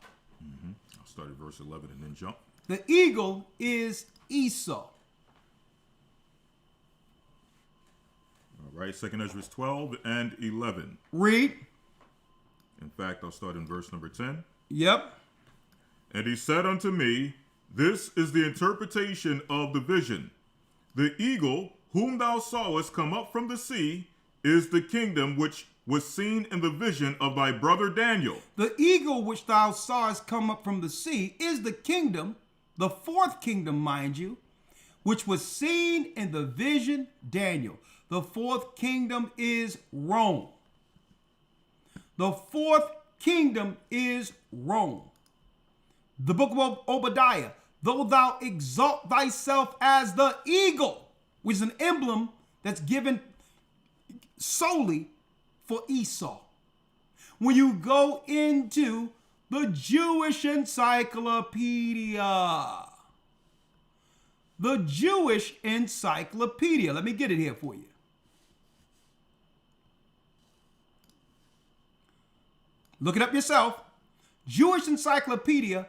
S2: I'll start at verse 11 and then jump.
S1: The eagle is Esau.
S2: All right. Second Esdras 12 and 11.
S1: Read.
S2: In fact, I'll start in verse number 10.
S1: Yep.
S2: And he said unto me, this is the interpretation of the vision. The eagle, whom thou sawest come up from the sea, is the kingdom which was seen in the vision of thy brother Daniel.
S1: The eagle which thou sawest come up from the sea is the kingdom, the fourth kingdom, mind you, which was seen in the vision Daniel. The fourth kingdom is Rome. The fourth kingdom is Rome. The book of Obadiah, though thou exalt thyself as the eagle, which is an emblem that's given solely for Esau. When you go into the Jewish encyclopedia, let me get it here for you. Look it up yourself. Jewish encyclopedia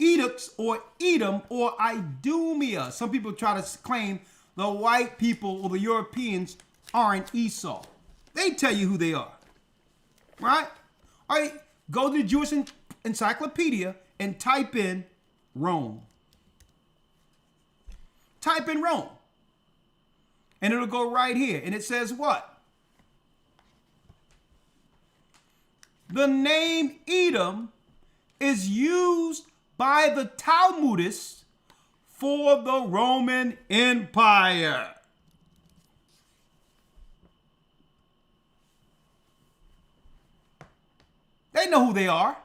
S1: Edux or Edom or Idumea. Some people try to claim the white people or the Europeans aren't Esau. They tell you who they are, right? All right, go to the Jewish Encyclopedia and type in Rome. Type in Rome. And it'll go right here. And it says what? The name Edom is used by the Talmudists for the Roman Empire. They know who they are.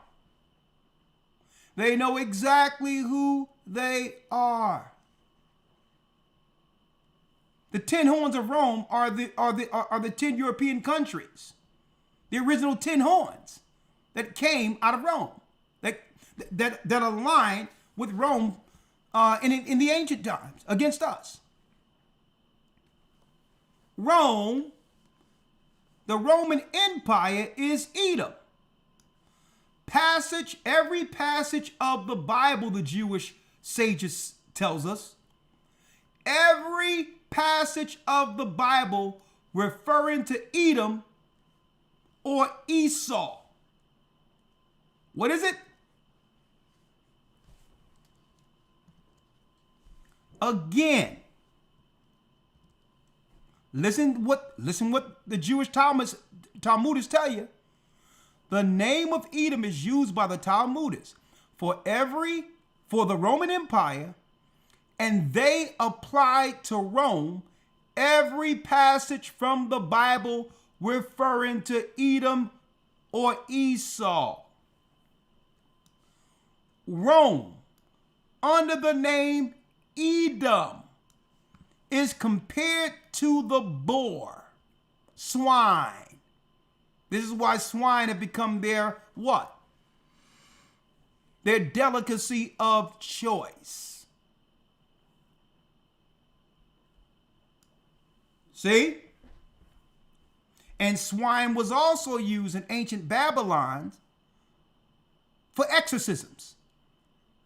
S1: They know exactly who they are. The 10 horns of Rome are the 10 European countries. The original 10 horns that came out of Rome, that aligned with Rome in the ancient times against us. Rome, the Roman Empire, is Edom. Every passage of the Bible, the Jewish sages tells us, every passage of the Bible referring to Edom or Esau. What is it? Again, listen what the Jewish Talmudists tell you. The name of Edom is used by the Talmudists for the Roman Empire, and they apply to Rome every passage from the Bible referring to Edom or Esau. Rome, under the name Edom, is compared to the boar, swine. This is why swine have become their what? Their delicacy of choice. See? And swine was also used in ancient Babylon for exorcisms.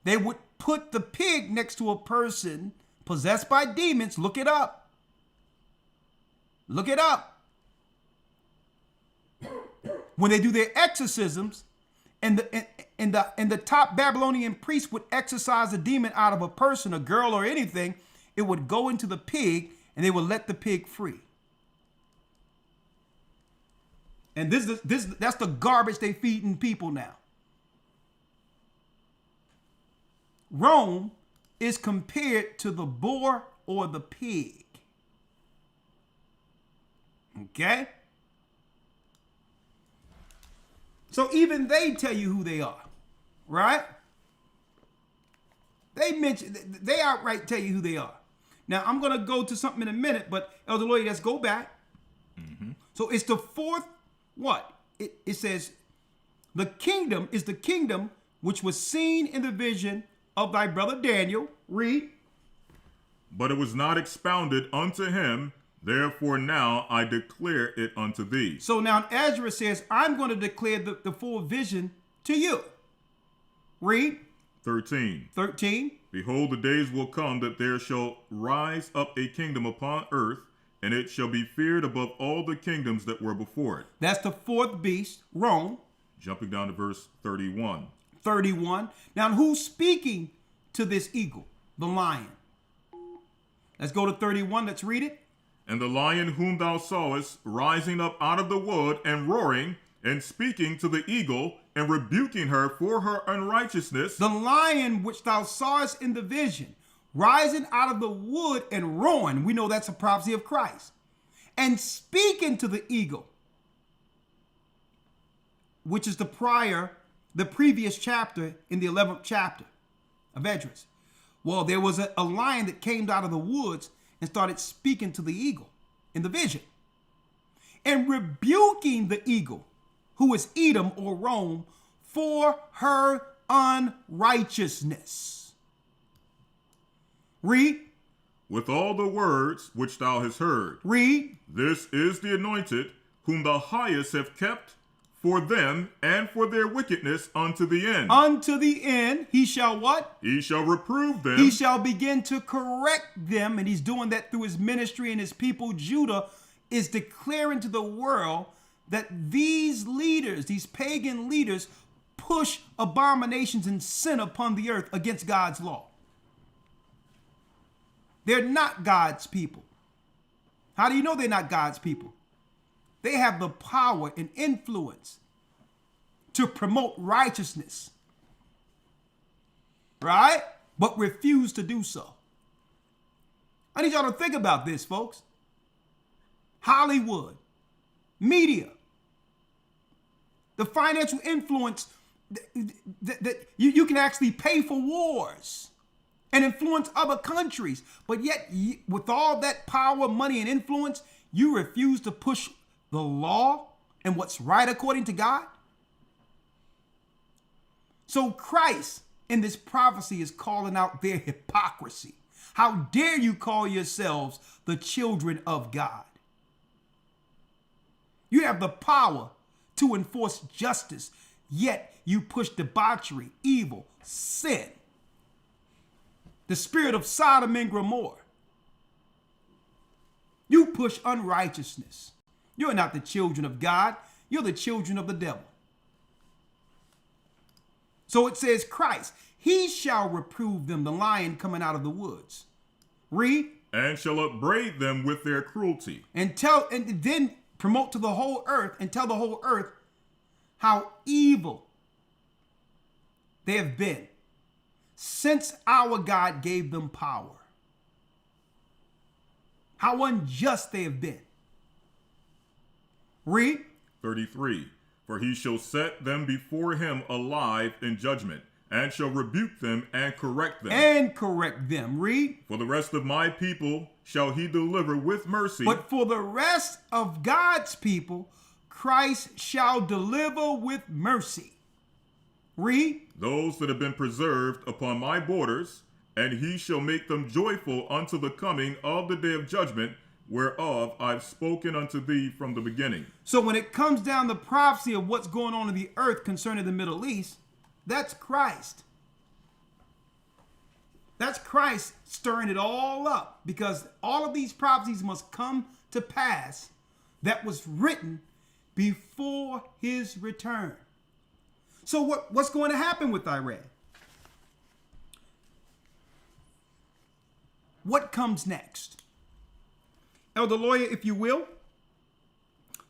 S1: They would put the pig next to a person possessed by demons. Look it up. Look it up. When they do their exorcisms, and the top Babylonian priest would exorcise a demon out of a person, a girl, or anything, it would go into the pig, and they would let the pig free. And that's the garbage they feeding people now. Rome is compared to the boar or the pig. Okay? So even they tell you who they are, right? They outright tell you who they are. Now, I'm going to go to something in a minute, but Elder Lawya, let's go back. Mm-hmm. So it's the fourth, what? It says, the kingdom is the kingdom which was seen in the vision of thy brother Daniel. Read.
S2: But it was not expounded unto him, therefore now I declare it unto thee.
S1: So now Ezra says, I'm going to declare the full vision to you. Read.
S2: 13. Behold, the days will come that there shall rise up a kingdom upon earth, and it shall be feared above all the kingdoms that were before it.
S1: That's the fourth beast, Rome.
S2: Jumping down to verse 31.
S1: Now, who's speaking to this eagle? The lion. Let's go to 31. Let's read it.
S2: And the lion whom thou sawest rising up out of the wood and roaring and speaking to the eagle and rebuking her for her unrighteousness.
S1: The lion which thou sawest in the vision, rising out of the wood and roaring. We know that's a prophecy of Christ. And speaking to the eagle, which is the previous chapter in the 11th chapter of Esdras. Well, there was a lion that came out of the woods and started speaking to the eagle in the vision and rebuking the eagle, who is Edom or Rome, for her unrighteousness. Read.
S2: With all the words which thou hast heard.
S1: Read.
S2: This is the anointed, whom the highest have kept for them and for their wickedness unto the end.
S1: Unto the end, he shall what?
S2: He shall reprove them.
S1: He shall begin to correct them, and he's doing that through his ministry, and his people, Judah, is declaring to the world that these leaders, these pagan leaders, push abominations and sin upon the earth against God's law. They're not God's people. How do you know they're not God's people? They have the power and influence to promote righteousness, right? But refuse to do so. I need y'all to think about this, folks. Hollywood, media, the financial influence that you can actually pay for wars and influence other countries. But yet, with all that power, money, and influence, you refuse to push the law and what's right according to God. So Christ in this prophecy is calling out their hypocrisy. How dare you call yourselves the children of God? You have the power to enforce justice, yet you push debauchery, evil, sin, the spirit of Sodom and Gomorrah. You push unrighteousness. You're not the children of God. You're the children of the devil. So it says Christ, he shall reprove them, the lion coming out of the woods. Read.
S2: And shall upbraid them with their cruelty.
S1: And then promote to the whole earth and tell the whole earth how evil they have been since our God gave them power. How unjust they have been. Read.
S2: 33. For he shall set them before him alive in judgment, and shall rebuke them and correct them.
S1: And correct them. Read.
S2: For the rest of my people shall he deliver with mercy.
S1: But for the rest of God's people, Christ shall deliver with mercy. Read.
S2: Those that have been preserved upon my borders, and he shall make them joyful unto the coming of the day of judgment, whereof I've spoken unto thee from the beginning.
S1: So when it comes down to prophecy of what's going on in the earth concerning the Middle East, that's Christ. That's Christ stirring it all up, because all of these prophecies must come to pass that was written before his return. So what's going to happen with Iran? What comes next? Elder Lawya, if you will,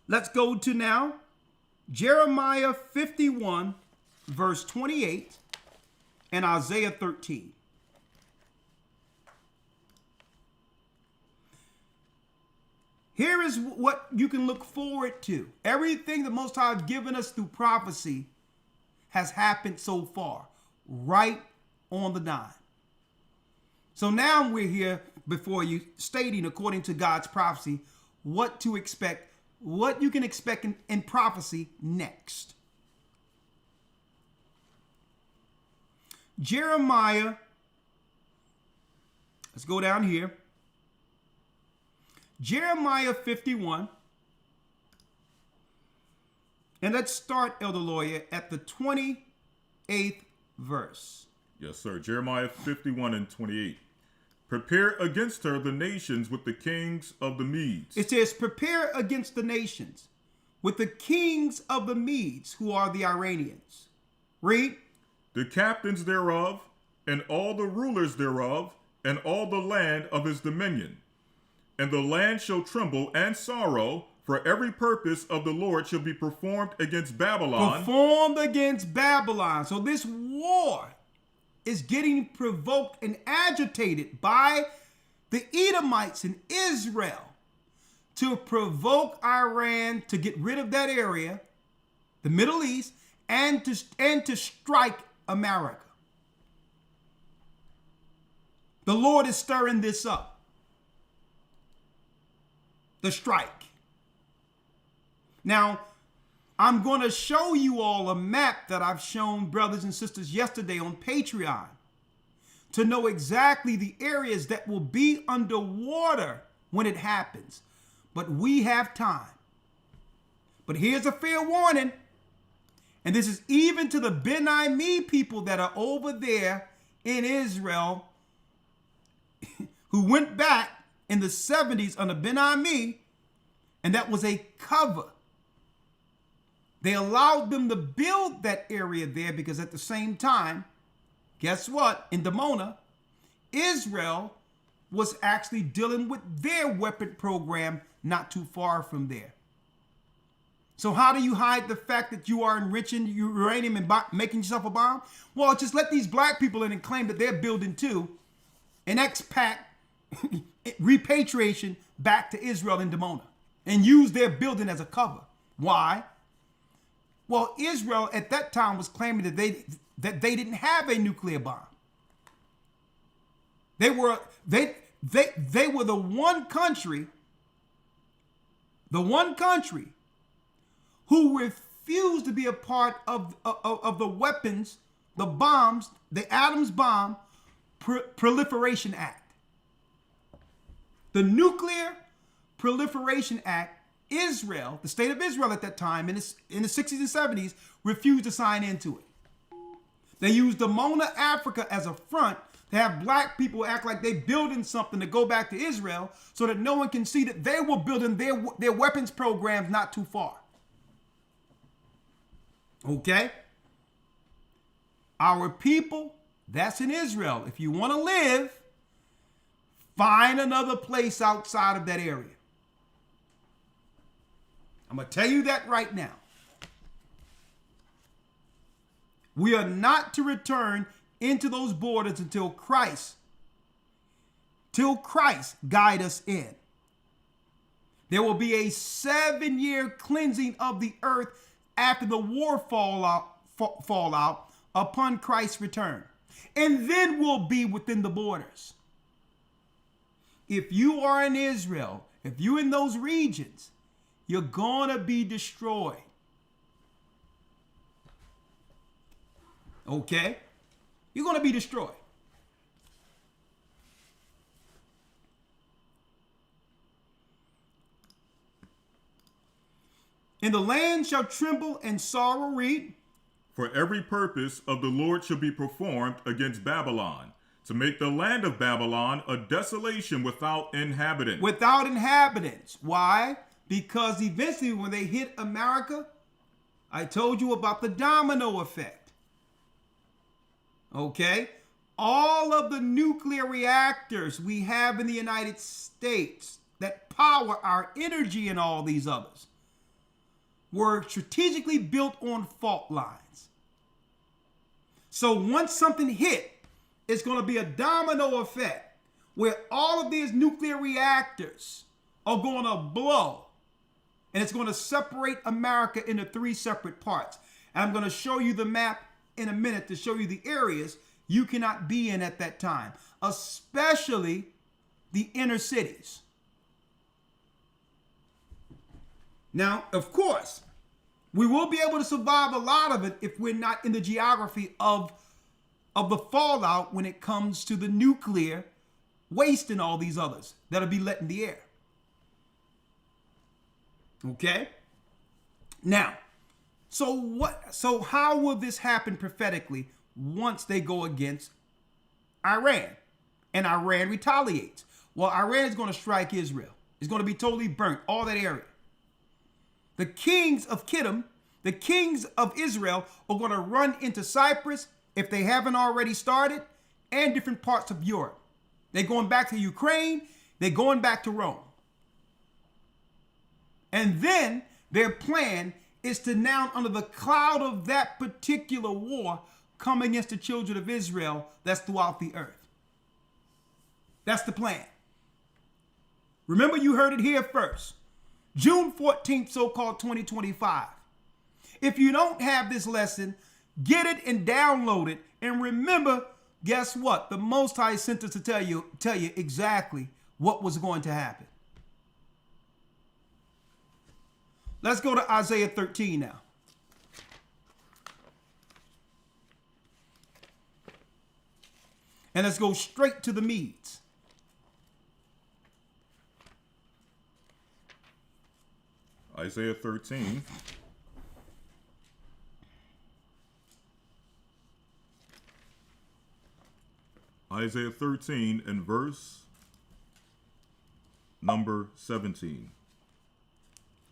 S1: let's go to now Jeremiah 51, verse 28, and Isaiah 13. Here is what you can look forward to. Everything the Most High has given us through prophecy has happened so far, right on the dime. So now we're here before you stating, according to God's prophecy, what to expect, what you can expect in prophecy next. Jeremiah, let's go down here. Jeremiah 51. And let's start, Elder Lawya, at the 28th verse.
S2: Yes, sir. Jeremiah 51 and 28. Prepare against her the nations with the kings of the Medes.
S1: It says, prepare against the nations with the kings of the Medes, who are the Iranians. Read.
S2: The captains thereof, and all the rulers thereof, and all the land of his dominion. And the land shall tremble and sorrow, for every purpose of the Lord shall be performed against Babylon.
S1: Performed against Babylon. So this war is getting provoked and agitated by the Edomites in Israel to provoke Iran to get rid of that area, the Middle East, and to strike America. The Lord is stirring this up. The strike. Now, I'm going to show you all a map that I've shown brothers and sisters yesterday on Patreon to know exactly the areas that will be underwater when it happens. But we have time. But here's a fair warning. And this is even to the Ben Ami people that are over there in Israel who went back in the 70s under Ben Ami, and that was a cover. They allowed them to build that area there because at the same time, guess what? In Dimona, Israel was actually dealing with their weapon program not too far from there. So how do you hide the fact that you are enriching uranium and making yourself a bomb? Well, just let these black people in and claim that they're building too, and expat repatriation back to Israel and Dimona, and use their building as a cover. Why? Well, Israel at that time was claiming that they didn't have a nuclear bomb. They were the one country who refused to be a part of the weapons, the bombs, the Atoms Bomb Proliferation Act. The Nuclear Proliferation Act, Israel, the state of Israel at that time in the 60s and 70s, refused to sign into it. They used Dimona, Africa as a front to have black people act like they building something to go back to Israel so that no one can see that they were building their weapons programs not too far. Okay? Our people, that's in Israel. If you want to live, find another place outside of that area. I'm going to tell you that right now. We are not to return into those borders until Christ guide us in. There will be a 7-year cleansing of the earth after the war fallout upon Christ's return. And then we'll be within the borders. If you are in Israel, if you're in those regions, you're going to be destroyed. Okay? You're going to be destroyed. And the land shall tremble and sorrow, read.
S2: For every purpose of the Lord shall be performed against Babylon, to make the land of Babylon a desolation without inhabitants.
S1: Without inhabitants. Why? Because eventually when they hit America, I told you about the domino effect. Okay? All of the nuclear reactors we have in the United States that power our energy and all these others were strategically built on fault lines. So once something hit, it's going to be a domino effect where all of these nuclear reactors are going to blow. And it's going to separate America into 3 separate parts. And I'm going to show you the map in a minute to show you the areas you cannot be in at that time, especially the inner cities. Now, of course, we will be able to survive a lot of it if we're not in the geography of the fallout when it comes to the nuclear waste and all these others that'll be let in the air. Okay? Now, so how will this happen prophetically once they go against Iran and Iran retaliates? Well, Iran is going to strike Israel. It's going to be totally burnt, all that area. The kings of Kittim, the kings of Israel, are going to run into Cyprus, if they haven't already started, and different parts of Europe. They're going back to Ukraine. They're going back to Rome. And then their plan is to now, under the cloud of that particular war, come against the children of Israel that's throughout the earth. That's the plan. Remember, you heard it here first. June 14th, so-called 2025. If you don't have this lesson, get it and download it. And remember, guess what? The Most High sent us to tell you exactly what was going to happen. Let's go to Isaiah 13 now. And let's go straight to the Medes.
S2: Isaiah 13. Isaiah 13 and verse number 17.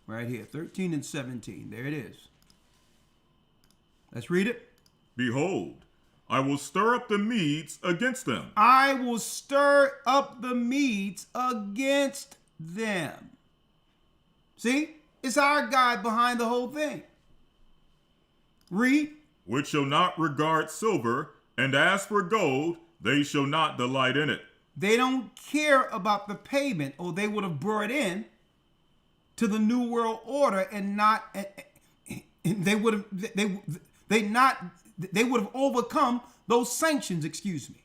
S1: Right here, 13 and 17. There it is. Let's read it.
S2: Behold, I will stir up the Medes against them.
S1: I will stir up the Medes against them. See? It's our God behind the whole thing. Read.
S2: Which shall not regard silver, and as for gold, they shall not delight in it.
S1: They don't care about the payment, or they would have brought in to the New World Order and not. They would have overcome those sanctions. Excuse me.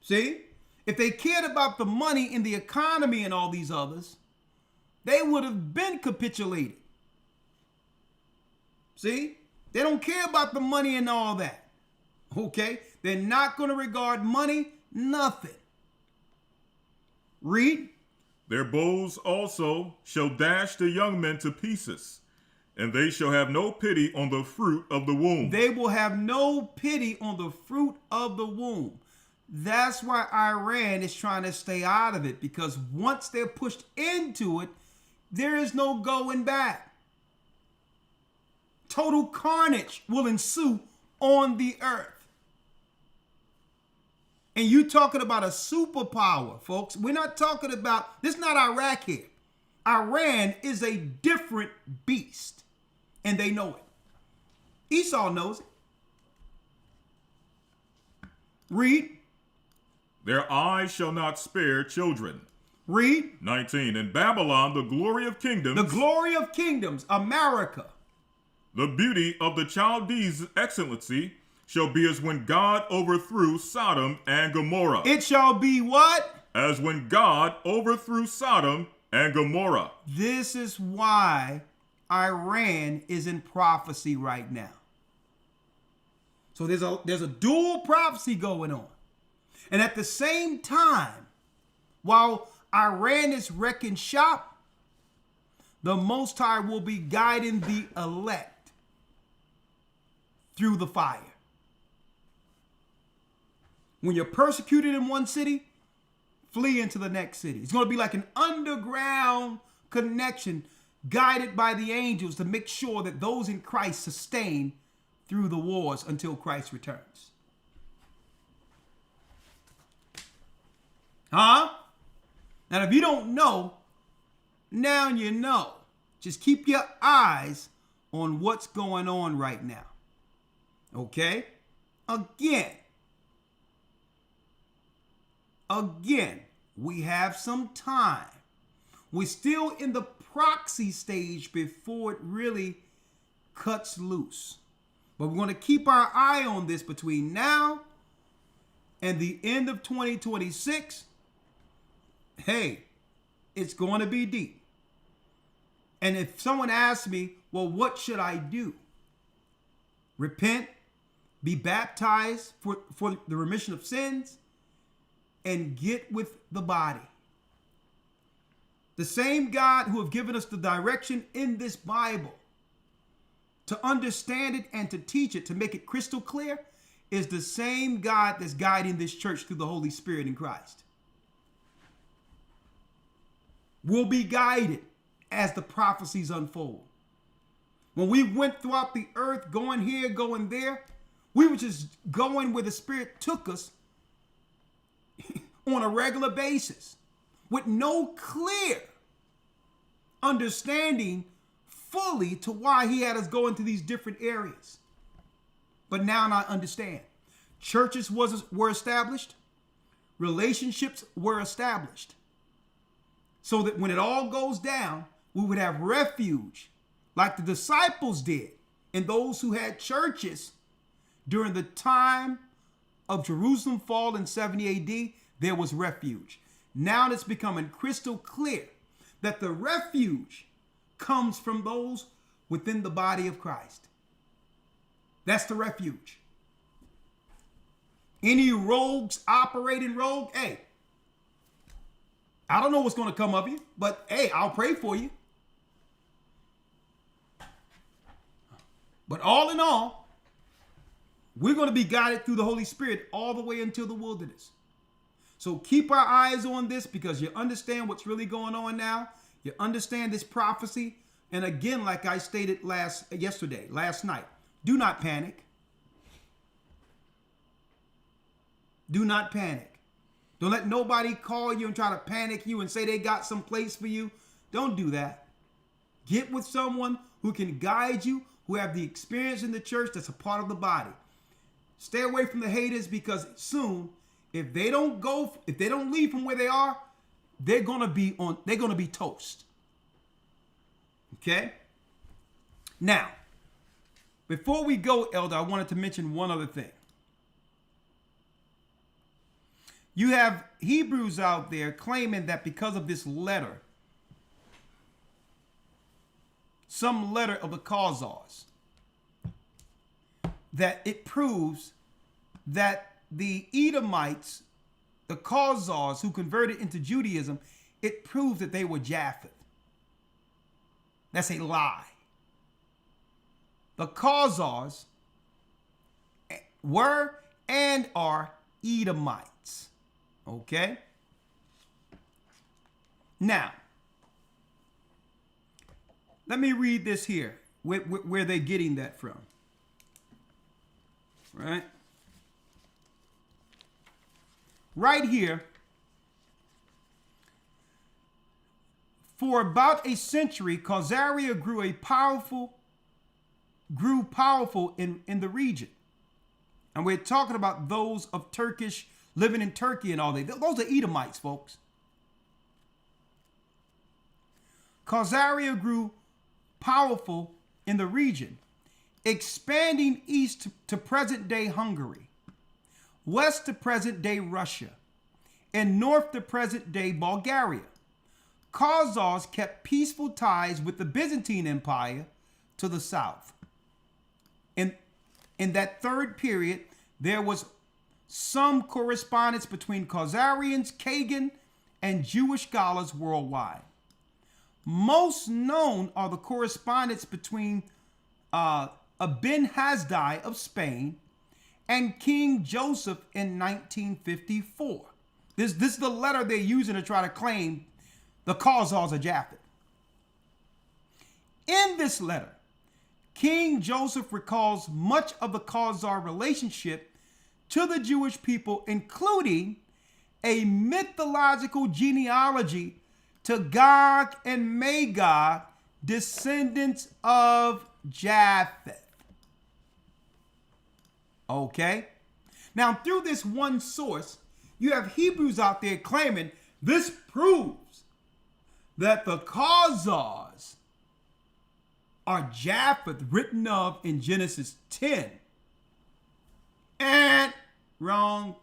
S1: See, if they cared about the money in the economy and all these others, they would have been capitulated. See, they don't care about the money and all that. Okay, they're not going to regard money. Nothing. Read.
S2: Their bows also shall dash the young men to pieces, and they shall have no pity on the fruit of the womb.
S1: They will have no pity on the fruit of the womb. That's why Iran is trying to stay out of it, because once they're pushed into it, there is no going back. Total carnage will ensue on the earth. And you talking about a superpower, folks. We're not talking about, this is not Iraq here. Iran is a different beast. And they know it. Esau knows it. Read.
S2: Their eyes shall not spare children.
S1: Read.
S2: 19. In Babylon, the glory of kingdoms.
S1: The glory of kingdoms, America.
S2: The beauty of the Chaldees' excellency shall be as when God overthrew Sodom and Gomorrah.
S1: It shall be what?
S2: As when God overthrew Sodom and Gomorrah.
S1: This is why Iran is in prophecy right now. So there's a dual prophecy going on. And at the same time, while Iran is wrecking shop, the Most High will be guiding the elect through the fire. When you're persecuted in one city, flee into the next city. It's going to be like an underground connection guided by the angels to make sure that those in Christ sustain through the wars until Christ returns. Huh? And if you don't know, now you know. Just keep your eyes on what's going on right now. Okay? Again, we have some time. We're still in the proxy stage before it really cuts loose. But we're going to keep our eye on this between now and the end of 2026. Hey, it's going to be deep. And if someone asks me, well, what should I do? Repent, be baptized for the remission of sins, and get with the body. The same God who have given us the direction in this Bible to understand it and to teach it, to make it crystal clear, is the same God that's guiding this church through the Holy Spirit in Christ. We'll be guided as the prophecies unfold. When we went throughout the earth, going here, going there, we were just going where the Spirit took us on a regular basis with no clear understanding fully to why he had us go into these different areas. But now I understand. Churches were established. Relationships were established. So that when it all goes down, we would have refuge like the disciples did and those who had churches during the time of Jerusalem fall in 70 AD, there was refuge. Now it's becoming crystal clear that the refuge comes from those within the body of Christ. That's the refuge. Any rogues operating rogue, hey, I don't know what's going to come of you, but hey, I'll pray for you. But all in all, We're going to be guided through the Holy Spirit all the way until the wilderness. So keep our eyes on this, because you understand what's really going on now. You understand this prophecy. And again, like I stated last night, do not panic. Do not panic. Don't let nobody call you and try to panic you and say they got some place for you. Don't do that. Get with someone who can guide you, who have the experience in the church that's a part of the body. Stay away from the haters, because soon, if they don't leave from where they are, they're gonna be toast. Okay? Now, before we go, Elder, I wanted to mention one other thing. You have Hebrews out there claiming that because of this letter, some letter of the Kazars, that it proves that the Edomites, the Kazars who converted into Judaism, it proves that they were Japheth. That's a lie. The Kazars were and are Edomites. Okay? Now, let me read this here, where they're getting that from. Right? Right here, for about a century, Khazaria grew powerful in the region. And we're talking about those of Turkish, living in Turkey and all that. Those are Edomites, folks. Khazaria grew powerful in the region, expanding east to present-day Hungary, west to present-day Russia, and north to present-day Bulgaria. Khazars kept peaceful ties with the Byzantine Empire to the south. In that third period, there was some correspondence between Khazarians, Kagan, and Jewish scholars worldwide. Most known are the correspondence between Ibn Hasdai of Spain and King Joseph in 1954. This is the letter they're using to try to claim the Khazars are Japheth. In this letter, King Joseph recalls much of the Khazar relationship to the Jewish people, including a mythological genealogy to Gog and Magog, descendants of Japheth. Okay? Now, through this one source, you have Hebrews out there claiming this proves that the Khazars are Japheth, written of in Genesis 10. And wrong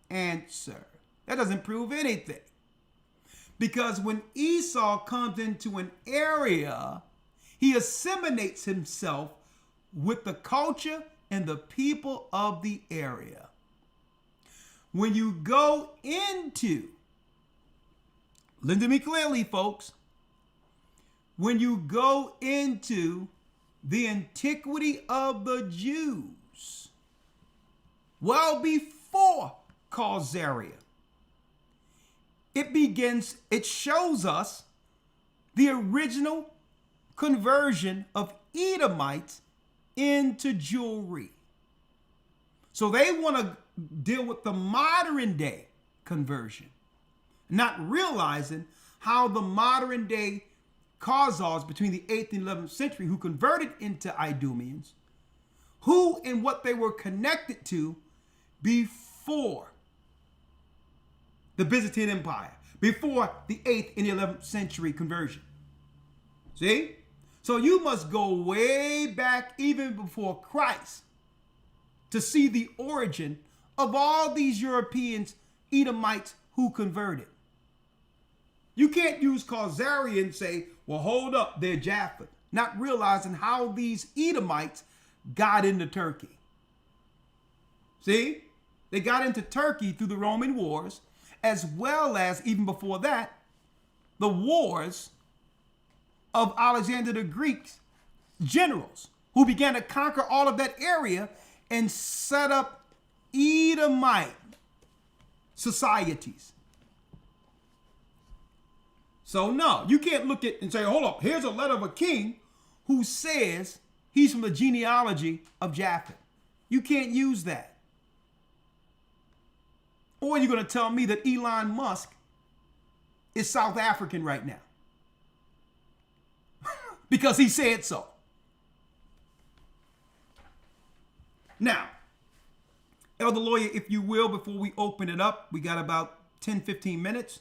S1: answer. That doesn't prove anything. Because when Esau comes into an area, he assimilates himself with the culture and the people of the area. When you go into, listen to me clearly, folks, when you go into the antiquity of the Jews, well before Khazaria, it shows us the original conversion of Edomites into Jewry. So they want to deal with the modern day conversion, not realizing how the modern day Khazars between the 8th and 11th century who converted into Idumeans, who and what they were connected to before the Byzantine Empire, before the 8th and 11th century conversion. See? So you must go way back even before Christ to see the origin of all these Europeans, Edomites who converted. You can't use Khazaria and say, well, hold up, they're Japheth, not realizing how these Edomites got into Turkey. See? They got into Turkey through the Roman wars, as well as, even before that, the wars of Alexander the Greek's generals, who began to conquer all of that area and set up Edomite societies. So no, you can't look at and say, hold up, here's a letter of a king who says he's from the genealogy of Japheth. You can't use that. Or you're going to tell me that Elon Musk is South African right now. Because he said so. Now, Elder Lawyer, if you will, before we open it up, we got about 10, 15 minutes.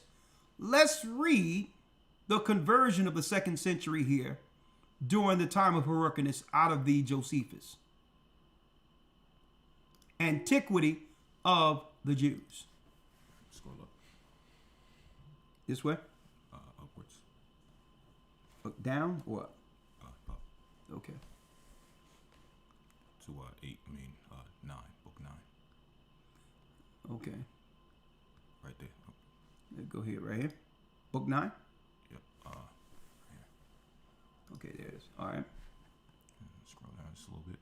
S1: Let's read the conversion of the 2nd century here during the time of Hyrcanus out of the Josephus. Antiquity of the Jews.
S2: Scroll up.
S1: This way?
S2: Upwards.
S1: Down or up?
S2: Up.
S1: Okay.
S2: To 9, book 9.
S1: Okay.
S2: Right there.
S1: Let's go here, right here. Book 9?
S2: Yep. Here.
S1: Okay, there it is. All right.
S2: Scroll down just a little bit.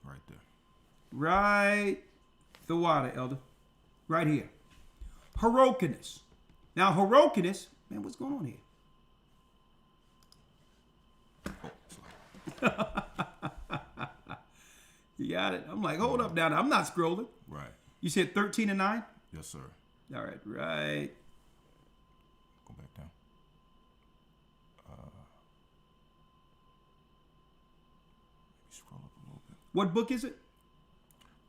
S2: Right there.
S1: Right. The water, Elder. Right here. Hyrcanus. Now, Hyrcanus, man, what's going on here?
S2: Oh, sorry.
S1: You got it. I'm like, hold up, down. I'm not scrolling.
S2: Right.
S1: You said 13 and 9?
S2: Yes, sir.
S1: All right, right.
S2: Go back down. Scroll up a little bit.
S1: What book is it?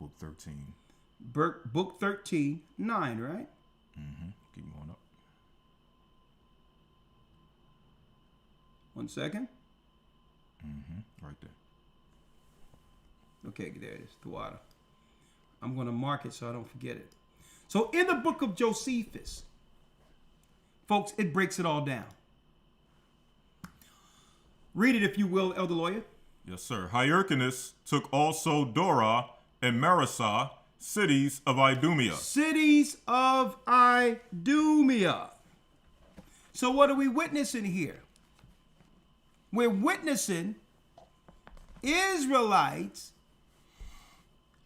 S2: Book 13.
S1: Book 13, 9, right?
S2: Mm-hmm. Keep going up.
S1: 1 second.
S2: Mm-hmm. Right there.
S1: Okay, there it is, the water. I'm going to mark it so I don't forget it. So in the book of Josephus, folks, it breaks it all down. Read it, if you will, Elder Lawyer.
S2: Yes, sir. Hyrcanus took also Dora and Marasa, cities of Idumea.
S1: Cities of Idumea. So what are we witnessing here? We're witnessing Israelites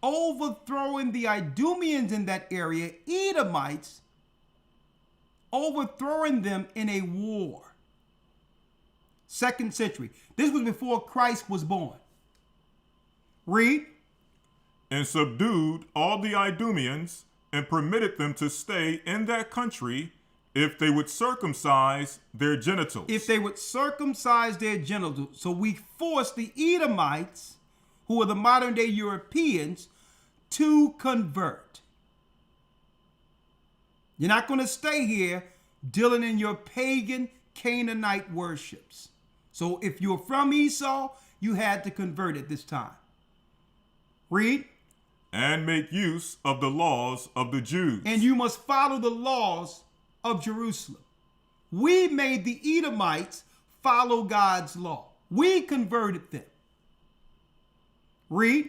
S1: overthrowing the Idumeans in that area, Edomites, overthrowing them in a war. 2nd century. This was before Christ was born. Read.
S2: And subdued all the Idumeans and permitted them to stay in that country if they would circumcise their genitals.
S1: If they would circumcise their genitals. So we forced the Edomites, who are the modern day Europeans, to convert. You're not going to stay here dealing in your pagan Canaanite worships. So if you're from Esau, you had to convert at this time. Read.
S2: And make use of the laws of the Jews.
S1: And you must follow the laws of Jerusalem. We made the Edomites follow God's law. We converted them. Read.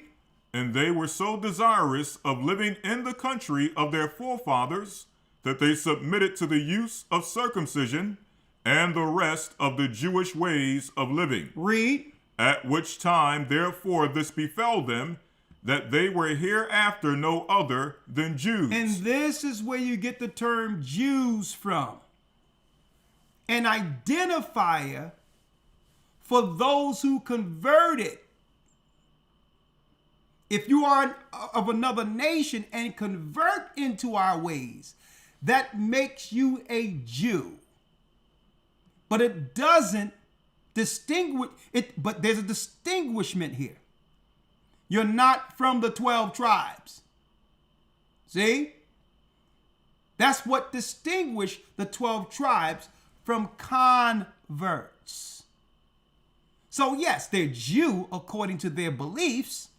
S2: And they were so desirous of living in the country of their forefathers that they submitted to the use of circumcision and the rest of the Jewish ways of living.
S1: Read.
S2: At which time, therefore, this befell them, that they were hereafter no other than Jews.
S1: And this is where you get the term Jews from. An identifier for those who converted. If you are of another nation and convert into our ways, that makes you a Jew. But it doesn't distinguish it, but there's a distinguishment here. You're not from the 12 tribes. See? That's what distinguished the 12 tribes from converts. So yes, they're Jew according to their beliefs,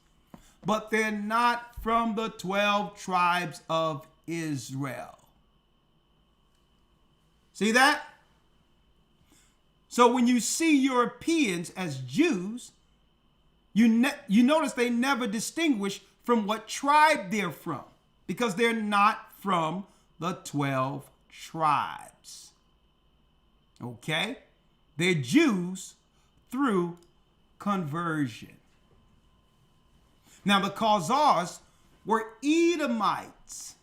S1: but they're not from the 12 tribes of Israel. See that? So when you see Europeans as Jews, you notice they never distinguish from what tribe they're from, because they're not from the 12 tribes. Okay? They're Jews through conversion. Now, the Kazars were Edomites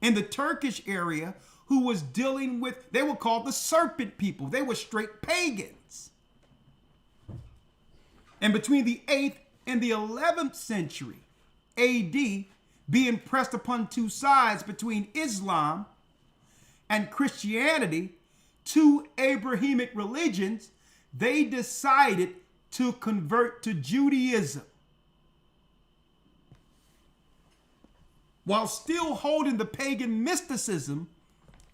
S1: in the Turkish area who was dealing with, they were called the serpent people. They were straight pagans. And between the 8th and the 11th century AD, being pressed upon two sides between Islam and Christianity, two Abrahamic religions, they decided to convert to Judaism, while still holding the pagan mysticism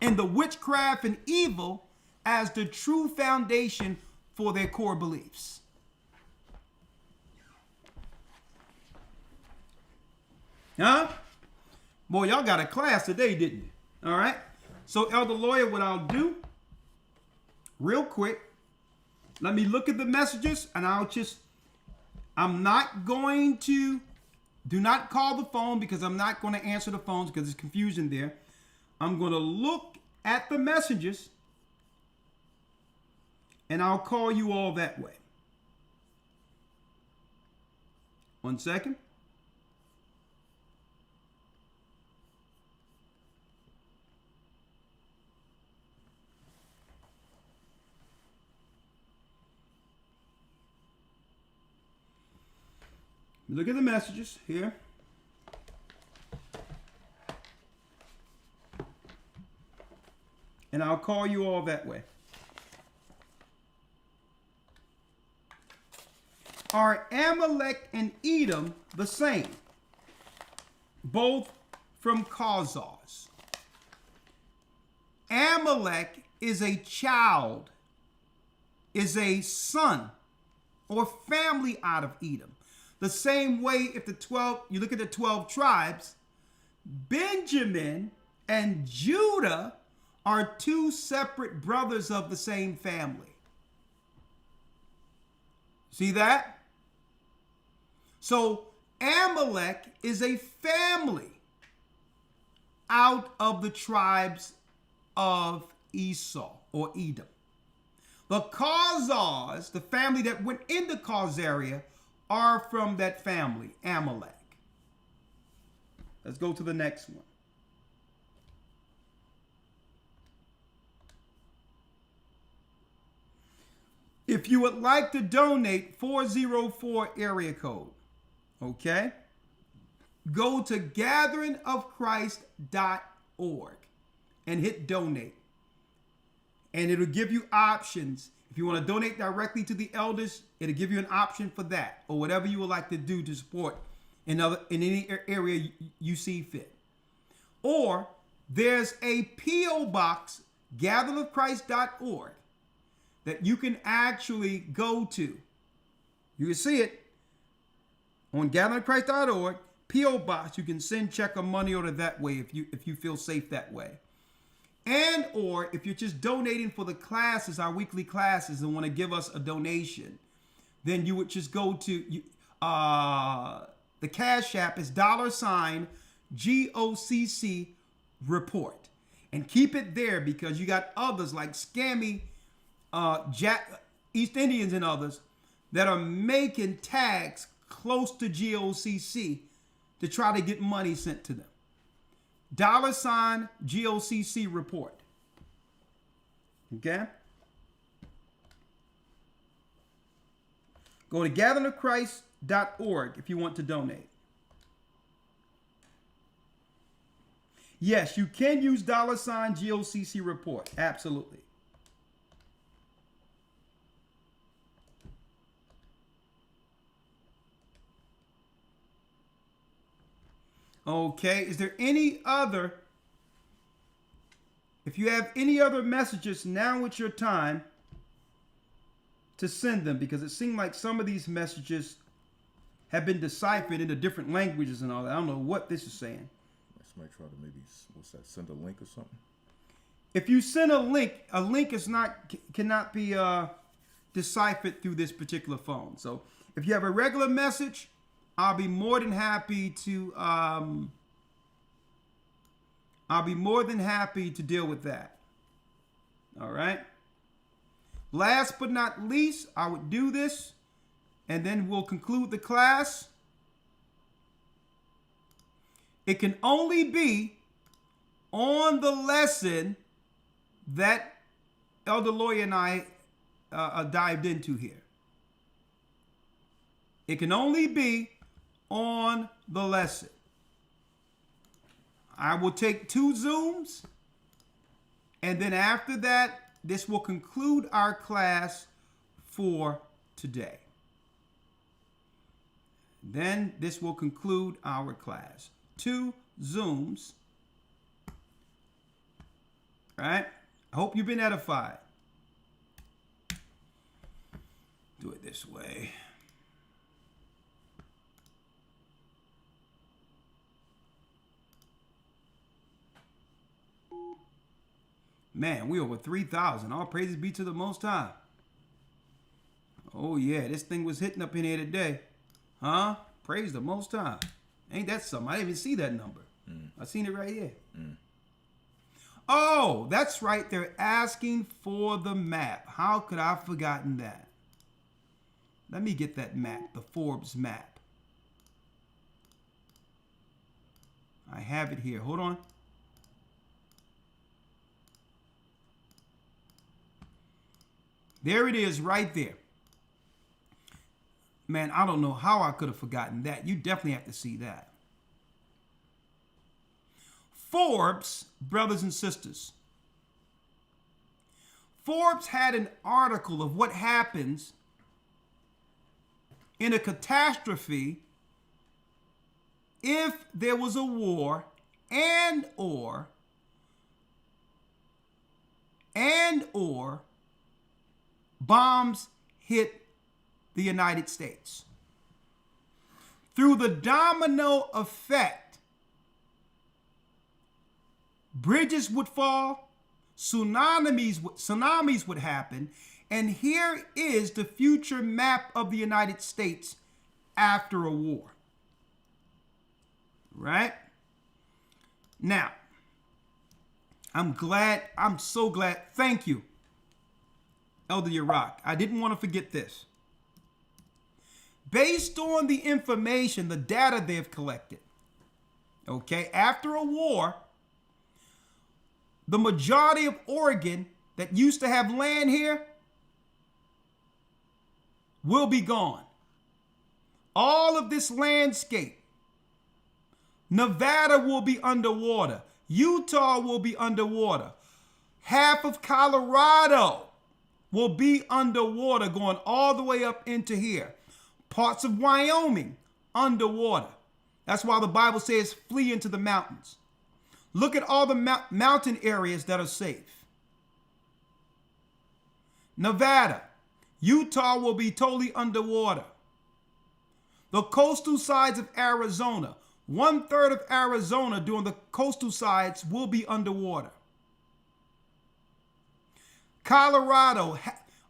S1: and the witchcraft and evil as the true foundation for their core beliefs. Huh? Boy, y'all got a class today, didn't you? All right. So, Elder Lawya, what I'll do, real quick, let me look at the messages, and I'm not going to, do not call the phone, because I'm not going to answer the phones because there's confusion there. I'm going to look at the messages, and I'll call you all that way. 1 second. Look at the messages here. And I'll call you all that way. Are Amalek and Edom the same? Both from Kazars. Amalek is a child, is a son or family out of Edom. The same way, if you look at the 12 tribes, Benjamin and Judah are two separate brothers of the same family. See that? So Amalek is a family out of the tribes of Esau or Edom. The Kazars, the family that went into Khazaria, are from that family, Amalek. Let's go to the next one. If you would like to donate, 404 area code, okay? Go to gatheringofchrist.org and hit donate. And it'll give you options. If you want to donate directly to the elders, it'll give you an option for that, or whatever you would like to do to support in any area you see fit. Or there's a P.O. box, gatheringofchrist.org, that you can actually go to. You can see it on gatheringofchrist.org, P.O. box. You can send check or money order that way if you feel safe that way. And or if you're just donating for the classes, our weekly classes, and want to give us a donation, then you would just go to the Cash App is $GOCC report, and keep it there, because you got others like scammy East Indians and others that are making tags close to GOCC to try to get money sent to them. $GOCC report. Okay? Go to gatheringofchrist.org if you want to donate. Yes, you can use $GOCC report. Absolutely. Okay, is there any other, if you have any other messages, now it's your time to send them, because it seemed like some of these messages have been deciphered into different languages and all that. I don't know what this is saying.
S2: Somebody try to maybe, send a link or something?
S1: If you send a link cannot be deciphered through this particular phone. So if you have a regular message, I'll be more than happy to deal with that. All right. Last but not least, I would do this, and then we'll conclude the class. It can only be on the lesson that Elder Lawya and I dived into here. It can only be on the lesson. I will take 2 Zooms, and then after that, this will conclude our class for today. Then this will conclude our class. 2 Zooms. Right? I hope you've been edified. Do it this way. Man, we over 3,000. All praises be to the Most High. Oh yeah, this thing was hitting up in here today. Huh? Praise the Most High. Ain't that something? I didn't even see that number. I seen it right here. Oh, that's right. They're asking for the map. How could I have forgotten that? Let me get that map, the Forbes map. I have it here. Hold on. There it is right there. Man, I don't know how I could have forgotten that. You definitely have to see that. Forbes, brothers and sisters. Forbes had an article of what happens in a catastrophe if there was a war and or bombs hit the United States. Through the domino effect, bridges would fall, tsunamis would happen, and here is the future map of the United States after a war. Right? Now, I'm so glad. Thank you, Elder Rawchaa. I didn't want to forget this. Based on the information, the data they've collected, okay, after a war, the majority of Oregon that used to have land here will be gone. All of this landscape. Nevada will be underwater. Utah will be underwater. Half of Colorado will be underwater, going all the way up into here. Parts of Wyoming, underwater. That's why the Bible says flee into the mountains. Look at all the mountain areas that are safe. Nevada, Utah will be totally underwater. The coastal sides of Arizona, 1/3 of Arizona during the coastal sides will be underwater. Colorado,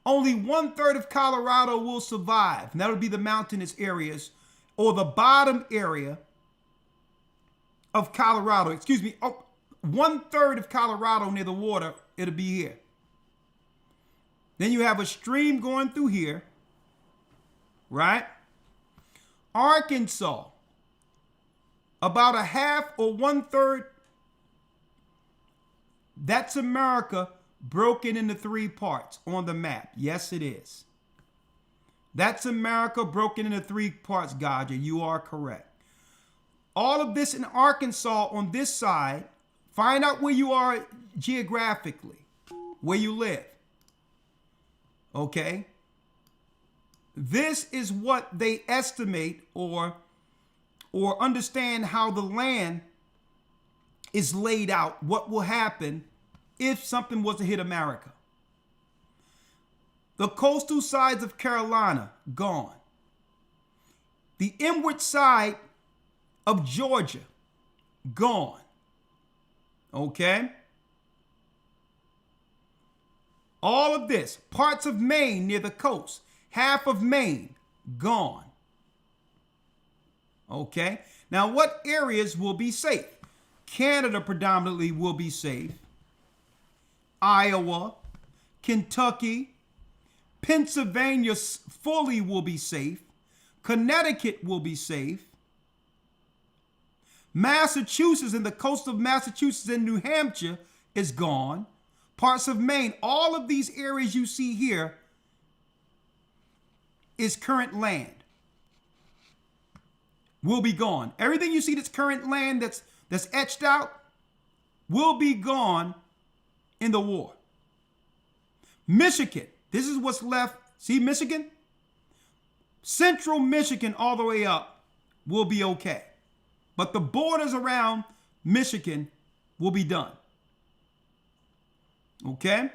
S1: only 1/3 of Colorado will survive. And that would be the mountainous areas or the bottom area of Colorado. 1/3 of Colorado near the water, it'll be here. Then you have a stream going through here, right? Arkansas, about a half or 1/3. That's America broken into 3 parts on the map. Yes, it is. That's America broken into 3 parts, Gaza. You are correct. All of this in Arkansas on this side. Find out where you are geographically, where you live. Okay? This is what they estimate or understand how the land is laid out, what will happen if something was to hit America. The coastal sides of Carolina, gone. The inward side of Georgia, gone. Okay? All of this, parts of Maine near the coast, half of Maine, gone. Okay? Now, what areas will be safe? Canada predominantly will be safe. Iowa, Kentucky, Pennsylvania fully will be safe. Connecticut will be safe. Massachusetts and the coast of Massachusetts and New Hampshire is gone. Parts of Maine, all of these areas you see here is current land. Will be gone. Everything you see that's current land that's etched out will be gone in the war. Michigan, this is what's left. See Michigan? Central Michigan all the way up will be okay. But the borders around Michigan will be done. Okay?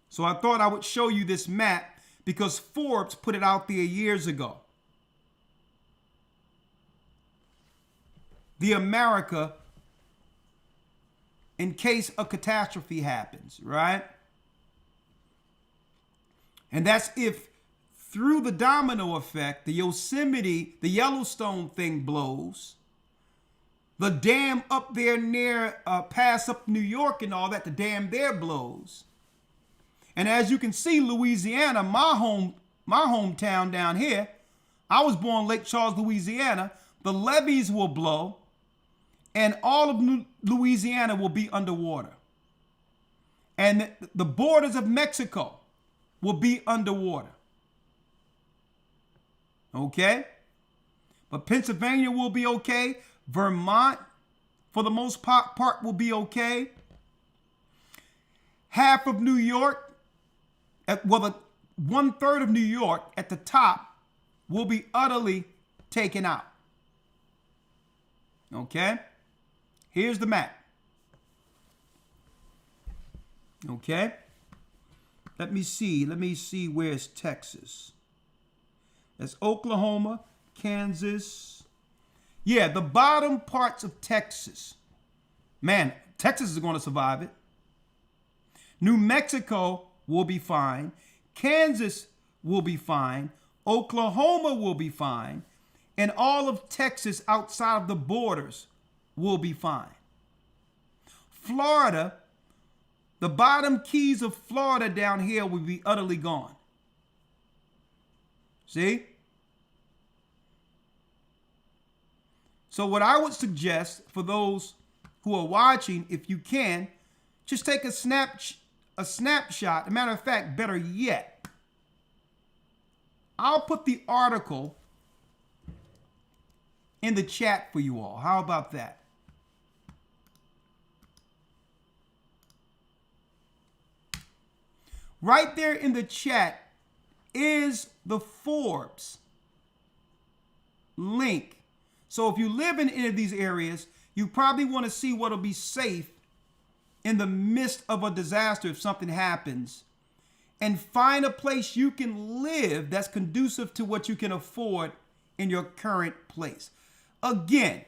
S1: So I thought I would show you this map because Forbes put it out there years ago. The America in case a catastrophe happens, right? And that's if through the domino effect, the Yosemite, the Yellowstone thing blows, the dam up there near past up New York and all that, the dam there blows. And as you can see, Louisiana, my hometown down here, I was born Lake Charles, Louisiana, the levees will blow and all of Louisiana will be underwater. And the borders of Mexico will be underwater. Okay? But Pennsylvania will be okay. Vermont, for the most part, will be okay. Half of New York, well, 1/3 of New York at the top will be utterly taken out. Okay? Here's the map. Okay? Let me see where's Texas. That's Oklahoma, Kansas. Yeah, the bottom parts of Texas. Man, Texas is going to survive it. New Mexico will be fine. Kansas will be fine. Oklahoma will be fine. And all of Texas outside of the borders will be fine. Florida, the bottom keys of Florida down here will be utterly gone. See? So what I would suggest for those who are watching, if you can, just take a snapshot. As a matter of fact, better yet, I'll put the article in the chat for you all. How about that? Right there in the chat is the Forbes link. So if you live in any of these areas, you probably want to see what'll be safe in the midst of a disaster if something happens, and find a place you can live that's conducive to what you can afford in your current place. Again,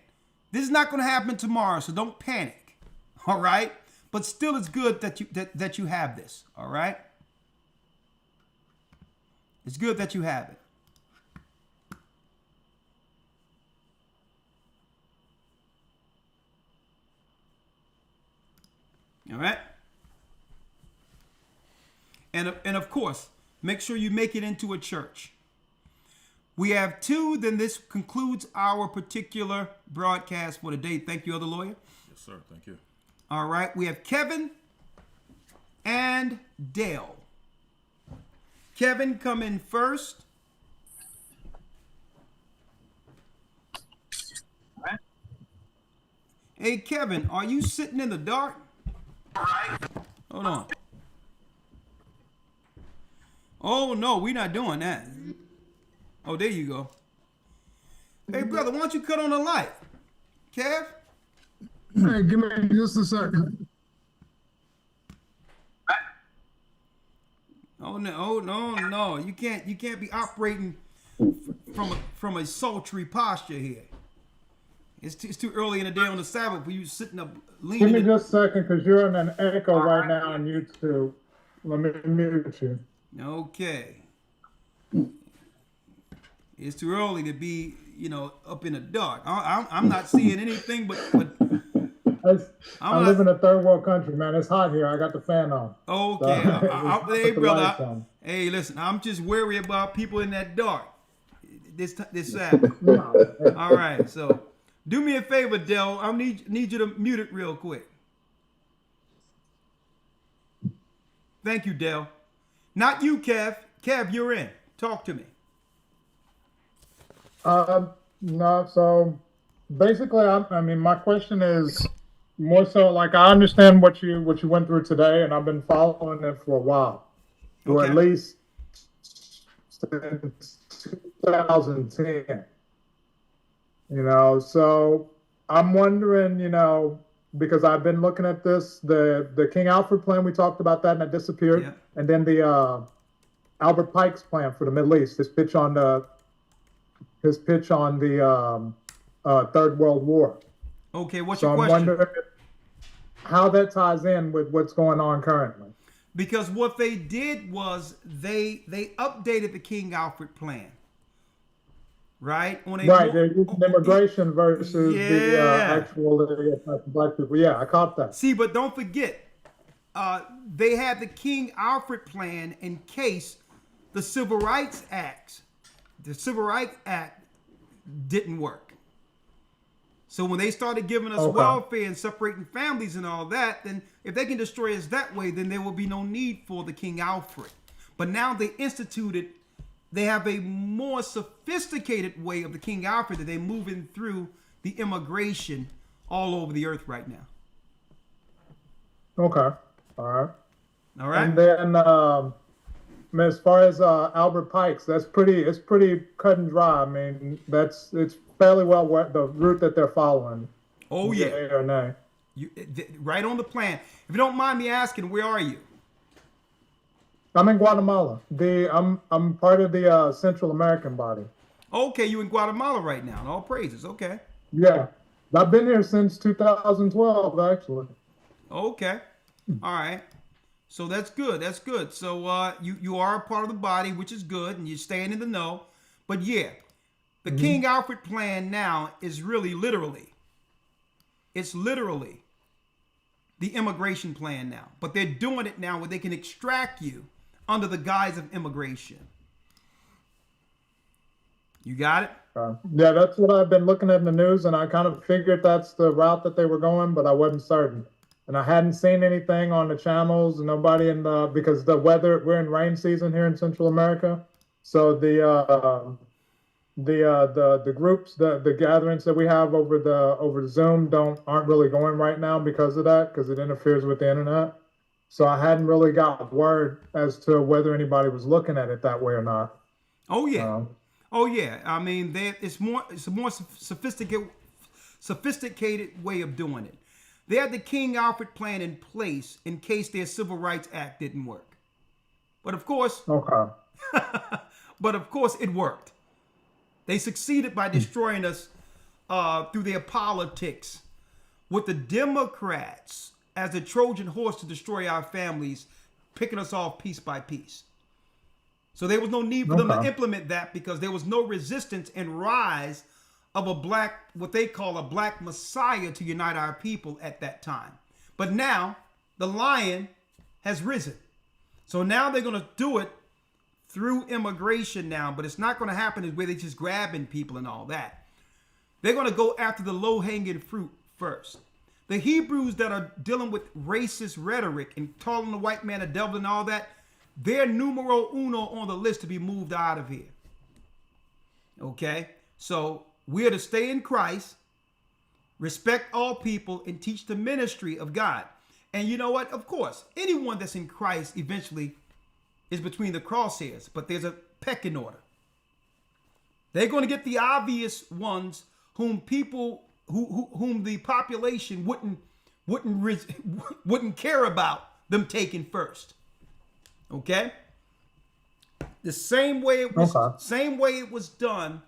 S1: this is not going to happen tomorrow, so don't panic. All right? But still, it's good that you have this. All right? It's good that you have it. All right? And of course, make sure you make it into a church. We have 2, then this concludes our particular broadcast for today. Thank you, Elder Lawya.
S2: Yes, sir. Thank you.
S1: All right, we have Kevin and Dale. Kevin, come in first. All right. Hey, Kevin, are you sitting in the dark? All right. Hold on. Oh, no, we're not doing that. Oh, there you go. Hey, brother, why don't you cut on the light? Kev?
S10: Hey, give me just a second.
S1: Oh no. You can't be operating from a sultry posture here. It's too early in the day on the Sabbath for you sitting up leaning.
S10: Give me just a second, because you're in an echo right now on YouTube. Let me mute you.
S1: Okay. It's too early to be, up in the dark. I'm not seeing anything but
S10: I live in a third world country, man. It's hot here. I got the fan on.
S1: Okay.
S10: So,
S1: hey, brother. Hey, listen, I'm just worried about people in that dark. this Sabbath. All right, so do me a favor, Del. I need you to mute it real quick. Thank you, Del. Not you, Kev. Kev, you're in. Talk to me.
S10: No, so basically, I mean, my question is more so like I understand what you went through today, and I've been following it for a while, or at least since 2010. You know, so I'm wondering, you know, because I've been looking at this, the King Alfred plan, we talked about that and it disappeared,
S1: Yeah.
S10: and then the Albert Pike's plan for the Middle East, his pitch on the Third World War.
S1: Okay, what's
S10: So
S1: your
S10: I'm
S1: question?
S10: wondering how that ties in with what's going on currently.
S1: Because what they did was they updated the King Alfred plan, right? On a
S10: Right, the immigration versus the
S1: Yeah.
S10: actual black people. Yeah, I caught that.
S1: See, but don't forget, they had the King Alfred plan in case the Civil Rights Act didn't work. So when they started giving us welfare and separating families and all that, then if they can destroy us that way, then there will be no need for the King Alfred. But now they have a more sophisticated way of the King Alfred that they're moving through the immigration all over the earth right now.
S10: Okay, all right.
S1: All right.
S10: And then as far as Albert Pike's, it's pretty cut and dry. I mean, it's fairly well the route that they're following.
S1: Oh yeah.
S10: Yay or nay.
S1: Right on the plan. If you don't mind me asking, where are you?
S10: I'm in Guatemala. I'm part of the Central American body.
S1: Okay, you in Guatemala right now. All praises. Okay.
S10: Yeah, I've been here since 2012, actually.
S1: Okay. All right. So that's good. That's good. So you are a part of the body, which is good, and you're staying in the know. But yeah, the King Alfred plan now is really literally the immigration plan now. But they're doing it now where they can extract you under the guise of immigration. You got it?
S10: Yeah, that's what I've been looking at in the news, and I kind of figured that's the route that they were going, but I wasn't certain. And I hadn't seen anything on the channels, nobody because the weather, we're in rain season here in Central America. So the groups, the gatherings that we have over the Zoom aren't really going right now because of that, because it interferes with the internet. So I hadn't really got word as to whether anybody was looking at it that way or not.
S1: Oh yeah. Oh yeah. I mean, it's a more sophisticated way of doing it. They had the King Alfred plan in place in case their Civil Rights Act didn't work. But of course, it worked. They succeeded by destroying us through their politics, with the Democrats as a Trojan horse to destroy our families, picking us off piece by piece. So there was no need for them to implement that because there was no resistance and rise of what they call a black messiah to unite our people at that time. But now the lion has risen. So now they're going to do it through immigration now, but it's not going to happen where they're just grabbing people and all that. They're going to go after the low-hanging fruit first. The Hebrews that are dealing with racist rhetoric and calling the white man a devil and all that, they're numero uno on the list to be moved out of here. Okay? So we are to stay in Christ, respect all people, and teach the ministry of God. And you know what? Of course, anyone that's in Christ eventually is between the crosshairs, but there's a pecking order. They're going to get the obvious ones whom the population wouldn't care about them taking first. Okay? The same way it was done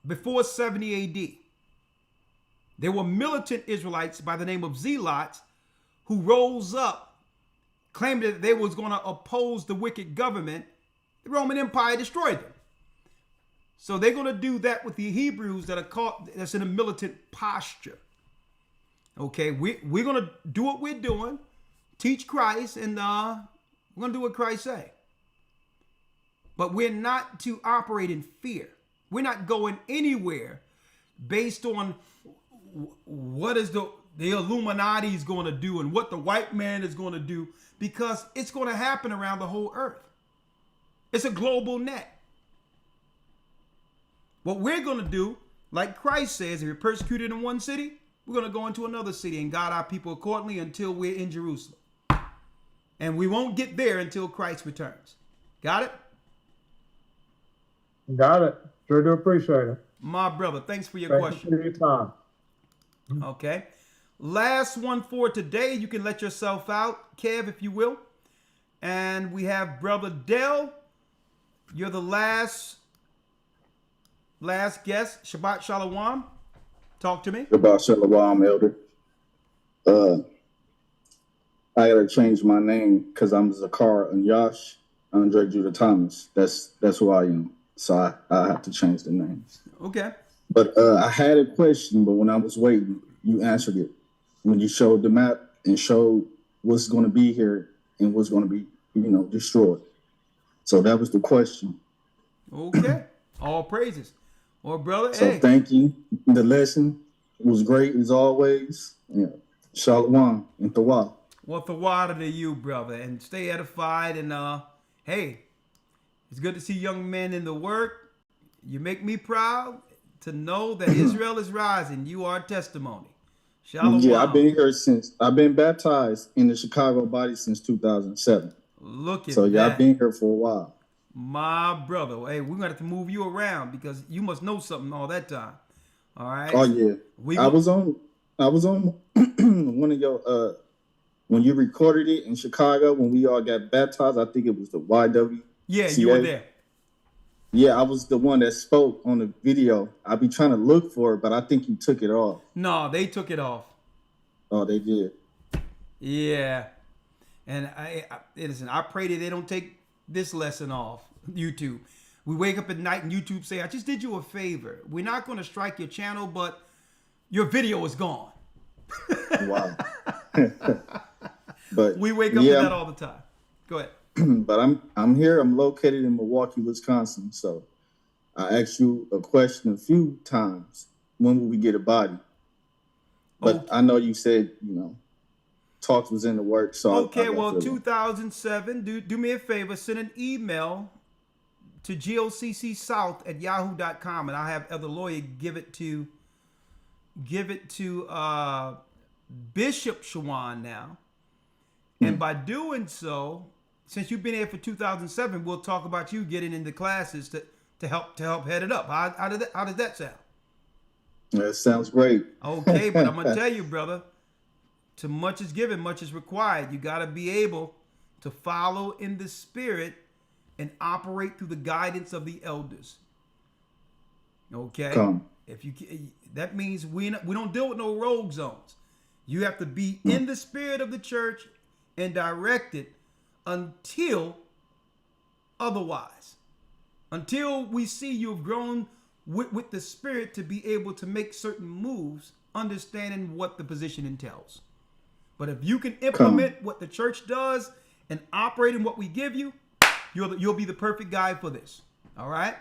S1: before 70 AD. There were militant Israelites by the name of zealots who rose up, claimed that they was going to oppose the wicked government. The Roman Empire destroyed them. So they're going to do that with the Hebrews that's in a militant posture. Okay, we're going to do what we're doing, teach Christ, and we're going to do what Christ say. But we're not to operate in fear. We're not going anywhere based on what is the Illuminati is going to do and what the white man is going to do, because it's going to happen around the whole earth. It's a global net. What we're going to do, like Christ says, if you're persecuted in one city, we're going to go into another city and guide our people accordingly until we're in Jerusalem. And we won't get there until Christ returns. Got it?
S10: Got it. Sure do appreciate it.
S1: My brother, thanks for your question.
S10: Thank you for your time.
S1: Okay. Last one for today. You can let yourself out, Kev, if you will. And we have Brother Dell. You're the last guest. Shabbat Shalom. Talk to me.
S11: Shabbat Shalom, Elder. I gotta change my name because I'm Zakar and Yash Andre Judah Thomas. That's who I am. So I have to change the name.
S1: Okay.
S11: But I had a question, but when I was waiting, you answered it. When you showed the map and showed what's going to be here and what's going to be, destroyed. So that was the question.
S1: Okay. All praises. Well, brother,
S11: so thank you. The lesson was great as always. Yeah. Shalom and Tawah.
S1: Well, Tawah to you, brother, and stay edified. And hey, it's good to see young men in the work. You make me proud to know that Israel is rising. You are a testimony. Shalom.
S11: Yeah, I've been baptized in the Chicago body since 2007.
S1: Look at that.
S11: So yeah, I've been here for a while.
S1: My brother, hey, we're gonna have to move you around because you must know something all that time. All right.
S11: Oh yeah. I was on one of your when you recorded it in Chicago when we all got baptized. I think it was the YW.
S1: Yeah, you were there.
S11: Yeah, I was the one that spoke on the video. I be trying to look for it, but I think you took it off.
S1: No, they took it off.
S11: Oh, they did.
S1: Yeah, and listen, I pray that they don't take this lesson off YouTube. We wake up at night and YouTube say, "I just did you a favor. We're not going to strike your channel, but your video is gone."
S11: Wow. But
S1: we wake up to that all the time. Go ahead.
S11: But I'm here. I'm located in Milwaukee, Wisconsin. So I asked you a question a few times. When will we get a body? But I know you said, talks was in the works. So
S1: okay, well, 2007. Do me a favor. Send an email to GOCC@yahoo.com, and I'll have Elder Lawya give it to Bishop Shawan now. And by doing so, since you've been here for 2007, we'll talk about you getting into classes to help head it up. How does that sound?
S11: That sounds great.
S1: Okay, but I'm gonna tell you, brother, to much is given, much is required. You gotta be able to follow in the spirit and operate through the guidance of the elders. Okay. That means we don't deal with no rogue zones. You have to be in the spirit of the church and directed until otherwise. Until we see you've grown with the spirit to be able to make certain moves, understanding what the position entails. But if you can implement what the church does and operate in what we give you, you'll be the perfect guy for this. All right?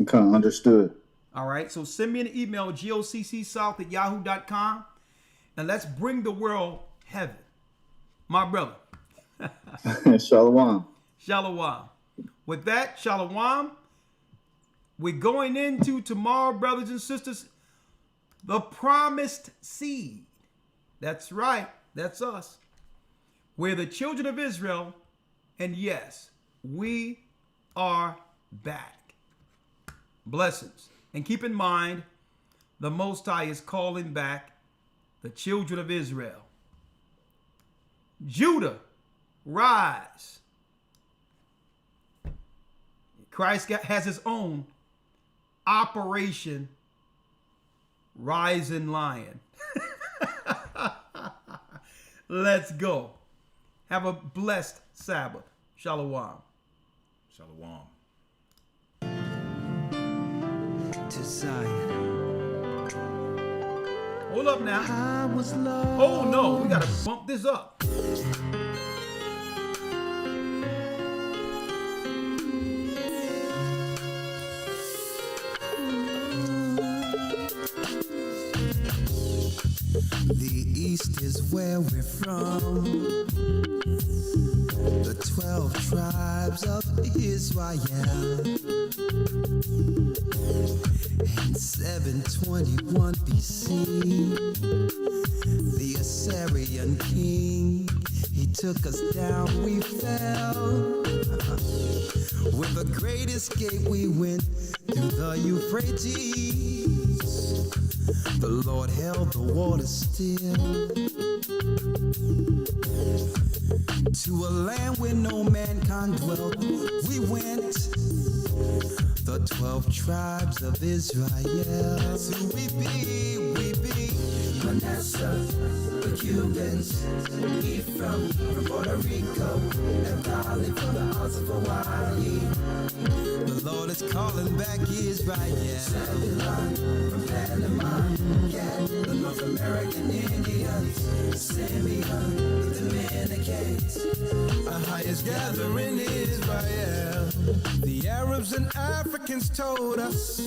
S11: Okay, understood.
S1: All right, so send me an email, gocccsouth@yahoo.com, and let's bring the world heaven. My brother.
S11: Shalom.
S1: Shalom. With that, shalom. We're going into tomorrow, brothers and sisters, the promised seed. That's right. That's us. We're the children of Israel. And yes, we are back. Blessings. And keep in mind, the Most High is calling back the children of Israel. Judah, rise. Christ has his own Operation Rising Lion. Let's go. Have a blessed Sabbath. Shalom.
S2: Shalom.
S12: To Zion.
S1: Hold up now. Oh no, we gotta bump this up.
S12: The east is where we're from. The 12 tribes of Israel. In 721 BC, the Assyrian king, he took us down, we fell. With a great escape, we went through the Euphrates. The Lord held the water still. To a land where no mankind dwelt, we went. The 12 tribes of Israel. So we be Manasseh, the Cubans, Ephraim from Puerto Rico, and Valley from the Isles of Hawaii. The Lord is calling back Israel. Zebulon from Panama, Gad, the North American Indians, Simeon, the Dominicans. Our highest gathering Israel. The Arabs and Africans told us.